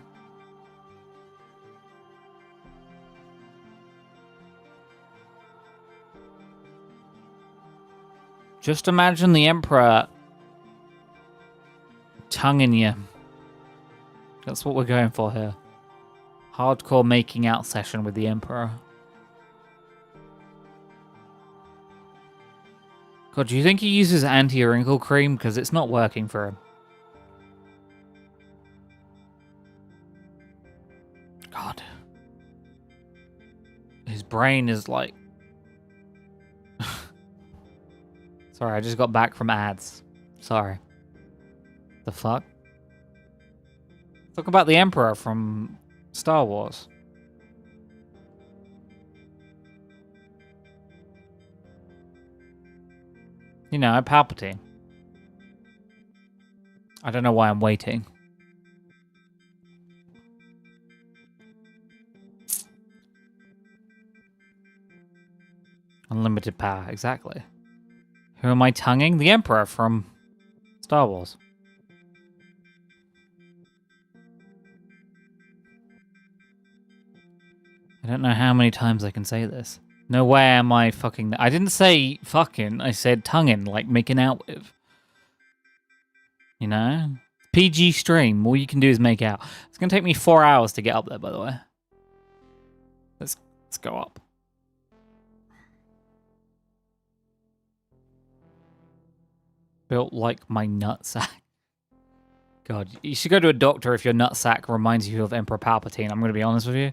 Just imagine the Emperor tonguing you. That's what we're going for here. Hardcore making out session with the Emperor. God, do you think he uses anti-wrinkle cream? Because it's not working for him. God. His brain is like... Sorry, I just got back from ads. Sorry. The fuck? Talk about the Emperor from Star Wars. You know, Palpatine. I don't know why I'm waiting. Unlimited power, exactly. Who am I tonguing? The Emperor from Star Wars. I don't know how many times I can say this. No way am I fucking... I didn't say fucking, I said tonguing, like making out with. You know? PG stream, all you can do is make out. It's gonna take me 4 hours to get up there, by the way. Let's go up. Built like my nutsack. God, you should go to a doctor if your nutsack reminds you of Emperor Palpatine, I'm gonna be honest with you.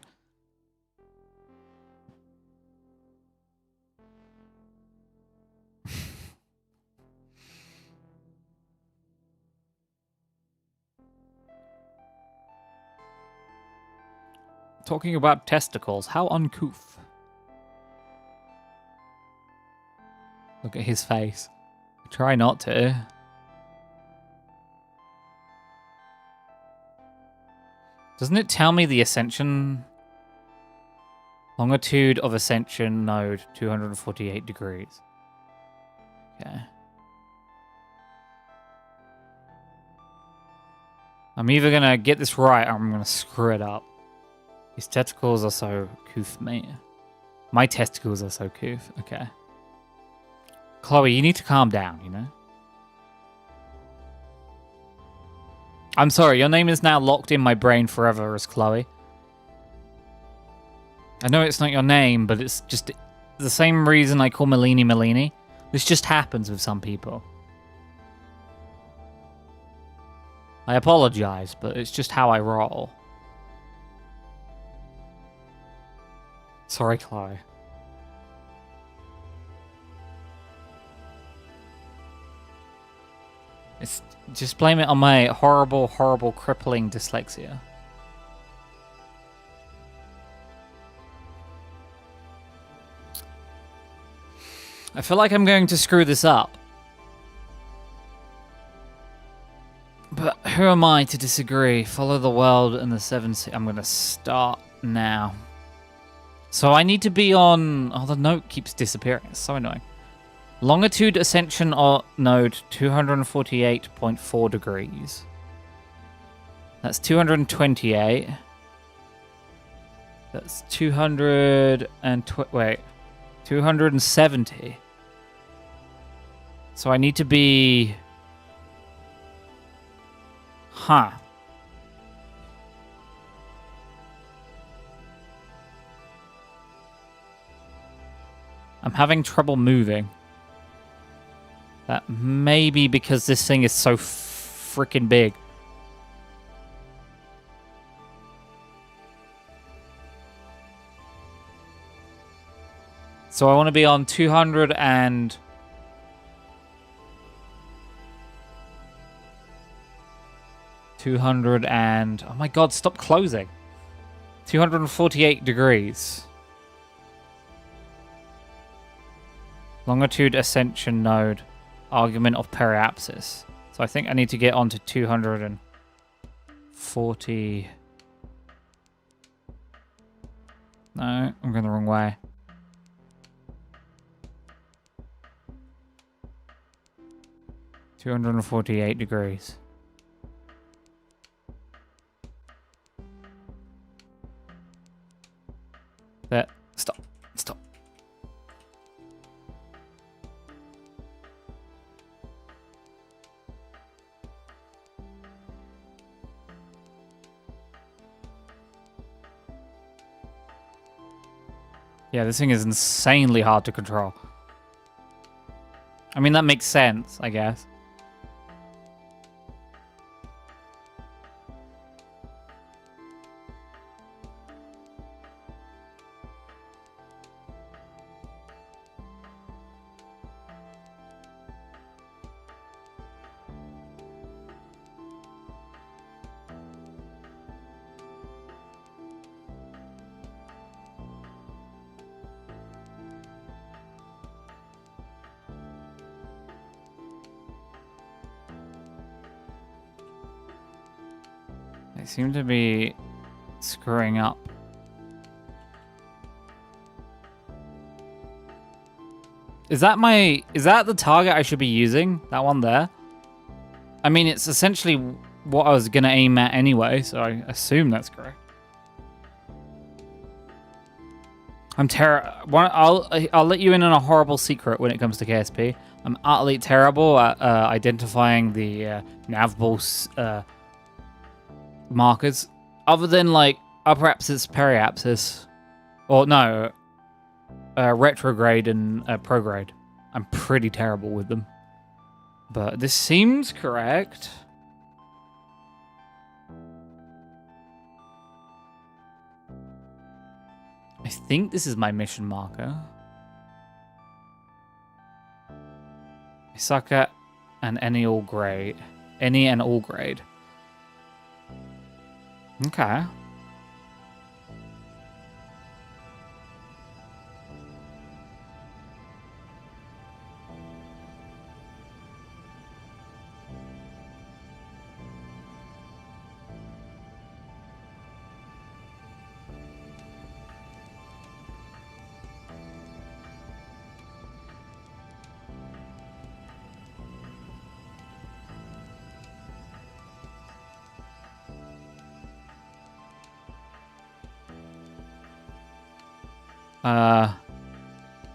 Talking about testicles, how uncouth. Look at his face. Try not to. Doesn't it tell me the ascension? Longitude of ascension node, 248 degrees. Okay. I'm either going to get this right or I'm going to screw it up. His testicles are so couth, mate. My testicles are so couth. Okay. Chloe, you need to calm down, you know? I'm sorry, your name is now locked in my brain forever as Chloe. I know it's not your name, but it's just the same reason I call Melini Melini. This just happens with some people. I apologize, but it's just how I roll. Sorry, Chloe. It's just blame it on my horrible, horrible, crippling dyslexia. I feel like I'm going to screw this up. But who am I to disagree? Follow the world and the seven seas. I'm going to start now. So I need to be on... Oh, the note keeps disappearing. It's so annoying. Longitude ascension node 248.4 degrees. That's 228. That's 270. So I need to be... Huh. I'm having trouble moving. That may be because this thing is so freaking big. So I want to be on 200 and... 200 and... Oh my god, stop closing. 248 degrees. Longitude ascension node. Argument of periapsis. So I think I need to get onto 240... No, I'm going the wrong way. $248 degrees. There. Stop. Stop. Yeah, this thing is insanely hard to control. I mean, that makes sense, I guess. They seem to be screwing up. Is that the target I should be using? That one there? I mean, it's essentially what I was going to aim at anyway, so I assume that's correct. I'm I'll let you in on a horrible secret when it comes to KSP. I'm utterly terrible at identifying the navigable markers, other than like upper apsis, periapsis, or no, retrograde and prograde. I'm pretty terrible with them, but this seems correct. I think this is my mission marker. I suck at any and all grade. Okay.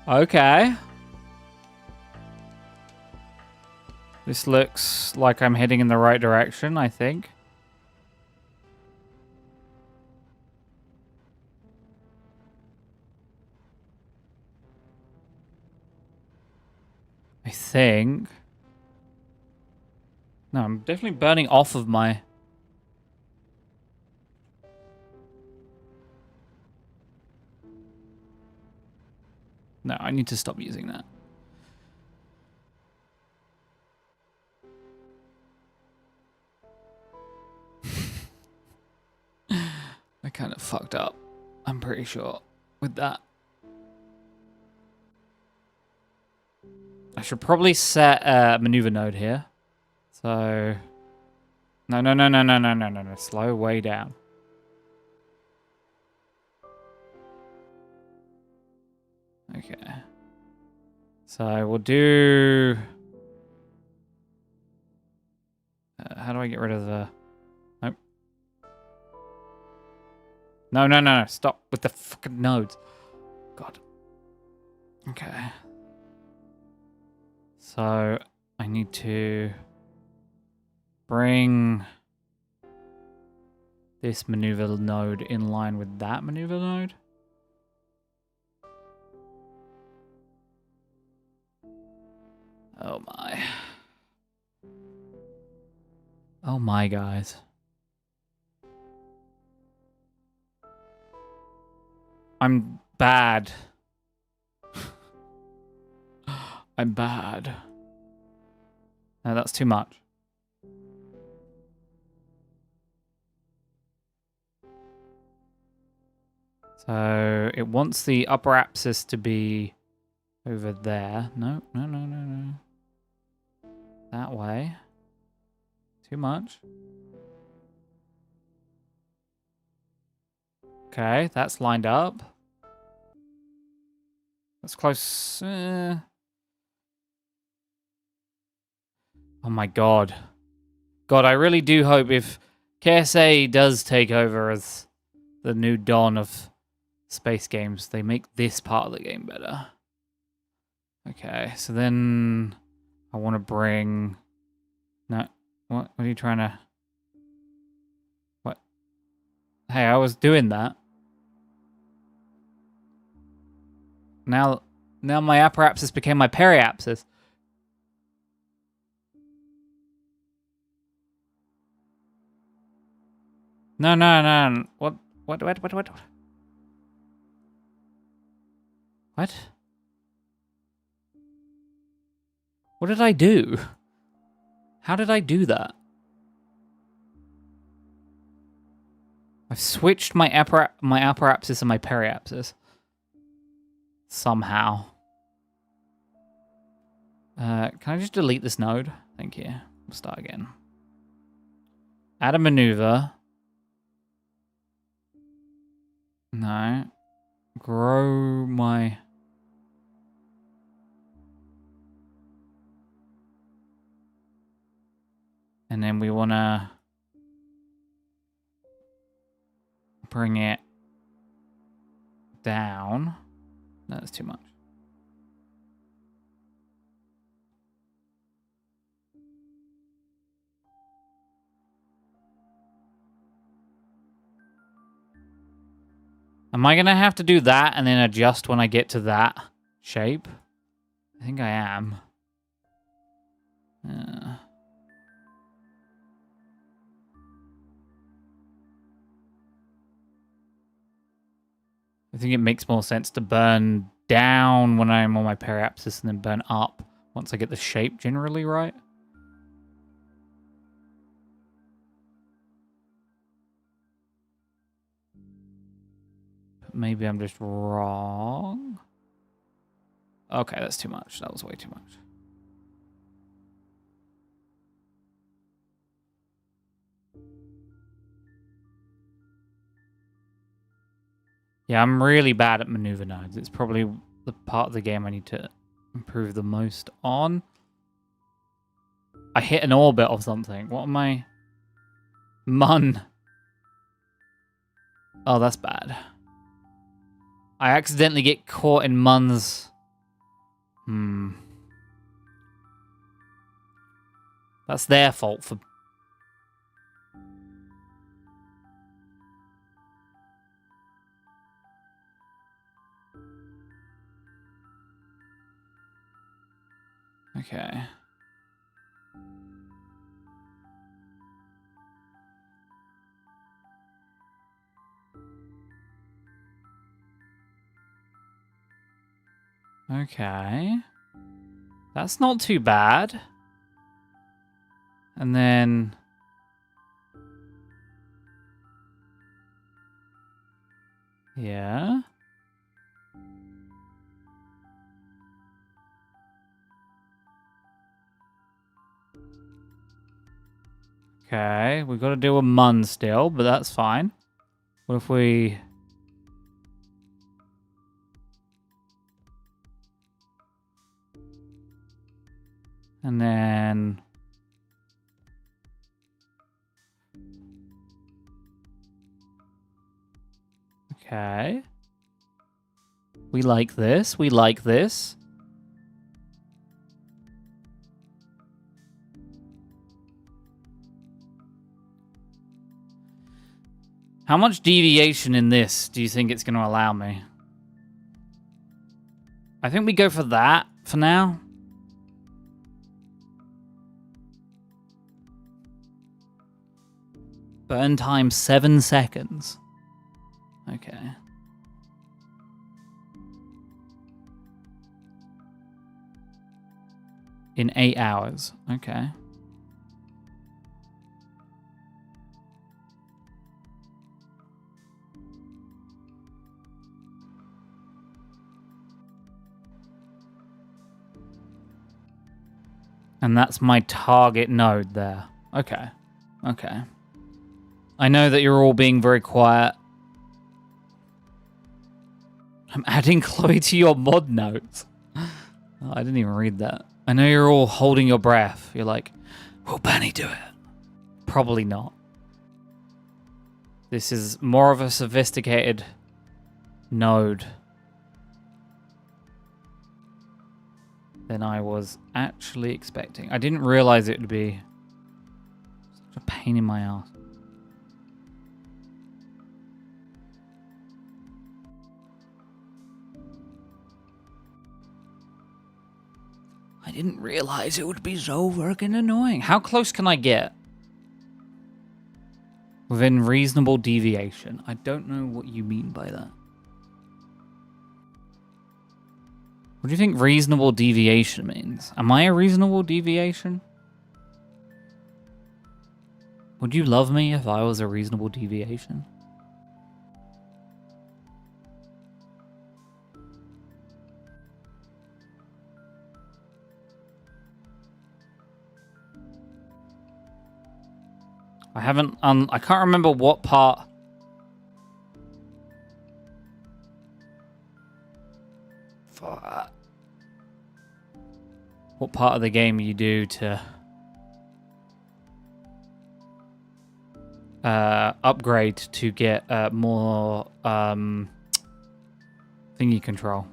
Okay. This looks like I'm heading in the right direction, I think. I think. No, I'm definitely burning off of my... No, I need to stop using that. I kind of fucked up, I'm pretty sure, with that. I should probably set a maneuver node here. So... No. Slow way down. Okay. So we'll do... how do I get rid of the... Nope. No, no, no, no. Stop with the fucking nodes. God. Okay. So I need to bring this maneuver node in line with that maneuver node. Oh my. Oh my, guys. I'm bad. I'm bad. No, that's too much. So it wants the upper axis to be over there. No, no, no, no, no. That way. Too much. Okay, that's lined up. That's close. Oh my god. God, I really do hope if KSA does take over as the new dawn of space games, they make this part of the game better. Okay, so then I want to bring... No, what are you trying to... What? Hey, I was doing that. Now my apoapsis became my periapsis. No, no, no. What? What? What did I do? How did I do that? I've switched my apoapsis and my periapsis. Somehow. Can I just delete this node? Thank you. We'll start again. Add a maneuver. No. Grow my... And then we want to bring it down. No, that's too much. Am I going to have to do that and then adjust when I get to that shape? I think I am. I think it makes more sense to burn down when I'm on my periapsis and then burn up once I get the shape generally right. But maybe I'm just wrong. Okay, that's too much. That was way too much. Yeah, I'm really bad at maneuver nodes. It's probably the part of the game I need to improve the most on. I hit an orbit of something. What am I? Mun. Oh, that's bad. I accidentally get caught in Mun's... That's their fault for... Okay. Okay. That's not too bad. And then... Yeah. Okay, we've got to do a Mun still, but that's fine. What if we... And then... Okay. We like this. We like this. How much deviation in this do you think it's going to allow me? I think we go for that for now. Burn time 7 seconds. Okay. In 8 hours. Okay. And that's my target node there. Okay. Okay. I know that you're all being very quiet. I'm adding Chloe to your mod notes. Oh, I didn't even read that. I know you're all holding your breath. You're like, will Benny do it? Probably not. This is more of a sophisticated node than I was actually expecting. I didn't realize it would be such a pain in my ass. I didn't realize it would be so fucking annoying. How close can I get? Within reasonable deviation. I don't know what you mean by that. What do you think reasonable deviation means? Am I a reasonable deviation? Would you love me if I was a reasonable deviation? I can't remember what part. What part of the game you do to upgrade to get more thingy control.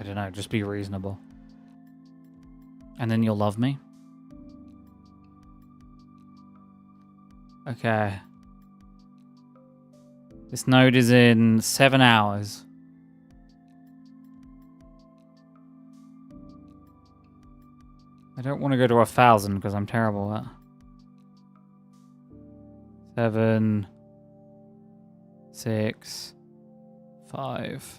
I don't know, just be reasonable. And then you'll love me? Okay. This node is in 7 hours. I don't want to go to 1,000 because I'm terrible at 7, 6, 5.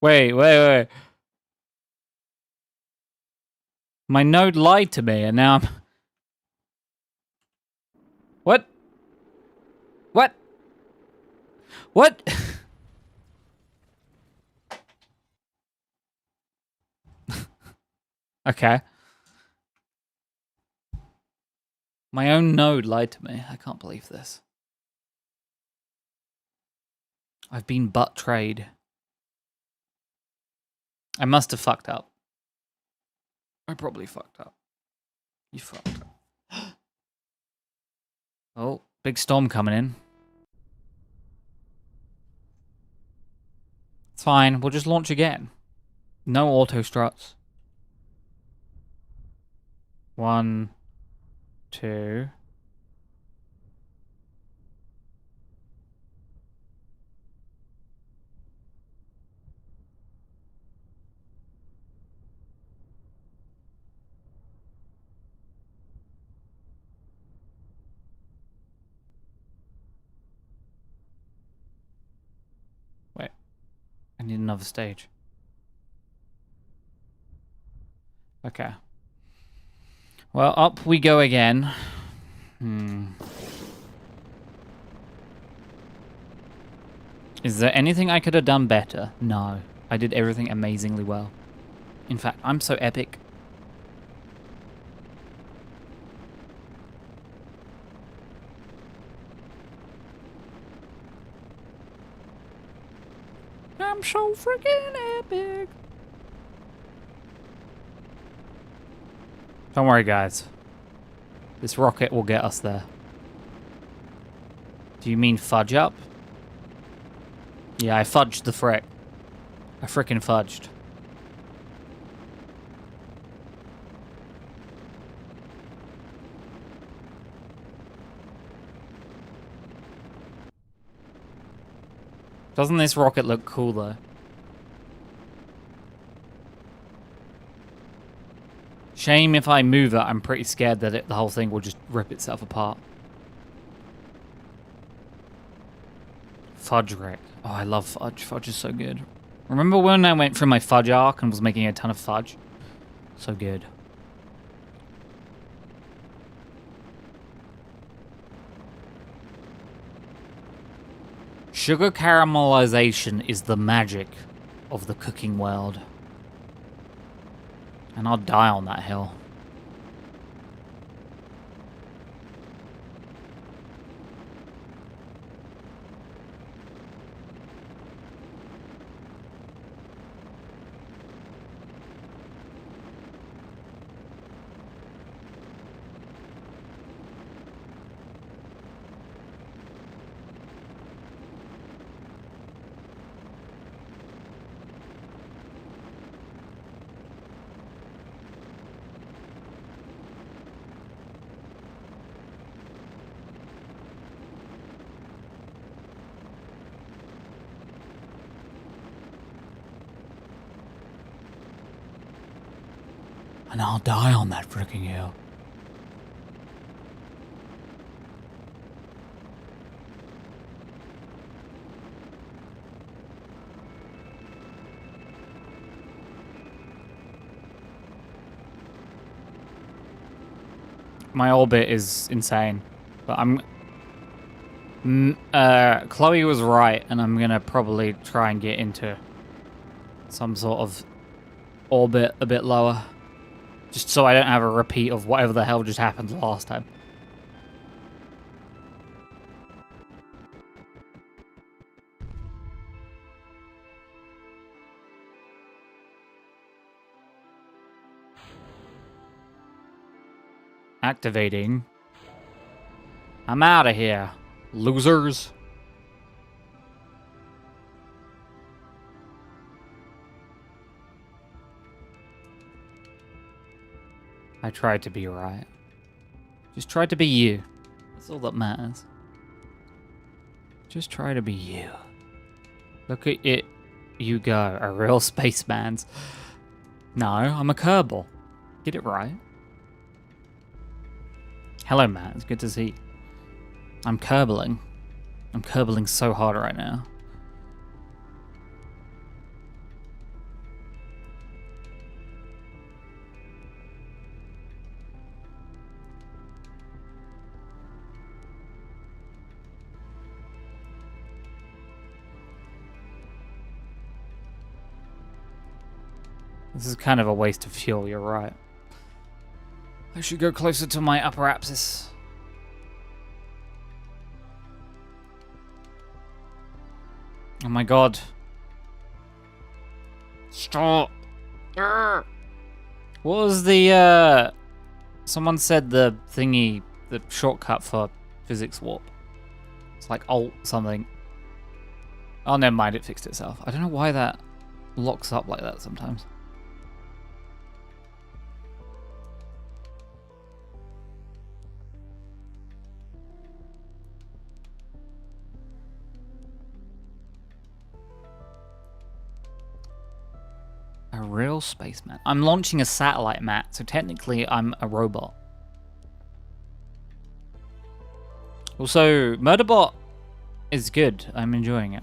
Wait. My node lied to me and now I'm... What? Okay. My own node lied to me. I can't believe this. I've been butt-trayed. I must have fucked up. I probably fucked up. You fucked up. Oh, big storm coming in. It's fine. We'll just launch again. No auto struts. 1, 2. Wait. I need another stage. Okay. Well, up we go again. Is there anything I could have done better? No. I did everything amazingly well. In fact, I'm so epic. I'm so freaking epic. Don't worry, guys. This rocket will get us there. Do you mean fudge up? Yeah, I fudged the frick. I frickin' fudged. Doesn't this rocket look cool, though? Shame if I move it, I'm pretty scared that the whole thing will just rip itself apart. Fudge wreck. Oh, I love fudge. Fudge is so good. Remember when I went through my fudge arc and was making a ton of fudge? So good. Sugar caramelization is the magic of the cooking world. And I'll die on that hill. And I'll die on that freaking hill. My orbit is insane, but Chloe was right, and I'm gonna probably try and get into some sort of orbit a bit lower. Just so I don't have a repeat of whatever the hell just happened last time. Activating. I'm out of here, losers. I tried to be right. Just try to be you. That's all that matters. Just try to be you. Look at it. You go. A real spaceman's. No, I'm a Kerbal. Get it right. Hello, Matt. It's good to see you. I'm Kerbaling. I'm Kerbaling so hard right now. This is kind of a waste of fuel, you're right. I should go closer to my upper apsis. Oh my god. Stop. What was the, someone said the thingy, the shortcut for physics warp. It's like alt something. Oh, never mind, it fixed itself. I don't know why that locks up like that sometimes. A real spaceman. I'm launching a satellite, Matt, so technically I'm a robot. Also, Murderbot is good. I'm enjoying it.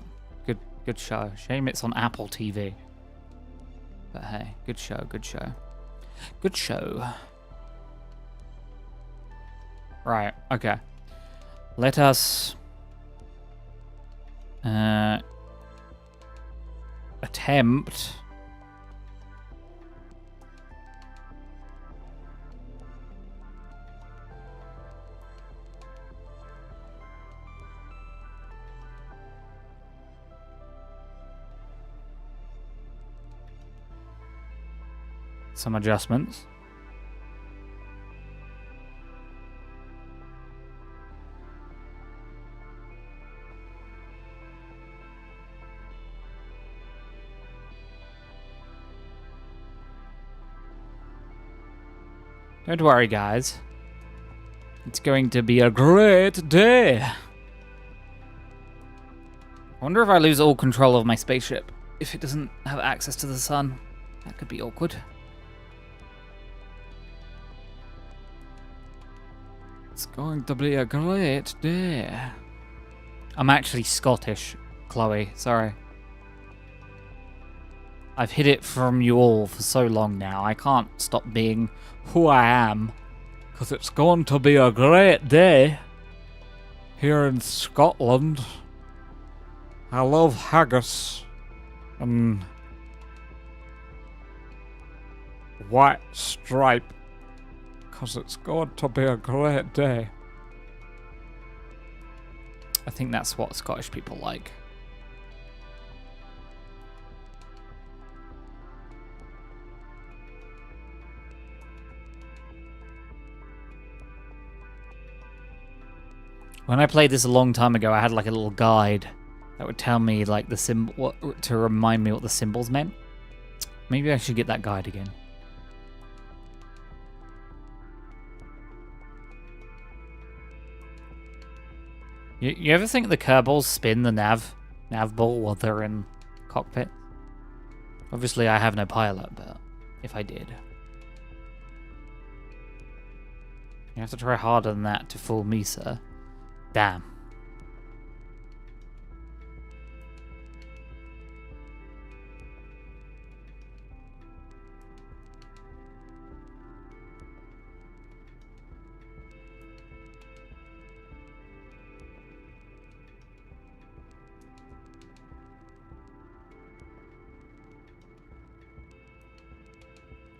Good show. Shame it's on Apple TV. But hey, good show, good show. Good show. Right, okay. Let us attempt some adjustments. Don't worry, guys. It's going to be a great day. I wonder if I lose all control of my spaceship. If it doesn't have access to the sun, that could be awkward. It's going to be a great day. I'm actually Scottish, Chloe. Sorry. I've hid it from you all for so long now. I can't stop being who I am. Because it's going to be a great day here in Scotland. I love haggis and white stripe. Because it's going to be a great day. I think that's what Scottish people like. When I played this a long time ago, I had like a little guide that would tell me like the symbol, to remind me what the symbols meant. Maybe I should get that guide again. You ever think the Kerbals spin the nav ball while they're in cockpit? Obviously, I have no pilot, but if I did, you have to try harder than that to fool me, sir. Damn.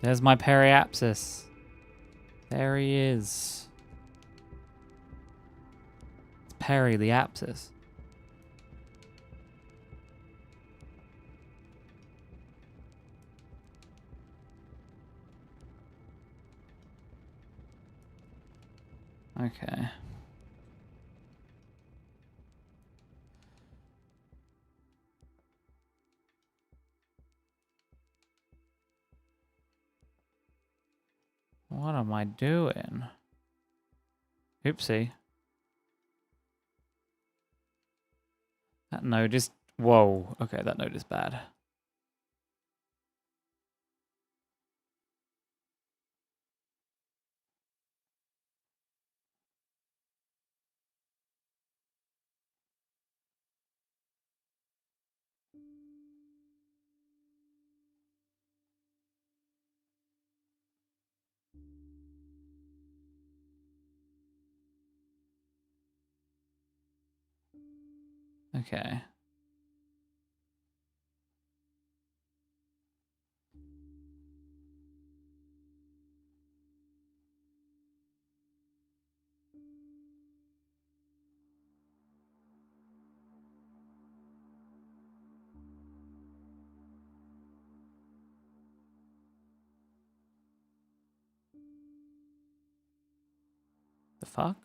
There's my periapsis. There he is. It's Perry the apsis. Okay. What am I doing? Oopsie. That node is... Whoa. Okay, that node is bad. Okay. The fuck?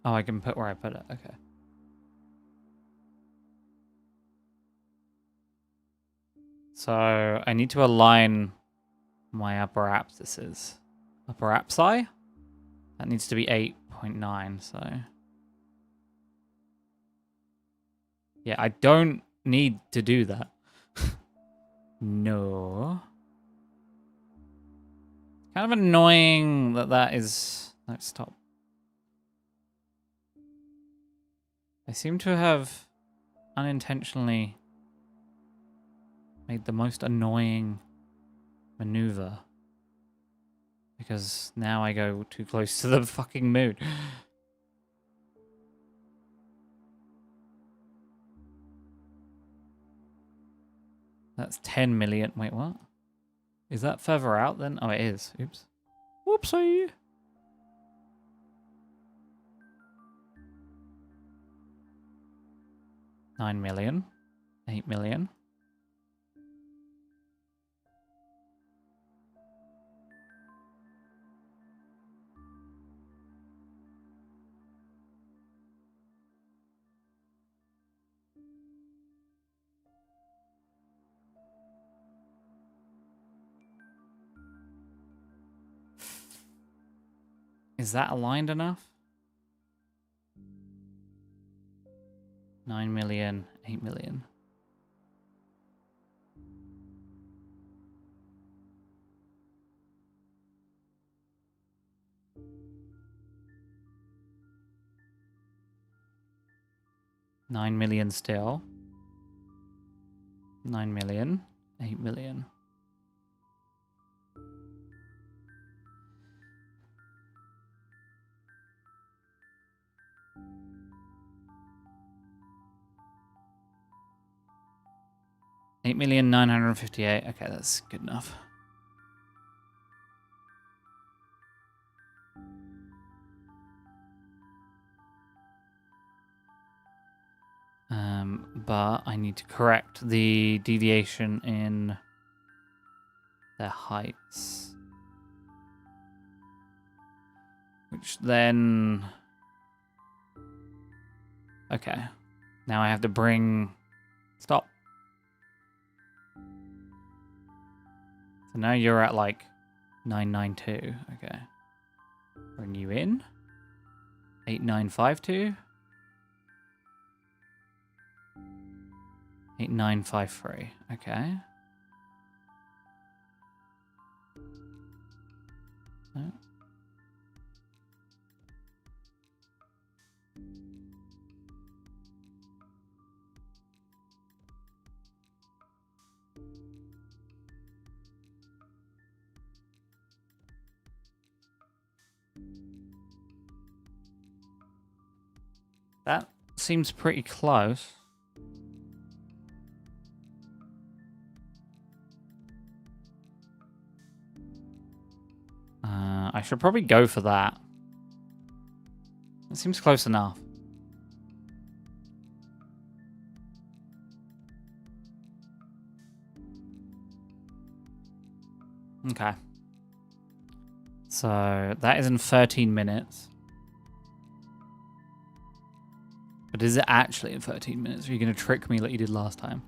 Oh, I can put where I put it. Okay. So I need to align my upper apsises. Upper apsi? That needs to be 8.9, so... Yeah, I don't need to do that. No. Kind of annoying that that is... No, stop. I seem to have unintentionally made the most annoying maneuver. Because now I go too close to the fucking moon. That's 10 million. Wait, what? Is that further out then? Oh, it is. Oops. Whoopsie. $9 million. $8 million. Is that aligned enough? 9 million, 8 million. $9 million still. 9 million, 8 million. $8,958,000. Okay, that's good enough. But I need to correct the deviation in their heights. Which then... Okay. Now I have to bring... Stop. So now you're at like 992. Okay. Bring you in. 8952. 8953. Okay. No. That seems pretty close. I should probably go for that. It seems close enough. Okay. So that is in 13 minutes. But is it actually in 13 minutes? Or are you going to trick me like you did last time?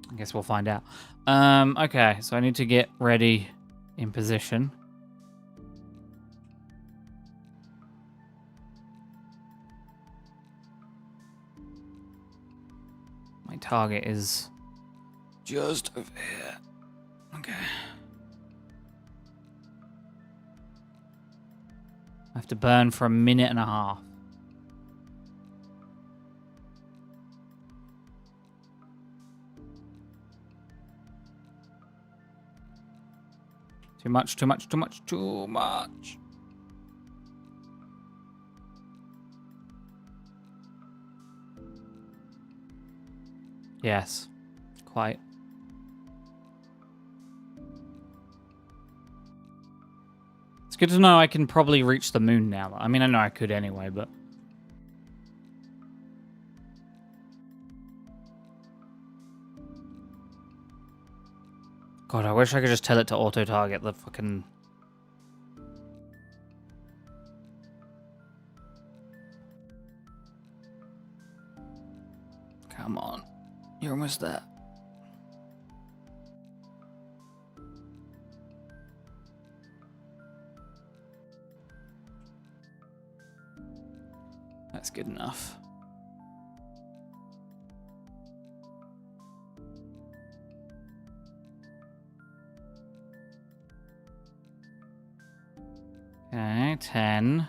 I guess we'll find out. Okay, so I need to get ready in position. My target is just over here. Okay. I have to burn for 1.5 minutes. Too much, too much, too much, too much. Yes, quite. It's good to know I can probably reach the moon now. I mean, I know I could anyway, but... God, I wish I could just tell it to auto-target the fucking... Come on. You're almost there. That's good enough. Okay, 10.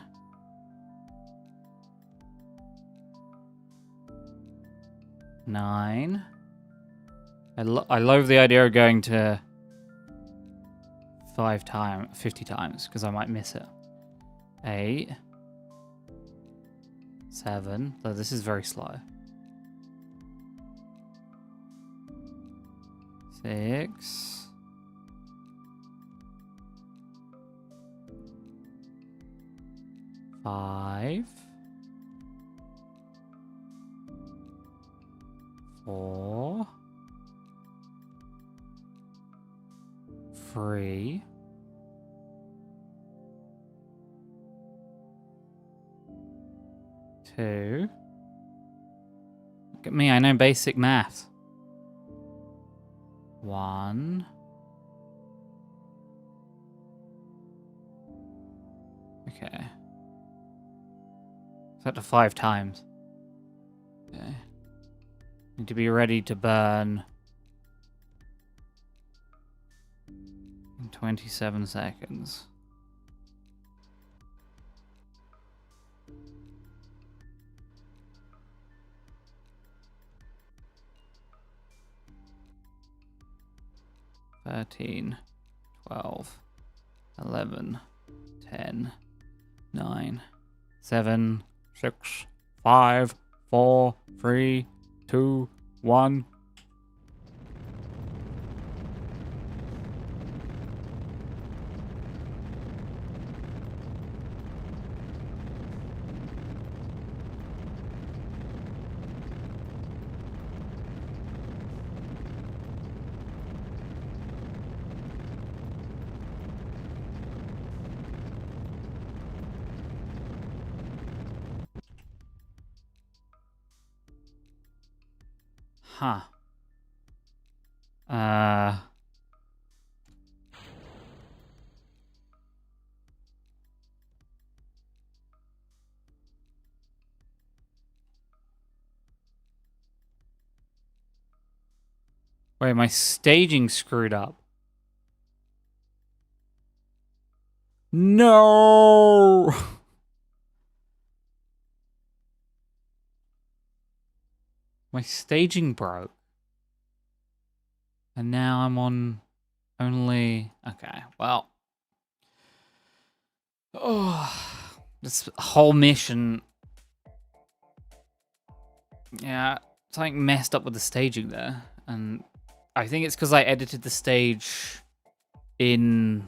9. I love the idea of going to 50 times, because I might miss it. 8. 7. So this is very slow. 6. 5. 4. 3. 2. at me, I know basic math. 1. Okay. Set to 5 times. Okay. Need to be ready to burn in 27 seconds. "13, 12, 11, 10, 9, 7, 6, 5, 4, 3, 2, 1. Huh. Wait, my staging screwed up. No! My staging broke. And now I'm on only... Okay, well. Oh, this whole mission... Yeah, something messed up with the staging there. And I think it's because I edited the stage in...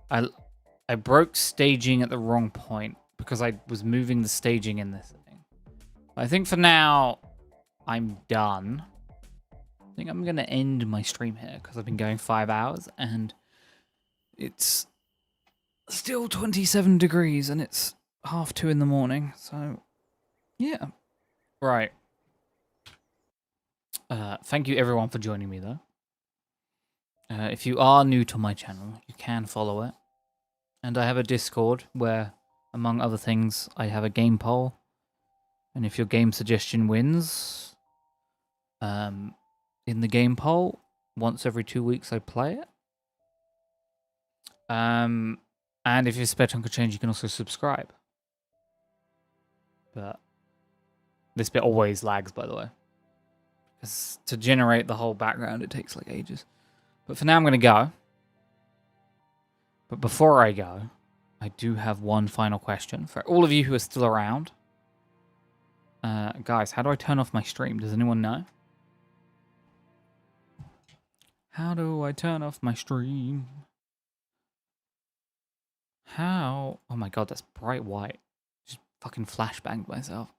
I broke staging at the wrong point because I was moving the staging in this thing. I think for now, I'm done. I think I'm going to end my stream here because I've been going 5 hours and it's still 27 degrees and it's 2:30 in the morning. So, yeah. Right. Thank you everyone for joining me though. If you are new to my channel, you can follow it. And I have a Discord where, among other things, I have a game poll. And if your game suggestion wins, in the game poll, once every 2 weeks I play it. And if your spare chunk of change, you can also subscribe. But this bit always lags, by the way. Because to generate the whole background, it takes like ages. But for now, I'm going to go. But before I go, I do have one final question for all of you who are still around. Guys, how do I turn off my stream? Does anyone know? How do I turn off my stream? How? Oh my god, that's bright white. Just fucking flashbanged myself.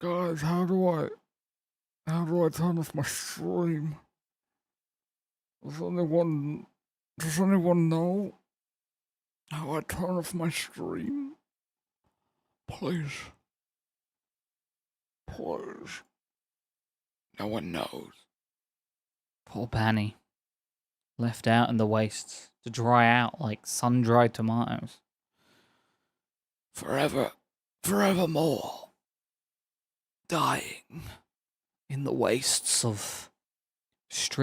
Guys, how do I turn off my stream? Does anyone know how I turn off my stream? Please. Please. No one knows. Poor Banny. Left out in the wastes to dry out like sun-dried tomatoes. Forevermore. Dying in the wastes of street.